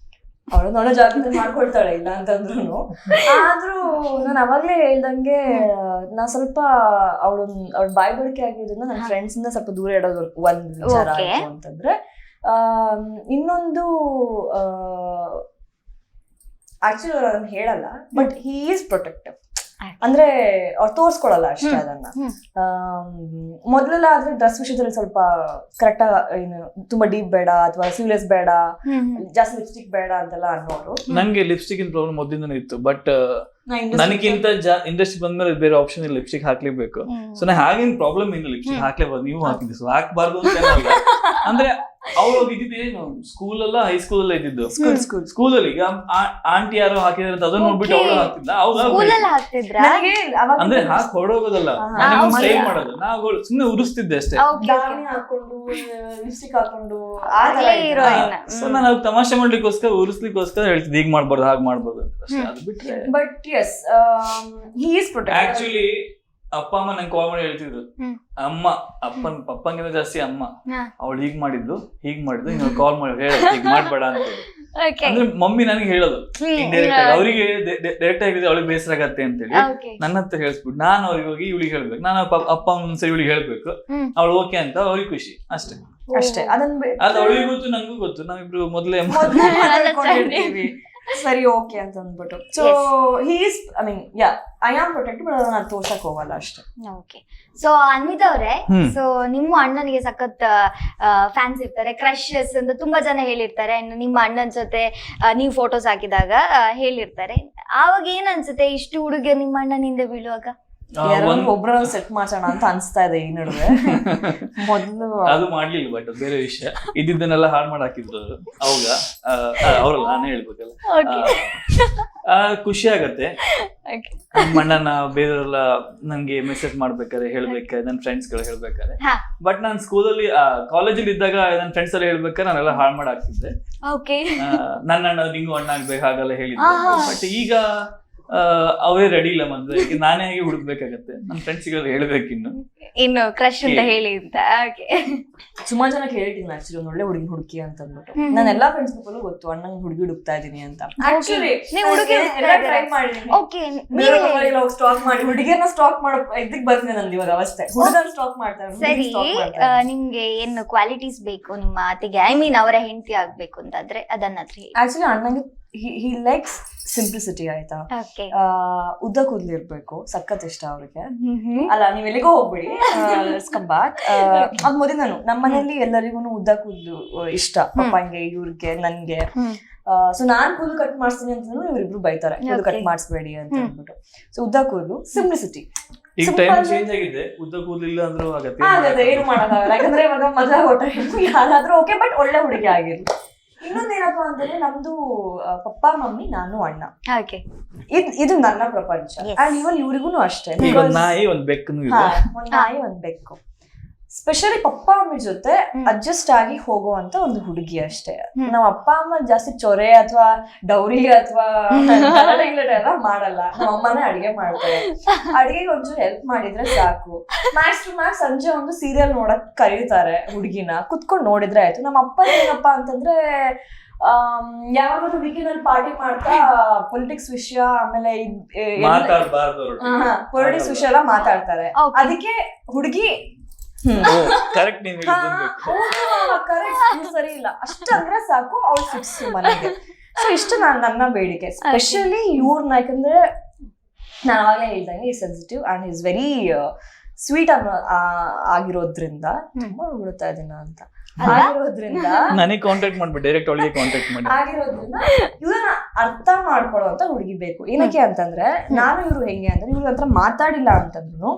ಅವಳು ನೋಡೋ ಜಾಗೃತಿ ಮಾಡ್ಕೊಳ್ತಾಳೆ, ಇಲ್ಲ ಅಂತಂದ್ರು. ಆದ್ರೂ ನಾನು ಅವಾಗ್ಲೇ ಹೇಳ್ದಂಗೆ ನಾ ಸ್ವಲ್ಪ ಅವಳ ಬಾಯ್ ಬಳಿಕೆ ಆಗಿರೋದ್ರಿಂದ ನನ್ನ ಫ್ರೆಂಡ್ಸ್ ಇಂದ ಸ್ವಲ್ಪ ದೂರ ಇಡೋದು ಒಂದ್ ವಿಚಾರ ಆಯ್ತು ಅಂತಂದ್ರೆ ಇನ್ನೊಂದು ಆಕ್ಚುಲಿ ಅವ್ರು ಅದನ್ನ ಹೇಳಲ್ಲ, ಬಟ್ ಹಿ ಈಸ್ ಪ್ರೊಟೆಕ್ಟಿವ್. ಅಂದ್ರೆ ಅವ್ರು ತೋರ್ಸ್ಕೊಳಲ್ಲ ಅಷ್ಟೇ ಅದನ್ನ. ಮೊದ್ಲೆಲ್ಲ ಆದ್ರೆ ಡ್ರೆಸ್ ವಿಷಯದಲ್ಲಿ ಸ್ವಲ್ಪ ಕರೆಕ್ಟ್ ಏನು ತುಂಬಾ ಡೀಪ್ ಬೇಡ ಅಥವಾ ಸೀರಿಯಸ್ ಬೇಡ, ಜಾಸ್ತಿ ಲಿಪ್ಸ್ಟಿಕ್ ಬೇಡ ಅಂತೆಲ್ಲ ಅನ್ನೋರು. ನಂಗೆ ಲಿಪ್ಸ್ಟಿಕ್ ಇನ್ ಪ್ರಾಬ್ಲಮ್ ಮೊದಲಿಂದನೇ ಇತ್ತು, ಬಟ್ ನನಗಿಂತ ಇಂಡಸ್ಟ್ರಿ ಬಂದ್ಮೇಲೆ ಬೇರೆ ಆಪ್ಷನ್ ಇಲ್ಲ, ಲಿಪ್ಸ್ಟಿಕ್ ಹಾಕ್ಲೇಬೇಕು. ಸೊ ನಾ ಹಾಗೇನ್ ಪ್ರಾಬ್ಲಮ್ ಇಲ್ಲ, ಲಿಪ್ಸ್ಟಿಕ್ ಹಾಕ್ಲೇಬಾರ್ದು, ನೀವು ಹಾಕಿದ್ವಿ ಸೊ ಹಾಕ್ಬಾರ್ದು ಅಂತ ಏನಲ್ಲ. ಅಂದ್ರೆ ಅವ್ರು ಇದ್ದಿದ್ದೇನು ಸ್ಕೂಲ್ ಅಲ್ಲ ಹೈಸ್ಕೂಲ್ ಅಲ್ಲ ಇದ್ದಿದ್ದು, ಸ್ಕೂಲಲ್ಲಿ ಈಗ ಆಂಟಿ ಯಾರೋ ಹಾಕಿದ್ರೆ ಅದನ್ನ ನೋಡ್ಬಿಟ್ಟು ಅವಳು ಹಾಕ್ತಿದ್ದ, ಅಂದ್ರೆ ಹಾಕಿ ಹೊರಡೋಗೋದಲ್ಲ, ಸ್ಟೈಲ್ ಮಾಡೋದು. ನಾವು ಸುಮ್ನೆ ಉರಿಸ್ತಿದ್ದೆ ಅಷ್ಟೇ. ಸೊ ನಾನು ತಮಾಷೆ ಮಾಡ್ಲಿಕ್ಕೋಸ್ಕರ ಉರಿಸ್ಲಿಕ್ಕೋಸ್ಕರ ಹೇಳ್ತಿದ್ದೆ ಹೀಗ್ ಮಾಡ್ಬಾರ್ದು ಹಾಗೆ ಮಾಡ್ಬಾರ್ದು ಅಂತ ಅಷ್ಟೇ. ಅದು ಬಿಟ್ರೆ but yes he is protective. Actually ಅಪ್ಪ ಅಮ್ಮ ನಂಗೆ ಕಾಲ್ ಮಾಡಿ ಹೇಳ್ತಿದ್ರು, ಅಮ್ಮ ಪಪ್ಪಂಗಿಂತ ಜಾಸ್ತಿ ಅಮ್ಮ ಅವಳು ಹೀಗ್ ಮಾಡಿದ್ದು ಇನ್ನು ಕಾಲ್ ಮಾಡಿ ಹೇಳ ಹೀಗ್ ಮಾಡ್ಬೇಡ ಅಂತ. ಅಂದ್ರೆ ಮಮ್ಮಿ ನನಗೆ ಹೇಳೋದು ಇಂಡೈರೆಕ್ಟ್ ಆಗಿ, ಅವರಿಗೆ ಡೈರೆಕ್ಟ್ ಆಗಿ ಅವಳಿಗೆ ಬೇಸರ ಆಗತ್ತೆ ಅಂತೇಳಿ ನನ್ನ ಹತ್ರ ಹೇಳ್ಸ್ಬಿಟ್ಟು ನಾನು ಅವ್ರಿಗೆ ಹೋಗಿ ಇವಳಿಗೆ ಹೇಳ್ಬೇಕು, ನಾನು ಅಪ್ಪ ಒಂದ್ಸರಿ ಇವಳಿಗೆ ಹೇಳ್ಬೇಕು, ಅವಳು ಓಕೆ ಅಂತ ಅವ್ರಿಗೆ ಖುಷಿ ಅಷ್ಟೇ. ಅದು ಅವಳಿಗೆ ಗೊತ್ತು ನಂಗೂ ಗೊತ್ತು, ನಾವಿಬ್ರು ಮೊದಲೇ ಸರಿ ಓಕೆ ಅಂತ ಅಂದ್ಬಿಟ್ಟು. So he is I mean I am protective, but ಅದನ್ನ ತೋರ್ಸಕ್ ಹೋಗಲ್ಲ ಅಷ್ಟೇ. ಓಕೆ. ಸೊ ಅನ್ವಿತಾ ಅವರೇ, ಸೊ ನಿಮ್ಮ ಅಣ್ಣನಿಗೆ ಸಖತ್ ಫ್ಯಾನ್ಸ್ ಇರ್ತಾರೆ, ಕ್ರಶಸ್ ಅಂತ ತುಂಬಾ ಜನ ಹೇಳಿರ್ತಾರೆ. ನಿಮ್ಮ ಅಣ್ಣನ ಜೊತೆ ನೀವು ಫೋಟೋಸ್ ಹಾಕಿದಾಗ ಹೇಳಿರ್ತಾರೆ. ಆವಾಗ ಏನ್ ಅನ್ಸುತ್ತೆ ಇಷ್ಟು ಹುಡುಗಿಯರು ನಿಮ್ಮ ಅಣ್ಣನ ಹಿಂದೆ ಬೀಳುವಾಗ? ಒಬ್ರ ಸೆಟ್ ಮಾಡ್ಸೋಣ ಅಂತ ಅನ್ಸ್ತಾ ಇದೆ ಈ ನಡುವೆ. ಮೊದಲು ಅದು ಮಾಡ್ಲಿಲ್ಲ, ಬಟ್ ಬೇರೆ ವಿಷಯ. ಇದ್ದಿದ್ದನ್ನೆಲ್ಲ ಹಾಳು ಮಾಡಿ ಹಾಕಿದ್ರು ಅವಾಗ, ಅವ್ರಲ್ಲ ನಾನೇ ಹೇಳ್ಬೇಕಲ್ಲ. ಖುಷಿ ಆಗತ್ತೆ. ಅಣ್ಣನ ಬೇರೆಯವರೆಲ್ಲ ನನ್ಗೆ ಮೆಸೇಜ್ ಮಾಡ್ಬೇಕಾದ್ರೆ ಹೇಳ್ಬೇಕಾದ್ರೆ, ನನ್ನ ಫ್ರೆಂಡ್ಸ್ ಗಳು ಹೇಳ್ಬೇಕಾದ್ರೆ. ಬಟ್ ನಾನು ಸ್ಕೂಲಲ್ಲಿ ಕಾಲೇಜಲ್ಲಿ ಇದ್ದಾಗ ನನ್ನ ಫ್ರೆಂಡ್ಸ್ ಎಲ್ಲ ಹೇಳ್ಬೇಕಾದ್ರೆ ನಾನೆಲ್ಲ ಹಾಳು ಮಾಡಿ ಹಾಕ್ತಿದ್ದೆ. ನನ್ನ ಅಣ್ಣ ನಿಂಗೂ ಅಣ್ಣ ಆಗ್ಬೇಕು ಹಾಗೆಲ್ಲ ಹೇಳಿದ್ದೆ. ಬಟ್ ಈಗ ಅವರೇ ರೆಡಿ ಇಲ್ಲ ಮದ್ವೆ, ನಾನೇ ಆಗಿ ಹುಡುಕ್ಬೇಕಾಗತ್ತೆ. ನನ್ನ ಫ್ರೆಂಡ್ಸ್ಗೆಲ್ಲ ಹೇಳ್ಬೇಕು ಇನ್ನು ಕ್ರಶ್ ಅಂತ ಹೇಳಿ ಅಂತ. ಸುಮಾರು ಜನಕ್ಕೆ ಹೇಳಿದ್ದೀನಿ ಆಕ್ಚುಲಿ ಒಂದು ಒಳ್ಳೆ ಹುಡುಗಿ ಹುಡುಕಿ ಅಂತ ಅಂದ್ಬಿಟ್ಟು. ನಾನು ಎಲ್ಲಾ ಫ್ರೆಂಡ್ಸ್ ಗ್ರೂಪಲ್ಲೂ ಗೊತ್ತು ಅಣ್ಣ ಹುಡುಗಿ ಹುಡುಕ್ತಾ ಇದೀನಿ ಅಂತ. ಆಕ್ಚುಲಿ ಟ್ರೈ ಮಾಡಿದೀನಿ, ಸ್ಟಾಕ್ ಮಾಡಿ ಹುಡುಗಿಯನ್ನ ಸ್ಟಾಕ್ ಮಾಡೋ ಇದಕ್ಕೆ ಬರ್ತೀನಿ ನಂದು ಇವಾಗ ಅವಸ್ಥೆ. ಹುಡುಗನ ಸ್ಟಾಕ್ ಮಾಡ್ತಾರೆ. ಸರಿ, ನಿಮ್ಗೆ ಏನು ಕ್ವಾಲಿಟೀಸ್ ಬೇಕು ನಿಮ್ಮ ಅತ್ತಿಗೆ, ಐ ಮೀನ್ ಅವರ ಹೆಂಡತಿ ಆಗ್ಬೇಕು ಅಂತಾದ್ರೆ ಅದನ್ನ ಆಕ್ಚುಲಿ ಅಣ್ಣಂಗೆ he likes simplicity ಆಯ್ತಾ. ಉದ್ದ ಕೂದ್ಲು ಇರ್ಬೇಕು, ಸಖತ್ ಇಷ್ಟ ಅವ್ರಿಗೆ. ಅಲ್ಲ ನೀವ್ ಎಲ್ಲಿಗೋ ಹೋಗ್ಬಿಡಿ, ಲೆಟ್ಸ್ ಕಮ್ ಬ್ಯಾಕ್. ಅದ್ ಮೊದಲು ನಮ್ಮ ಮನೇಲಿ ಎಲ್ಲರಿಗೂ ಉದ್ದ ಕೂದ್ಲು ಇಷ್ಟ, ಪಪ್ಪಂಗೆ ಇವ್ರಿಗೆ ನನ್ಗೆ. ಸೊ ನಾನ್ ಕೂದಲು ಕಟ್ ಮಾಡಿಸ್ತೀನಿ ಅಂತಂದ್ರು ಇವ್ರಿಬ್ರು ಬೈತಾರೆ, ಕೂದಲು ಕಟ್ ಮಾಡಿಸ್ಬೇಡಿ ಅಂತ ಅಂದ್ಬಿಟ್ಟು. ಸೊ ಉದ್ದ ಕೂದಲು, ಸಿಂಪ್ಲಿಸಿಟಿ. ಈಗ ಟೈಮ್ ಚೇಂಜ್ ಆಗಿದೆ, ಉದ್ದ ಕೂದಲಿಲ್ಲ ಅಂದ್ರೂ ಆಗತ್ತೆ, ಏನು ಮಾಡೋಕ್ಕಾಗಲ್ಲ. ಯಾಕಂದ್ರೆ ಇವಾಗ ಮದುವೆ ಹೊಟ್ಟೆ ಯಾರಾದ್ರೂ ಓಕೆ, ಬಟ್ ಒಳ್ಳೆ ಹುಡುಗಿ ಆಗಿರ್ಲಿ. ಇನ್ನೊಂದೇನಪ್ಪಾ ಅಂತಂದ್ರೆ ನಮ್ದು ಪಪ್ಪ ಮಮ್ಮಿ ನಾನು ಅಣ್ಣ, ಇದು ನನ್ನ ಪ್ರಪಂಚ. ಅಂಡ್ ಇವನ್ ಇವ್ರಿಗೂ ಅಷ್ಟೇ, ಒಂದ್ ನಾಯಿ ಒಂದ್ ಬೆಕ್ಕು. ಸ್ಪೆಷಲಿ ಪಪ್ಪ ಮಮ್ಮಿ ಜೊತೆ ಅಡ್ಜಸ್ಟ್ ಆಗಿ ಹೋಗುವಂತ ಒಂದು ಹುಡುಗಿ ಅಷ್ಟೇ. ನಾವ್ ಅಪ್ಪ ಅಮ್ಮ ಜಾಸ್ತಿ ಚೊರೆ ಅಥವಾ ಡೌರಿ ಅಥವಾ ಎಲ್ಲ ಮಾಡಲ್ಲ. ನಮ್ಮ ಅಮ್ಮನೇ ಅಡಿಗೆ ಮಾಡ್ತಾರೆ, ಅಡಿಗೆಗೆ ಒಂಚೂರು ಹೆಲ್ಪ್ ಮಾಡಿದ್ರೆ ಸಾಕು. ಮ್ಯಾಕ್ಸ್ ಟು ಮ್ಯಾಕ್ಸ್ ಸಂಜೆ ಒಂದು ಸೀರಿಯಲ್ ನೋಡಕ್ ಕರೀತಾರೆ ಹುಡುಗಿನ, ಕುತ್ಕೊಂಡ್ ನೋಡಿದ್ರೆ ಆಯ್ತು. ನಮ್ಮ ಅಪ್ಪ ಏನಪ್ಪಾ ಅಂತಂದ್ರೆ ಯಾವಾಗಾದ್ರೂ ವೀಕೆಂಡ್ ಅಲ್ಲಿ ಪಾರ್ಟಿ ಮಾಡ್ತಾ ಪೊಲಿಟಿಕ್ಸ್ ವಿಷಯ, ಆಮೇಲೆ ಪೊಲಿಟಿಕ್ಸ್ ವಿಷಯ ಎಲ್ಲ ಮಾತಾಡ್ತಾರೆ. ಅದಕ್ಕೆ ಹುಡುಗಿ ಕರೆಕ್ಟ್ ಸರಿ ಇಲ್ಲ ಅಷ್ಟಂದ್ರೆ ಸಾಕು, ಅವ್ಳು ಫಿಕ್ಸ್ ಮನೆಗೆ. ಸೊ ಇಷ್ಟು ನನ್ನ ಬೇಡಿಕೆ. ಸ್ಪೆಷಲಿ ಇವ್ರನ್ನ, ಯಾಕಂದ್ರೆ ನಾನು ಅವಾಗಲೇ ಹೇಳ್ದಂಗೆ ಈ sensitive and is very sweet ಆಗಿರೋದ್ರಿಂದ ತುಂಬಾ ಹೊಗಳ್ತಾ ಇದೀನ ಅಂತ ಆಗಿರೋದ್ರಿಂದ ನನಗೆ ಕಾಂಟ್ಯಾಕ್ಟ್ ಮಾಡ್ಬಿಟ್ಟು ಡೈರೆಕ್ಟ್ ಅವಳಿಗೆ ಕಾಂಟ್ಯಾಕ್ಟ್ ಮಾಡಿ ಆಗಿರೋದ್ರಿಂದ ಇವ್ರನ್ನ ಅರ್ಥ ಮಾಡ್ಕೊಳ್ಳೋಂತ ಹುಡುಗಿ ಬೇಕು. ಏನಕ್ಕೆ ಅಂತಂದ್ರೆ ನಾನು ಇವ್ರು ಹೆಂಗೆ ಅಂದ್ರೆ ಇವ್ರ ಹತ್ರ ಮಾತಾಡಿಲ್ಲ ಅಂತಂದ್ರು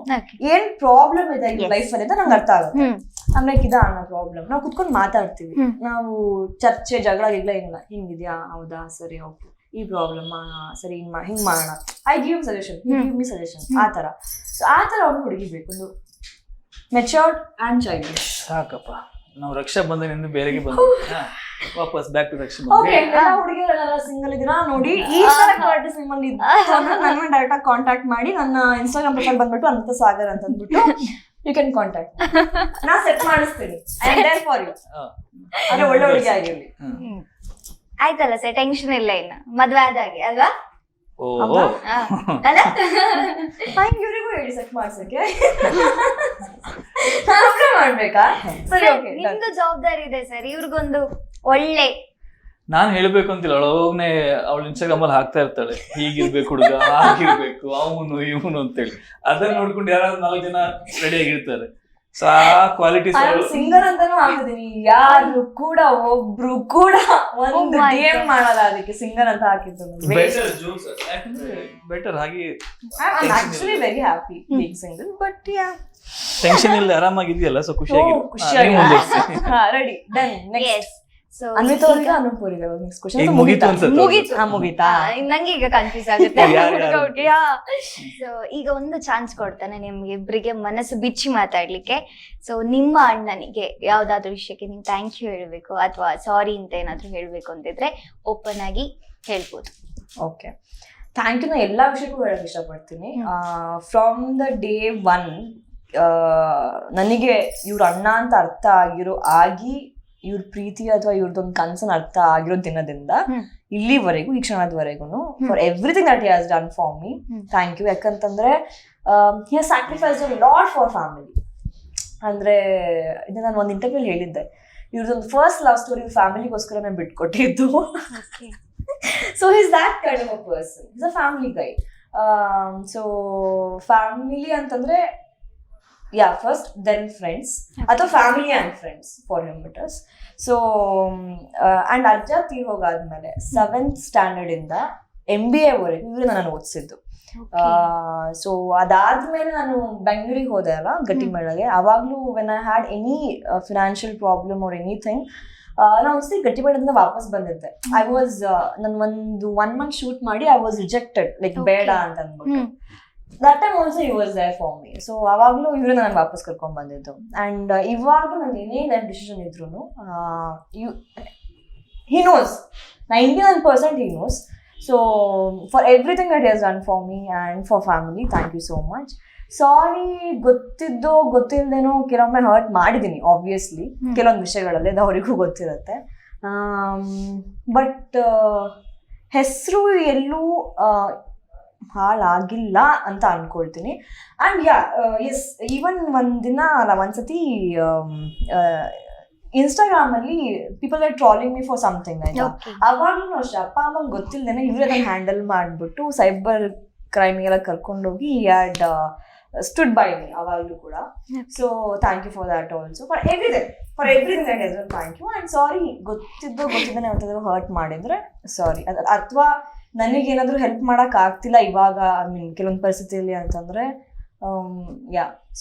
ಏನ್ ಪ್ರಾಬ್ಲಮ್ ಇದೆ ಲೈಫ್ ಅಲ್ಲಿ ಅಂತ ನಂಗೆ ಅರ್ಥ ಆಗುತ್ತೆ. ಆಮೇಲೆ ಇದ ಅನ್ನೋ ಪ್ರಾಬ್ಲಮ್ ನಾವು ಕುತ್ಕೊಂಡು ಮಾತಾಡ್ತೀವಿ, ನಾವು ಚರ್ಚೆ ಜಗಳ ಗಿಗ್ಲ ಏನಿಲ್ಲ. ಹಿಂಗಿದ್ಯಾ, ಹೌದಾ, ಸರಿ, ಓಕೆ, ಈ ಪ್ರಾಬ್ಲಮ್ ಸರಿ ಹಿಂಗ್ ಮಾಡೋಣ, I give suggestion, give me suggestion, ಆತರ. ಸೊ ಆತರ ಒಂದು ಹುಡುಗಿ ಬೇಕು, ಒಂದು ಮೆಚೂರ್ಡ್ ಅಂಡ್ ಚೈಲ್ಡಿಶ್. ಸಾಕಪ್ಪ, ನಾವು ರಕ್ಷಾ ಬಂಧನದಿಂದ ಬೇರೆಗೆ ಬಂದು ವಾಪಸ್ back to Raksha Bandhan. ಹುಡುಗಿಯರೆಲ್ಲ single ಇದೀರಾ ನೋಡಿ, ಈ ತರ ಕ್ವಾಲಿಟಿ ಸಿಂಗಲ್ ನನ್ನ ಡೈರೆಕ್ಟ್ ಆಗಿ ಕಾಂಟ್ಯಾಕ್ಟ್ ಮಾಡಿ. ನನ್ನ ಇನ್ಸ್ಟಾಗ್ರಾಮ್ ಪ್ರೊಫೈಲ್ ಬಂದ್ಬಿಟ್ಟು ಅನಂತ ಸಾಗರ್ ಅಂತ ಅಂದ್ಬಿಟ್ಟು ಯು ಕ್ಯಾನ್ ಕಾಂಟ್ಯಾಕ್ಟ್. ನಾ ಸೆಟ್ ಮಾಡಿಸ್ತೀನಿ, I am there for you. ಅಂದ್ರೆ ಒಳ್ಳೆ ಹುಡುಗಿ ಆಗಿರ್ಲಿ. ಆಯ್ತಲ್ಲ ಸರ್, ಟೆನ್ಷನ್ ಇಲ್ಲ ಇನ್ನು ಮದ್ವೆ ಆದಾಗೆ ಅಲ್ವಾ? ಓ ಅಲ್ಲ ಇವ್ರಿಗೂ ಹೇಳಿ ಸೆಟ್ ಮಾಡ್ಸಕ್ಕೆ ನಾನೊಬ್ಳೆ ಮಾಡ್ಬೇಕಾ? ಸರಿ, ಓಕೆ. ನಿಮ್ದು ಜವಾಬ್ದಾರಿ ಇದೆ ಸರ್, ಇವ್ರಿಗೊಂದು ಒಳ್ಳೆ. ನಾನ್ ಹೇಳ್ಬೇಕು ಅಂತಿಲ್ಲ, ಅವಳೊಬ್ಬನೇ ಅವಳ ಇನ್ಸ್ಟಾಗ್ರಾಮ್ ಅಲ್ಲಿ ಹಾಕ್ತಾ ಇರ್ತಾಳೆ, ಹೀಗಿರ್ಬೇಕು ಹುಡುಗ, ಹಾಗಿರ್ಬೇಕು, ಅವನು ಇವನು ಅಂತೇಳಿ. ಅದನ್ನ ನೋಡ್ಕೊಂಡು ಯಾರಾದ್ರೂ 4 ಜನ ರೆಡಿ ಆಗಿರ್ತಾರೆ. ಸೊ ಆ ಕ್ವಾಲಿಟೀಸ್ ಸಿಂಗರ್ ಅಂತಾನು ಹಾಕಿದೀನಿ, ಯಾರು ಕೂಡ ಒಬ್ರು ಕೂಡ ಒಂದು my DM God. ಮಾಡಲ್ಲ ಅದಕ್ಕೆ ಸಿಂಗರ್ ಅಂತ ಹಾಕಿದ್ದು. ಬೆಟರ್ ಹಾಗೆ I'm actually very happy being single, but yeah. Tension ಇಲ್ಲ, ಆರಾಮಾಗಿದೆಯಲ್ಲ, ಸೊ ಖುಷಿಯಾಗಿ ready done. Yes. Next So, Anvita ಅವ್ರಿಗೆ ಅನುಪೂರಿಗೆ ನೆಕ್ಸ್ಟ್ ಈಗ ಕ್ವಶನ್ ಮುಗೀತು ಅನ್ಸುತ್ತೆ. ಮುಗೀತಾ? ನಂಗೆ ಈಗ ಕನ್ಫ್ಯೂಸ್ ಆಗುತ್ತೆ. ಯಾರು? ಸೊ ಈಗ ಒಂದು ಚಾನ್ಸ್ ಕೊಡ್ತಾನೆ ನಿಮ್ಗೆ ಇಬ್ಬರಿಗೆ ಮನಸ್ಸು ಬಿಚ್ಚಿ ಮಾತಾಡ್ಲಿಕ್ಕೆ. ಸೊ ನಿಮ್ಮ ಅಣ್ಣನಿಗೆ ಯಾವ್ದಾದ್ರು ವಿಷಯಕ್ಕೆ ನೀವು ಥ್ಯಾಂಕ್ ಯು ಹೇಳ್ಬೇಕು ಅಥವಾ ಸಾರಿ ಅಂತ ಏನಾದ್ರು ಹೇಳ್ಬೇಕು ಅಂತಿದ್ರೆ ಓಪನ್ ಆಗಿ ಹೇಳ್ಬೋದು. Okay, thank you. ನಾ ಎಲ್ಲಾ ವಿಷಯಕ್ಕೂ ಹೇಳಕ್ ಇಷ್ಟಪಡ್ತೀನಿ. ಫ್ರಮ್ ದ ಡೇ 1 ನನಗೆ ಇವ್ರ ಅಣ್ಣ ಅಂತ ಅರ್ಥ ಆಗಿ ಇವ್ರ ಪ್ರೀತಿ ಅಥವಾ ಇವ್ರದೊಂದು ಕನ್ಸನ್ ಅರ್ಥ ಆಗಿರೋ ದಿನದಿಂದ ಇಲ್ಲಿವರೆಗೂ, ಈ ಕ್ಷಣದವರೆಗೂ, for everything that he has done for me, thank you. ಯಾಕಂತಂದ್ರೆ he has sacrificed a lot for family. ಅಂದ್ರೆ ಇದು ನಾನು ಒಂದು ಇಂಟರ್ವ್ಯೂ ಹೇಳಿದ್ದೆ, ಇವ್ರದೊಂದು ಫಸ್ಟ್ ಲವ್ ಸ್ಟೋರಿ ಫ್ಯಾಮಿಲಿಗೋಸ್ಕರ ನಾನು ಬಿಟ್ಕೊಟ್ಟಿದ್ದು. So he's that kind of a person, is a family guy. So family ಅಂತಂದ್ರೆ ಫಸ್ಟ್ ದೆನ್ ಫ್ರೆಂಡ್ಸ್ ಅಥವಾ family and friends for him it is. So and ಅಜ್ಜ ತೀರ್ ಹೋಗಾದ್ಮೇಲೆ 7th ಸ್ಟ್ಯಾಂಡರ್ಡ್ ಇಂದ MBA ವರೆಗೂ ಇವ್ರು ನಾನು ಓದಿಸಿದ್ದು. ಸೊ ಅದಾದ್ಮೇಲೆ ನಾನು ಬೆಂಗಳೂರಿಗೆ ಹೋದೆ ಅಲ್ಲ ಗಟ್ಟಿಮೇಳಗೆ, ಅವಾಗ್ಲೂ when I had any financial problem or anything, ನಾನು ಒಂದ್ಸತಿ ಗಟ್ಟಿಬೇಡದಿಂದ ವಾಪಸ್ ಬಂದಿದ್ದೆ. ಐ ವಾಸ್ ನನ್ ಒಂದು 1 month ಶೂಟ್ ಮಾಡಿ ಐ ವಾಸ್ ರಿಜೆಕ್ಟೆಡ್, ಲೈಕ್ ಬೇಡ ಅಂತ ಅಂದ್ಬಿಟ್ಟು. That time also he was there for me. So ಅವಾಗ್ಲೂ ಇವ್ರು ನಾನು ವಾಪಸ್ ಕರ್ಕೊಂಡ್ ಬಂದಿದ್ದು. ಅಂಡ್ ಇವಾಗ ನಾನು ಏನೇ ಲೈಫ್ ಡಿಸಿಷನ್ ಇದ್ರು he knows, 99% he knows. So for everything that he has done for me and for family, thank you so much. Sorry ಗೊತ್ತಿದ್ದೋ ಗೊತ್ತಿಲ್ಲದೇನೋ ಕೆಲವೊಮ್ಮೆ ಹರ್ಟ್ ಮಾಡಿದ್ದೀನಿ ಆಬ್ವಿಯಸ್ಲಿ, ಕೆಲವೊಂದು ವಿಷಯಗಳಲ್ಲಿ, ಅದು ಅವರಿಗೂ ಗೊತ್ತಿರುತ್ತೆ. ಬಟ್ ಹೆಸರು ಎಲ್ಲೂ ಹಾಳಾಗಿಲ್ಲ ಅಂತ ಅನ್ಕೊಳ್ತೀನಿ. ಆ್ಯಂಡ್ ಎಸ್, ಈವನ್ ಒಂದಿನ ಒಂದ್ಸತಿ ಇನ್ಸ್ಟಾಗ್ರಾಮ್ ಅಲ್ಲಿ people are trawling me for something ಆಯ್ತಾ, ಅವಾಗ್ಲೂ ಅಷ್ಟೇ ಅಪ್ಪ ಅಮ್ಮಂಗೆ ಗೊತ್ತಿಲ್ಲದೇನೆ ಇವ್ರು ಅದನ್ನ ಹ್ಯಾಂಡಲ್ ಮಾಡ್ಬಿಟ್ಟು ಸೈಬರ್ ಕ್ರೈಮಿಗೆಲ್ಲ ಕರ್ಕೊಂಡೋಗಿ ಹ್ಯಾಡ್ ಸ್ಟುಡ್ ಬೈ ಮೀ ಅವಾಗ್ಲೂ ಕೂಡ. So thank you for that also, for everything that is thank you. And sorry ಗೊತ್ತಿದ್ದಾನೆ ಯಾವತ್ತಾದ್ರೂ ಹರ್ಟ್ ಮಾಡಿದ್ರೆ ಸಾರಿ, ಅಥವಾ ನನಗೇನಾದ್ರೂ ಹೆಲ್ಪ್ ಮಾಡಕ್ ಆಗ್ತಿಲ್ಲ ಇವಾಗ, ಐ ಮೀನ್ ಕೆಲವೊಂದು ಪರಿಸ್ಥಿತಿಯಲ್ಲಿ ಅಂತಂದ್ರೆ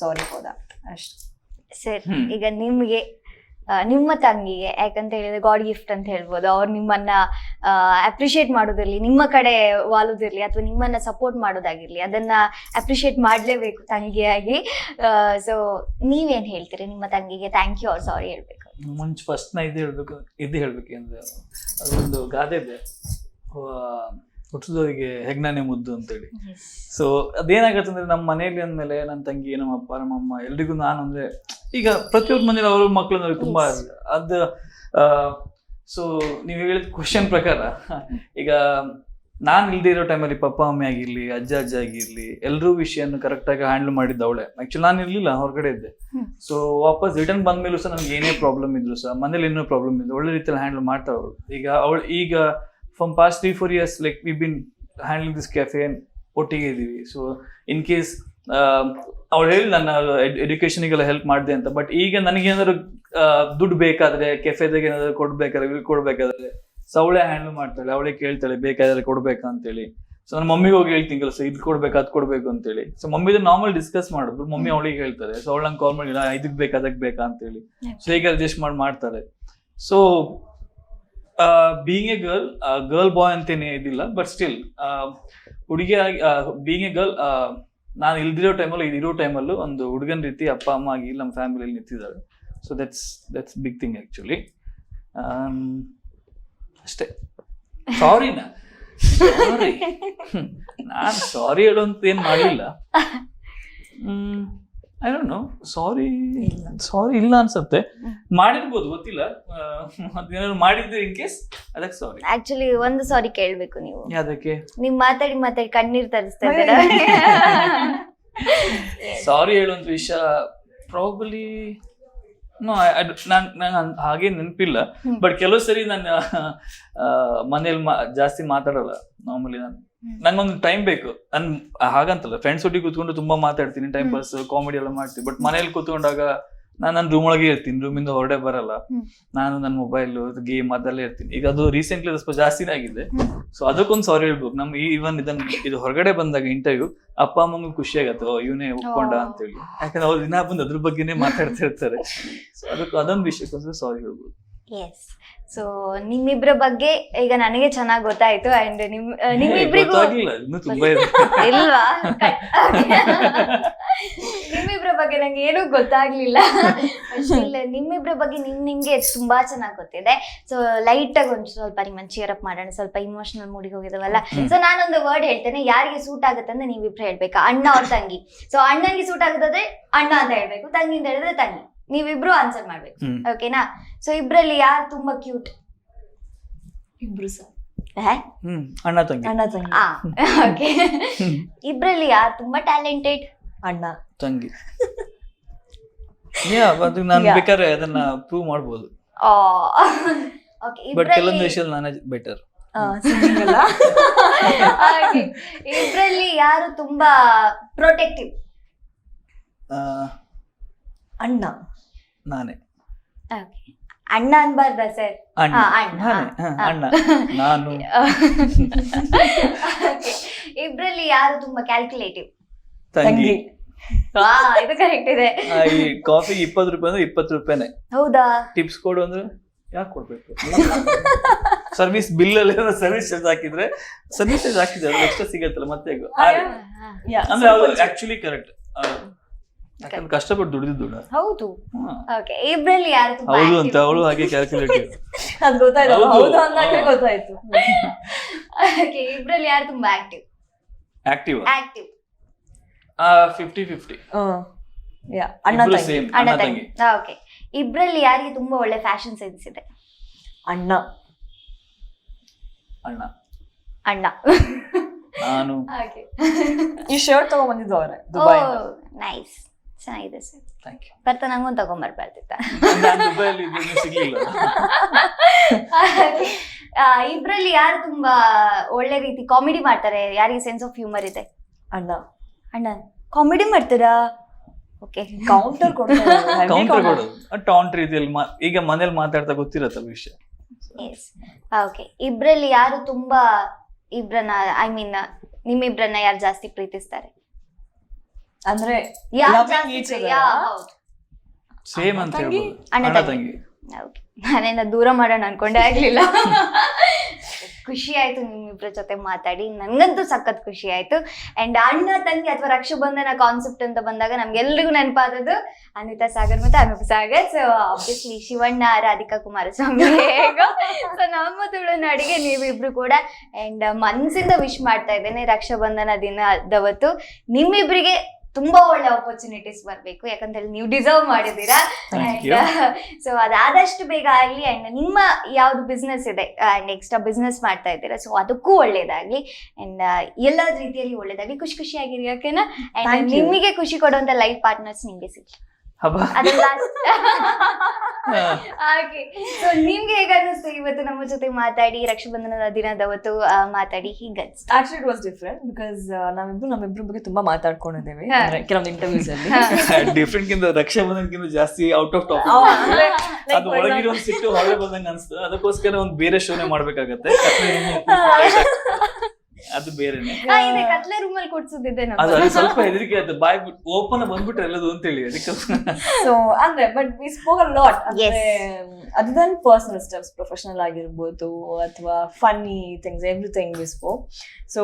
ಸಾರಿ ಫಾರ್ ದ್ಯಾಟ್ ಅಷ್ಟೇ. ಸರ್, ಈಗ ನಿಮ್ಗೆ ನಿಮ್ಮ ತಂಗಿಗೆ, ಯಾಕಂತ ಹೇಳಿದ್ರೆ ಗಾಡ್ ಗಿಫ್ಟ್ ಅಂತ ಹೇಳ್ಬೋದು, ಅವ್ರು ನಿಮ್ಮನ್ನ ಅಪ್ರಿಶಿಯೇಟ್ ಮಾಡೋದಿರ್ಲಿ, ನಿಮ್ಮ ಕಡೆ ವಾಲೋದಿರ್ಲಿ, ಅಥವಾ ನಿಮ್ಮನ್ನ ಸಪೋರ್ಟ್ ಮಾಡೋದಾಗಿರ್ಲಿ, ಅದನ್ನ ಅಪ್ರಿಶಿಯೇಟ್ ಮಾಡ್ಲೇಬೇಕು ತಂಗಿಯಾಗಿ. ಸೊ ನೀವೇನ್ ಹೇಳ್ತೀರಿ ನಿಮ್ಮ ತಂಗಿಗೆ ಥ್ಯಾಂಕ್ ಯು ಅವ್ರು ಸಾರಿ ಹೇಳ್ಬೇಕು? ಮುಂಚೆ ಫಸ್ಟ್ ನಾ ಇದು ಹೇಳ್ಬೇಕು ಅಂದ್ರೆ ಅದೊಂದು ಗಾದೆ ಇದೆ, ಹುಟ್ಟಿದವರಿಗೆ ಹೆಗ್ನಾನೆ ಮುದ್ದು ಅಂತೇಳಿ. ಸೊ ಅದೇನಾಗತ್ತೆ ಅಂದ್ರೆ ನಮ್ಮ ಮನೇಲಿ ಅಂದ್ಮೇಲೆ ನನ್ನ ತಂಗಿ, ನಮ್ಮ ಅಪ್ಪ, ನಮ್ಮ ಅಮ್ಮ ಎಲ್ರಿಗೂ ನಾನು ಅಂದ್ರೆ ಈಗ ಪ್ರತಿಯೊಬ್ಬರ ಮನೇಲಿ ಅವ್ರ ಮಕ್ಳು ಅಂದ್ರೆ ತುಂಬಾ ಅದು. ಸೊ ನೀವು ಹೇಳಿದ ಕ್ವಶನ್ ಪ್ರಕಾರ ಈಗ ನಾನು ಇಲ್ದೇ ಇರೋ ಟೈಮಲ್ಲಿ ಪಪ್ಪ ಮಮ್ಮಿ ಆಗಿರ್ಲಿ, ಅಜ್ಜ ಆಗಿರ್ಲಿ, ಎಲ್ಲರೂ ವಿಷಯನ ಕರೆಕ್ಟಾಗಿ ಹ್ಯಾಂಡಲ್ ಮಾಡಿದ್ದ ಅವಳೆ. ಆಕ್ಚುಲಿ ನಾನು ಇರ್ಲಿಲ್ಲ, ಹೊರಗಡೆ ಇದ್ದೆ. ಸೊ ವಾಪಸ್ ರಿಟರ್ನ್ ಬಂದ್ಮೇಲೂ ಸಹ ನನ್ಗೆ ಏನೇ ಪ್ರಾಬ್ಲಮ್ ಇದ್ರು ಸಹ, ಮನೇಲಿ ಏನೋ ಪ್ರಾಬ್ಲಮ್ ಇದ್ರು, ಒಳ್ಳೆ ರೀತಿಯಲ್ಲಿ ಹ್ಯಾಂಡಲ್ ಮಾಡ್ತಾಳೆ ಅವಳು. ಈಗ from past 3-4 years, like we've been handling this cafe and ಒಟ್ಟಿಗೆ ಇದೀವಿ. ಸೊ ಇನ್ ಕೇಸ್ ಅವಳು ಹೇಳಿ ನನ್ನ ಎಜುಕೇಶನ್ಗೆಲ್ಲ ಹೆಲ್ಪ್ ಮಾಡಿದೆ ಅಂತ, ಬಟ್ ಈಗ ನನಗೇನಾದ್ರು ದುಡ್ಡು ಬೇಕಾದ್ರೆ, ಕೆಫೆದಾಗ ಏನಾದ್ರು ಕೊಡ್ಬೇಕಾದ್ರೆ ಸೊ ಅವಳೇ ಹ್ಯಾಂಡಲ್ ಮಾಡ್ತಾಳೆ, ಅವಳೇ ಕೇಳ್ತಾಳೆ ಬೇಕಾದ್ರೆ ಕೊಡ್ಬೇಕಾ ಅಂತೇಳಿ. ಸೊ ನನ್ನ ಮಮ್ಮಿಗೆ ಹೋಗಿ ಹೇಳ್ತೀನಿ ಸೊ ಇದು ಕೊಡ್ಬೇಕು ಅದು ಕೊಡ್ಬೇಕು ಅಂತೇಳಿ. ಸೊ ಮಮ್ಮಿದು ನಾರ್ಮಲ್ ಡಿಸ್ಕಸ್ ಮಾಡಿದ್ರು, ಮಮ್ಮಿ ಅವಳಿಗೆ ಹೇಳ್ತಾರೆ. ಸೊ ಅವಳು ನಂಗೆ ಕಾಲ್ ಮಾಡಿಲ್ಲ, ಇದಕ್ ಬೇಕಾ ಅದಕ್ಕೆ ಬೇಕಾ ಅಂತೇಳಿ. ಸೊ ಈಗ ಅಡ್ಜಸ್ಟ್ ಮಾಡ್ತಾರೆ. So being a girl boy ಅಂತೇನೆ ಇದಿಲ್ಲ, ಬಟ್ ಸ್ಟಿಲ್ ಹುಡುಗಿಯಾಗಿ ಬೀಯಿಂಗ್ ಎ ಗರ್ಲ್, ನಾನು ಇಲ್ದಿರೋ ಟೈಮಲ್ಲೂ ಇದಿರೋ ಟೈಮಲ್ಲೂ ಒಂದು ಹುಡುಗನ ರೀತಿ ಅಪ್ಪ ಅಮ್ಮ ಆಗಿ ನಮ್ಮ ಫ್ಯಾಮಿಲಿಯಲ್ಲಿ ನಿಂತಿದ್ದಾರೆ. So that's big thing actually. ಅಷ್ಟೇ. ಸಾರಿ ನಾನು ಸಾರಿ ಹೇಳೋಂತ ಏನು ಮಾಡಲಿಲ್ಲ. ಐ ಡೋಂಟ್ ನೋ, ಸಾರಿ ಇಲ್ಲ ಅನ್ಸುತ್ತೆ. ಮಾಡಿರ್ಬೋದು, ಗೊತ್ತಿಲ್ಲ. ಅದೇನಾದ್ರು ಮಾಡಿದ್ರೆ ಇನ್ ಕೇಸ್ ಅದಕ್ಕೆ ಸಾರಿ. ಆಕ್ಚುಲಿ ಒಂದು ಸಾರಿ ಕೇಳ್ಬೇಕು ನೀವು. ಯಾದಕ್ಕೆ? ನೀವ್ ಮಾತಾಡಿ ಕಣ್ಣೀರ್ ತರಿಸ್ತಾ ಇದ್ದೀರಾ. ಸಾರಿ ಹೇಳುವಂತ ವಿಷಯ ಪ್ರಾಬಲಿ ನಂಗೆ ಹಾಗೆ ನೆನಪಿಲ್ಲ. ಬಟ್ ಕೆಲವು ಸರಿ ನಾನು ಮನೇಲಿ ಜಾಸ್ತಿ ಮಾತಾಡಲ್ಲ ನಾರ್ಮಲಿ. ನಂಗೊಂದು ಟೈಮ್ ಬೇಕು. ನನ್ ಹಾಗಂತಲ್ಲ, ಫ್ರೆಂಡ್ಸ್ ಒಟ್ಟಿಗೆ ಕೂತ್ಕೊಂಡು ತುಂಬಾ ಮಾತಾಡ್ತೀನಿ, ಟೈಮ್ ಪಾಸ್ ಕಾಮಿಡಿ ಎಲ್ಲ ಮಾಡ್ತೀನಿ. ಬಟ್ ಮನೇಲಿ ಕೂತ್ಕೊಂಡಾಗ ನಾನು ನನ್ನ ರೂಮ್ ಒಳಗೆ ಇರ್ತೀನಿ, ರೂಮಿಂದ ಹೊರಡೆ ಬರಲ್ಲ. ನಾನು ನನ್ನ ಮೊಬೈಲ್ ಗೇಮ್ ಅದೆಲ್ಲ ಇರ್ತೀನಿ. ಈಗ ಅದು ರೀಸೆಂಟ್ಲಿ ಸ್ವಲ್ಪ ಜಾಸ್ತಿನೇ ಆಗಿದೆ. ಸೊ ಅದಕ್ಕೊಂದು ಸಾರಿ ಹೇಳ್ಬೇಕು. ನಮ್ಗೆ ಈವನ್ ಇದು ಹೊರಗಡೆ ಬಂದಾಗ ಇಂಟರ್ವ್ಯೂ ಅಪ್ಪ ಅಮ್ಮಂಗೂ ಖುಷಿ ಆಗತ್ತೆ, ಇವನೇ ಒಪ್ಕೊಂಡ ಅಂತೇಳಿ. ಯಾಕಂದ್ರೆ ಅವ್ರು ದಿನ ಬಂದು ಅದ್ರ ಬಗ್ಗೆನೇ ಮಾತಾಡ್ತಾ ಇರ್ತಾರೆ. ಸೊ ಅದೊಂದು ವಿಷಯಕ್ಕೋಸ್ಕರ ಸಾರಿ ಹೇಳ್ಬೋದು. ಎಸ್. ಸೊ ನಿಮ್ಮಿಬ್ರ ಬಗ್ಗೆ ಈಗ ನನಗೆ ಚೆನ್ನಾಗಿ ಗೊತ್ತಾಯ್ತು. ಅಂಡ್ ನಿಮ್ಮಿಬ್ರಿಗೂ ಇಲ್ವಾ, ನಿಮ್ಮಿಬ್ರ ಬಗ್ಗೆ ನಂಗೆ ಏನೂ ಗೊತ್ತಾಗ್ಲಿಲ್ಲ. ನಿಮ್ಮಿಬ್ರ ಬಗ್ಗೆ ನಿಮ್ಗೆ ತುಂಬಾ ಚೆನ್ನಾಗಿ ಗೊತ್ತಿದೆ. ಸೊ ಲೈಟ್ ಆಗಿ ಒಂದು ಸ್ವಲ್ಪ ನಿಮ್ಮನ್ನ ಚೇರ್ ಅಪ್ ಮಾಡೋಣ. ಸ್ವಲ್ಪ ಇಮೋಷನಲ್ ಮೂಡಿಗೆ ಹೋಗಿದಾವಲ್ಲ. ಸೊ ನಾನೊಂದು ವರ್ಡ್ ಹೇಳ್ತೇನೆ, ಯಾರಿಗೆ ಸೂಟ್ ಆಗುತ್ತೆ ಅಂತ ನೀವಿಬ್ರು ಹೇಳ್ಬೇಕಾ, ಅಣ್ಣ ಅವ್ರ ತಂಗಿ. ಸೊ ಅಣ್ಣನಿಗೆ ಸೂಟ್ ಆಗುತ್ತದೆ ಅಣ್ಣ ಅಂತ ಹೇಳ್ಬೇಕು, ತಂಗಿ ಅಂತ ಹೇಳಿದ್ರೆ ತಂಗಿ. ನೀವಿಬ್ರು ಆನ್ಸರ್ ಮಾಡ್ಬೇಕು, ಓಕೆನಾ? ಸೊ ಇಬ್ರಲ್ಲಿ ಯಾರು ತುಂಬಾ ಕ್ಯೂಟ್? ಇಬ್ರು ಸರ್. ಅಣ್ಣ ತಂಗಿ. ಓಕೆ. ಇಬ್ರಲ್ಲಿ ಯಾರು ತುಂಬಾ ಟ್ಯಾಲೆಂಟೆಡ್? ಅಣ್ಣ ತಂಗಿ. ಅದು ನಾನು ಬೇಕಾದ್ರೆ ಅದನ್ನ ಪ್ರೂವ್ ಮಾಡ್ಬೋದು. ಬಟ್ ಕೆಲವೊಂದು ವಿಷಯದಲ್ಲಿ ನಾನೇ ಬೆಟರ್. ಇಬ್ರಲ್ಲಿ ಯಾರು ತುಂಬಾ ಪ್ರೊಟೆಕ್ಟಿವ್? ಅಣ್ಣ. ನಾನೇ. ಅಣ್ಣ ಅನ್ಬಾರ್ದ ಸರ್? ಅಣ್ಣ ನಾನು. ಇಬ್ರಲ್ಲಿ ಯಾರು ತುಂಬಾ ಕ್ಯಾಲ್ಕುಲೇಟಿವ್? ತಂಗಿ. ಇದು ಕರೆಕ್ಟ್ ಇದೆ. ಈ ಕಾಫಿ 20 ರೂಪಾಯಿ ಅಂದ್ರೆ 20 ರೂಪಾಯಿನೇ. ಹೌದಾ? ಟಿಪ್ಸ್ ಕೊಡು ಅಂದ್ರೆ ಯಾಕೆ ಕೊಡ್ಬೇಕು? ಸರ್ವಿಸ್ ಬಿಲ್ ಅಲ್ಲಿ ಸರ್ವಿಸ್ ಚಾರ್ಜ್ ಹಾಕಿದ್ರೆ ಸರ್ವಿಸ್ ಚಾರ್ಜ್ ಹಾಕಿದ್ರೆ ಎಕ್ಸ್ಟ್ರಾ ಸಿಗತ್ತಲ್ಲ ಮತ್ತೆ. ಅಂದ್ರೆ ಅದು ಆಕ್ಚುಲಿ ಕರೆಕ್ಟ್. ಯಾಕಂದ್ರೆ ಕಷ್ಟಪಟ್ಟು ದುಡ್ಡು. ಹೌದು. ಓಕೆ. ಇಬ್ರಲ್ಲಿ ಯಾರು ತುಂಬಾ ಹೌದು ಅಂತ ಅವಳು ಹಾಗೆ ಕ್ಯಾಲ್ಕುಲೇಟಿವ್. ಅದು ಗೊತ್ತಾಯ್ತು, ಹೌದು ಅಂದಾಗಲೇ ಗೊತ್ತಾಯ್ತು. ಓಕೆ. ಇಬ್ರಲ್ಲಿ ಯಾರು ತುಂಬಾ ಆಕ್ಟಿವ್? ಆಕ್ಟಿವ್ 50-50. ಅಣ್ಣ ತಂಗಿ. ಓಕೆ. ಇಬ್ರಲ್ಲಿ ಯಾರಿಗೆ ತುಂಬಾ ಒಳ್ಳೆ ಫ್ಯಾಷನ್ ಸೆನ್ಸ್ ಇದೆ? ಅಣ್ಣ. ನಾನು. ಈ ಶರ್ಟ್ ತಗೊಂಡ್ಬಂದಿದ್ದು ಅವರೇ ದುಬೈ. ನೈಸ್, ಚೆನ್ನಾಗಿದೆ ಸರ್. Thank you. ಬರ್ತಾ ನಂಗೊಂದು ತಗೊಂಡ್ಬರ್ಬಾರ್ದಿತ್ತ? ದುಬೈಯಲ್ಲಿ ಸಿಗ್ಲಿಲ್ಲ. ಇಬ್ರಲ್ಲಿ ಯಾರು ತುಂಬಾ ಒಳ್ಳೆ ರೀತಿ ಕಾಮಿಡಿ ಮಾಡ್ತಾರೆ? ಯಾರಿಗೆ ಸೆನ್ಸ್ ಆಫ್ ಹ್ಯೂಮರ್ ಇದೆ? ಅಣ್ಣ ಕಾಮಿಡಿ ಮಾಡ್ತಾರಾ? ಓಕೆ. ಕೌಂಟರ್ ಕೊಡೋದು. ಟಾಂಟ್ ರೀತಿಯಲ್ಲಿ ಈಗ ಮನೇಲಿ ಮಾತಾಡ್ತಾ ಗೊತ್ತಿರತ್ತಲ್ಲ ವಿಷಯ. ಓಕೆ. ಇಬ್ರಲ್ಲಿ ಯಾರು ತುಂಬಾ ಇಬ್ರನ್ನ, ಐ ಮೀನ್ ನಿಮ್ಮಿಬ್ರನ್ನ ಯಾರು ಜಾಸ್ತಿ ಪ್ರೀತಿಸ್ತಾರೆ? ಅಂದ್ರೆ ಸೇಮ್ ಅಂತ ಹೇಳ್ಬೋದು. ಅಣ್ಣ ತಂಗಿ. ನಾನೇನ ದೂರ ಮಾಡೋಣ ಅನ್ಕೊಂಡೆ, ಆಗ್ಲಿಲ್ಲ. ಖುಷಿ ಆಯ್ತು ನಿಮ್ಮಿಬ್ರ ಜೊತೆ ಮಾತಾಡಿ, ನನ್ಗಂತೂ ಸಖತ್ ಖುಷಿ ಆಯ್ತು. ಅಂಡ್ ಅಣ್ಣ ತಂಗಿ ಅಥವಾ ರಕ್ಷಾಬಂಧನ ಕಾನ್ಸೆಪ್ಟ್ ಅಂತ ಬಂದಾಗ ನಮ್ಗೆಲ್ರಿಗೂ ನೆನಪಾದದ್ದು ಅನಿತಾ ಸಾಗರ್ ಮತ್ತೆ ಅನೂಪ್ ಸಾಗರ್. ಸೊ ಆಬ್ವಿಯಸ್ಲಿ ಶಿವಣ್ಣ, ರಾಧಿಕಾ ಕುಮಾರಸ್ವಾಮಿ ಹೇಗೋ, ಸೊ ನಮ್ಮ ತುಳುನಾಡಿಗೆ ನೀವಿಬ್ರು ಕೂಡ. ಅಂಡ್ ಮನ್ಸಿಂದ ವಿಶ್ ಮಾಡ್ತಾ ಇದ್ದೇನೆ ರಕ್ಷಾಬಂಧನ ದಿನದವತ್ತು ನಿಮ್ಮಿಬ್ರಿಗೆ ತುಂಬಾ ಒಳ್ಳೆ ಆಪರ್ಚುನಿಟೀಸ್ ಬರ್ಬೇಕು, ಯಾಕಂತ ನೀವು ಡಿಸರ್ವ್ ಮಾಡಿದೀರಾ. ಸೊ ಅದಾದಷ್ಟು ಬೇಗ ಆಗ್ಲಿ. ಅಂಡ್ ನಿಮ್ಮ ಯಾವ್ದು ಬಿಸ್ನೆಸ್ ಇದೆ ಅಂಡ್ ಎಕ್ಸ್ಟ್ರಾ ಬಿಸ್ನೆಸ್ ಮಾಡ್ತಾ ಇದ್ದೀರಾ, ಸೊ ಅದಕ್ಕೂ ಒಳ್ಳೇದಾಗ್ಲಿ. ಅಂಡ್ ಎಲ್ಲ ರೀತಿಯಲ್ಲಿ ಒಳ್ಳೇದಾಗ್ಲಿ. ಖುಷಿಯಾಗಿರಿ, ಓಕೆನಾ? ಅಂಡ್ ನಿಮಗೆ ಖುಷಿ ಕೊಡುವಂತ ಲೈಫ್ ಪಾರ್ಟ್ನರ್ಸ್ ನಿಮ್ಗೆ ಸಿಗ್ಲಿ. ಸೊ ನಿಮ್ಗೆ ಹೇಗನ್ನಿಸ್ತು ಇವತ್ತು ನಮ್ಮ ಜೊತೆ ಮಾತಾಡಿ, ರಕ್ಷಾಬಂಧನದ ದಿನದವತ್ತು ಮಾತಾಡಿ? Actually it was different because ನಮ್ಮಿಬ್ರ ಬಗ್ಗೆ ತುಂಬಾ ಮಾತಾಡ್ಕೊಂಡಿದ್ದೇವೆ ಕೆಲವೊಂದು ಇಂಟರ್ವ್ಯೂಸ್ ಅಲ್ಲಿ. ಡಿಫರೆಂಟ್ ಕಿಂತ ರಕ್ಷಾಬಂಧನಕ್ಕಿಂತ ಜಾಸ್ತಿ ಔಟ್ ಆಫ್ ಟಾಪಿಕ್. ಅದು ಒಳಗಿರೋ ಸಿಟ್ಟು ಹೊರಗೆ ಬಂದಂಗ ಅನ್ಸ್ತದೆ. ಅದಕ್ಕೋಸ್ಕರ ಒಂದು ಬೇರೆ ಶೋನೆ ಮಾಡ್ಬೇಕಾಗತ್ತೆ. ಅದು ಬೇರೆನೆ. ಕತ್ಲೆ ರೂಮಲ್ಲಿ ಕೊಡ್ಸೋದಿದೆ. ಅದು ಸ್ವಲ್ಪ ಹೆದರಿಕೆ ಆಯ್ತು, ಬಾಯ್ ಓಪನ್ ಬಂದ್ಬಿಟ್ರೆ ಎಲ್ಲದು ಅಂತ ಹೇಳಿ ಅದಕ್ಕೆ. ಸೊ ಅಂದ್ರೆ but we spoke a lot. Other than personal stuffs, professional ಆಗಿರ್ಬೋದು ಅಥವಾ funny things, everything we spoke. So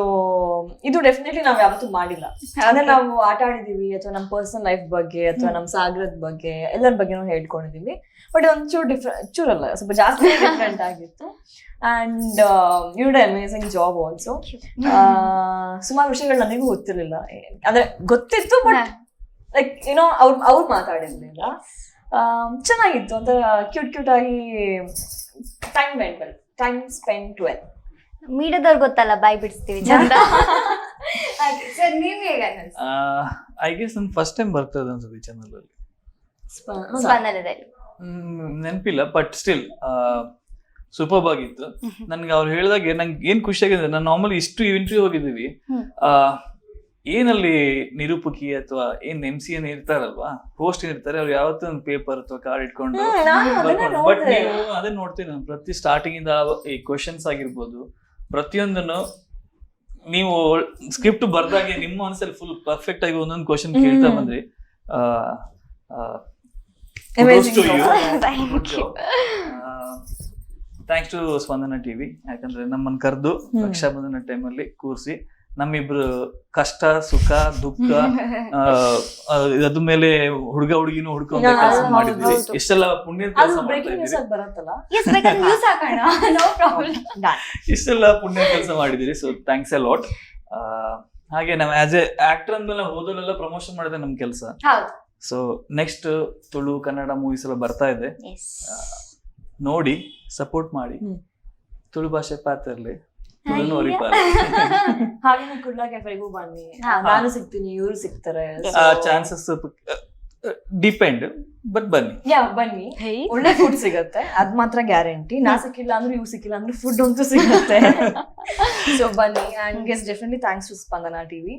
ಇದು ಡೆಫಿನೆಟ್ಲಿ ನಾವ್ ಯಾವತ್ತೂ ಮಾಡಿಲ್ಲ. ಅಂದ್ರೆ ನಾವು ಆಟ ಆಡಿದೀವಿ ಅಥವಾ ನಮ್ಮ ಪರ್ಸನಲ್ ಲೈಫ್ ಬಗ್ಗೆ ಅಥವಾ ನಮ್ಮ ಸಾಗರದ ಬಗ್ಗೆ ಎಲ್ಲರ ಬಗ್ಗೆನೂ ಹೇಳ್ಕೊಂಡಿದೀವಿ. ಬಟ್ ಒಂಚೂರು ಚೂರಲ್ಲ, ಸ್ವಲ್ಪ ಜಾಸ್ತಿ ಡಿಫ್ರೆಂಟ್ ಆಗಿತ್ತು. And you did amazing job also. ಸುಮಾರು ವಿಷಯಗಳು ನನಗೂ ಗೊತ್ತಿರಲಿಲ್ಲ, ಅಂದ್ರೆ ಗೊತ್ತಿತ್ತು ಬಟ್ ಲೈಕ್ ಏನೋ ಅವ್ರು ಮಾತಾಡಿರ್ಲಿಲ್ಲ. ಚೆನ್ನಾಗಿತ್ತು, ಒಂಥರ ಕ್ಯೂಟ್ ಆಗಿ ಟೈಮ್ ಸ್ಪೆಂಡ್ ವೆಲ್. ಮೀಡಿಯಾದವ್ರು ಗೊತ್ತಲ್ಲ, ಬಾಯ್ ಬಿಡಿಸ್ತೀವಿ ಚಂದ. ಸರ್ ನೀವ್ ಹೇಗೆ ಐ ಗೆಸ್ ನನ್ ಫಸ್ಟ್ ಟೈಮ್ ಬರ್ತದೆ ಅನ್ಸುತ್ತೆ ಈ ಚಾನಲ್ ಅಲ್ಲಿ. ಸ್ಪಂದನದಲ್ಲಿ ನೆನಪಿಲ್ಲ, ಬಟ್ ಸ್ಟಿಲ್ ಸೂಪರ್ ಆಗಿತ್ತು. ನನ್ಗೆ ಅವ್ರು ಹೇಳಿದಾಗ ನಂಗೆ ಏನ್ ಖುಷಿ ಆಗಿದೆ, ನಾನು ನಾರ್ಮಲಿ ಇಷ್ಟು ಇಂಟರ್ವ್ಯೂ ಹೋಗಿದ್ದೀವಿ, ಏನಲ್ಲಿ ನಿರೂಪಕಿ ಅಥವಾ ಏನ್ MC ಏನ್ ಇರ್ತಾರಲ್ವಾ, ಹೋಸ್ಟ್ ಇರ್ತಾರೆ, ಅವ್ರು ಯಾವತ್ತೂ ಒಂದು ಪೇಪರ್ ಅಥವಾ ಕಾರ್ಡ್ ಇಟ್ಕೊಂಡು ಬಟ್ ನೀವು ಅದನ್ನ ನೋಡ್ತೀನಿ ನಾನು ಪ್ರತಿ ಸ್ಟಾರ್ಟಿಂಗ್ ಇಂದ ಈ ಕ್ವಶನ್ಸ್ ಆಗಿರ್ಬೋದು ಪ್ರತಿಯೊಂದನ್ನು ನೀವು ಸ್ಕ್ರಿಪ್ಟ್ ಬರ್ದಾಗೆ ನಿಮ್ಮ ಮನಸ್ಸಲ್ಲಿ ಫುಲ್ ಪರ್ಫೆಕ್ಟ್ ಆಗಿ ಒಂದೊಂದು ಕ್ವಶನ್ ಕೇಳ್ತಾ ಬಂದ್ರಿ. ಥ್ಯಾಂಕ್ಸ್ ಟು ಸ್ಪಂದನ ಟಿವಿ, ಯಾಕಂದ್ರೆ ನಮ್ಮನ್ನ ಕರೆದು ರಕ್ಷಾಬಂಧನ ಟೈಮಲ್ಲಿ ಕೂರಿಸಿ ನಮ್ಮಿಬ್ರು ಕಷ್ಟ ಸುಖ ದುಃಖ ಅದ್ರ ಮೇಲೆ ಹುಡುಗ ಹುಡುಗಿನೂ ಹುಡ್ಕೊಂಡ್ ಕೆಲಸ ಮಾಡಿದ್ವಿ. ಎಷ್ಟೆಲ್ಲ ಪುಣ್ಯದ ಕೆಲಸ ಇಷ್ಟೆಲ್ಲ ಪುಣ್ಯ ಕೆಲಸ ಮಾಡಿದಿರಿ. So thanks a lot. ಹಾಗೆ ನಾವು ಆಸ್ ಎ ಆಕ್ಟರ್ ಅಂದ್ಮೇಲೆ ಹೋದಲ್ಲೆಲ್ಲ ಪ್ರಮೋಷನ್ ಮಾಡಿದ್ರೆ ನಮ್ ಕೆಲಸ. So next Tulu Kannada movies ಎಲ್ಲ ಬರ್ತಾ ಇದೆ, ನೋಡಿ ಸಪೋರ್ಟ್ ಮಾಡಿ. ತುಳು ಭಾಷೆ ಪಾತ್ರರ್ಲಿ ಹಾಗೆ ಕುಡ್ಲ ಕೆಫೆಗೂ ಬನ್ನಿ, ನಾನು ಸಿಗ್ತೀನಿ, ಇವ್ರು ಸಿಗ್ತಾರೆ. ಚಾನ್ಸಸ್ ಡಿಪೆಂಡ್, ಬಟ್ ಬನ್ನಿ. ಬನ್ನಿ, ಒಳ್ಳೆ ಫುಡ್ ಸಿಗತ್ತೆ, ಅದ್ ಮಾತ್ರ ಗ್ಯಾರಂಟಿ. ನಾ ಸಿಕ್ಕಿಲ್ಲ ಅಂದ್ರೆ ಇವ್ ಸಿಕ್ಕಿಲ್ಲ ಅಂದ್ರೆ ಫುಡ್ ಅಂತೂ ಸಿಗತ್ತೆ. ಸೊ ಬನ್ನಿ. And guess definitely thanks to Spandana TV.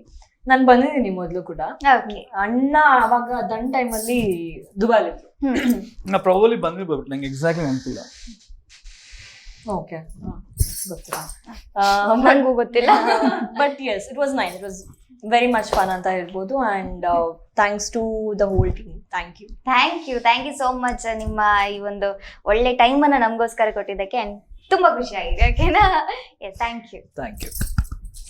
ನಾನ್ ಬಂದಿದ್ದೀನಿ ಮೊದ್ಲು ಕೂಡ, ಅಣ್ಣ ಅವಾಗ ದನ್ ಟೈಮ್ ಅಲ್ಲಿ ದುಬೈಲಿ ಇದ್ರು. ನಾ ಪ್ರಾಬಬ್ಲಿ ಬಂದಿರ್ಬೋದು, ನಂಗೆ ಎಕ್ಸಾಕ್ಟ್ಲಿ ನೆನಪಿಲ್ಲ. ಓಕೆ, ಗೊತ್ತಿಲ್ಲ, ನಂಗೂ ಗೊತ್ತಿಲ್ಲ. But yes, it was nice, it was very much fun ಅಂತ ಹೇಳ್ಬೋದು. And thanks to the whole team. Thank you so much. ನಿಮ್ಮ ಈ ಒಂದು ಒಳ್ಳೆ ಟೈಮ್ ಅನ್ನ ನಮಗೋಸ್ಕರ ಕೊಟ್ಟಿದ್ದಕ್ಕೆ ತುಂಬಾ ಖುಷಿ ಆಗಿದೆ. ಓಕೆನಾ? Thank you.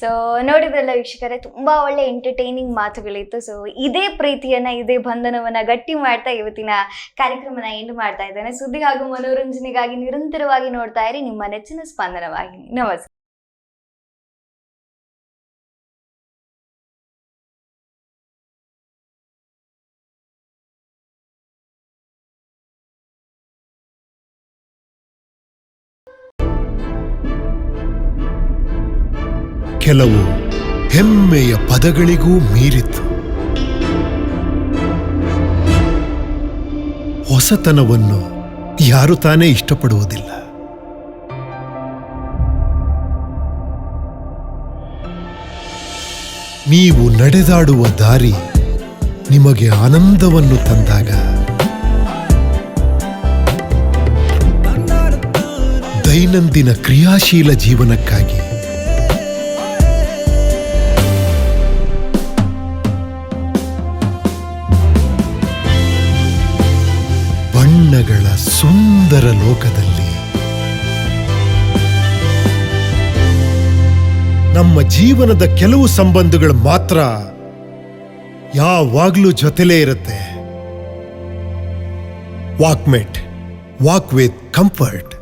ಸೊ ನೋಡಿದ್ರಲ್ಲ ವೀಕ್ಷಕರೇ, ತುಂಬಾ ಒಳ್ಳೆ ಎಂಟರ್ಟೈನಿಂಗ್ ಮಾತುಗಳಿತ್ತು. ಸೊ ಇದೇ ಪ್ರೀತಿಯನ್ನ, ಇದೇ ಬಂಧನವನ್ನ ಗಟ್ಟಿ ಮಾಡ್ತಾ ಇವತ್ತಿನ ಕಾರ್ಯಕ್ರಮನ ಎಂಡ್ ಮಾಡ್ತಾ ಇದ್ದೇನೆ. ಸುದ್ದಿ ಹಾಗೂ ಮನೋರಂಜನೆಗಾಗಿ ನಿರಂತರವಾಗಿ ನೋಡ್ತಾ ಇರಿ ನಿಮ್ಮ ನೆಚ್ಚಿನ ಸ್ಪಂದನ ವಾಹಿನಿ. ನಮಸ್ಕಾರ. ಕೆಲವು ಹೆಮ್ಮೆಯ ಪದಗಳಿಗೂ ಮೀರಿತು. ಹೊಸತನವನ್ನು ಯಾರು ತಾನೇ ಇಷ್ಟಪಡುವುದಿಲ್ಲ. ನೀವು ನಡೆದಾಡುವ ದಾರಿ ನಿಮಗೆ ಆನಂದವನ್ನು ತಂದಾಗ, ದೈನಂದಿನ ಕ್ರಿಯಾಶೀಲ ಜೀವನಕ್ಕಾಗಿ ಬಣ್ಣಗಳ ಸುಂದರ ಲೋಕದಲ್ಲಿ ನಮ್ಮ ಜೀವನದ ಕೆಲವು ಸಂಬಂಧಗಳು ಮಾತ್ರ ಯಾವಾಗ್ಲೂ ಜೊತೆಲೇ ಇರುತ್ತೆ. Walkmate, walk with comfort.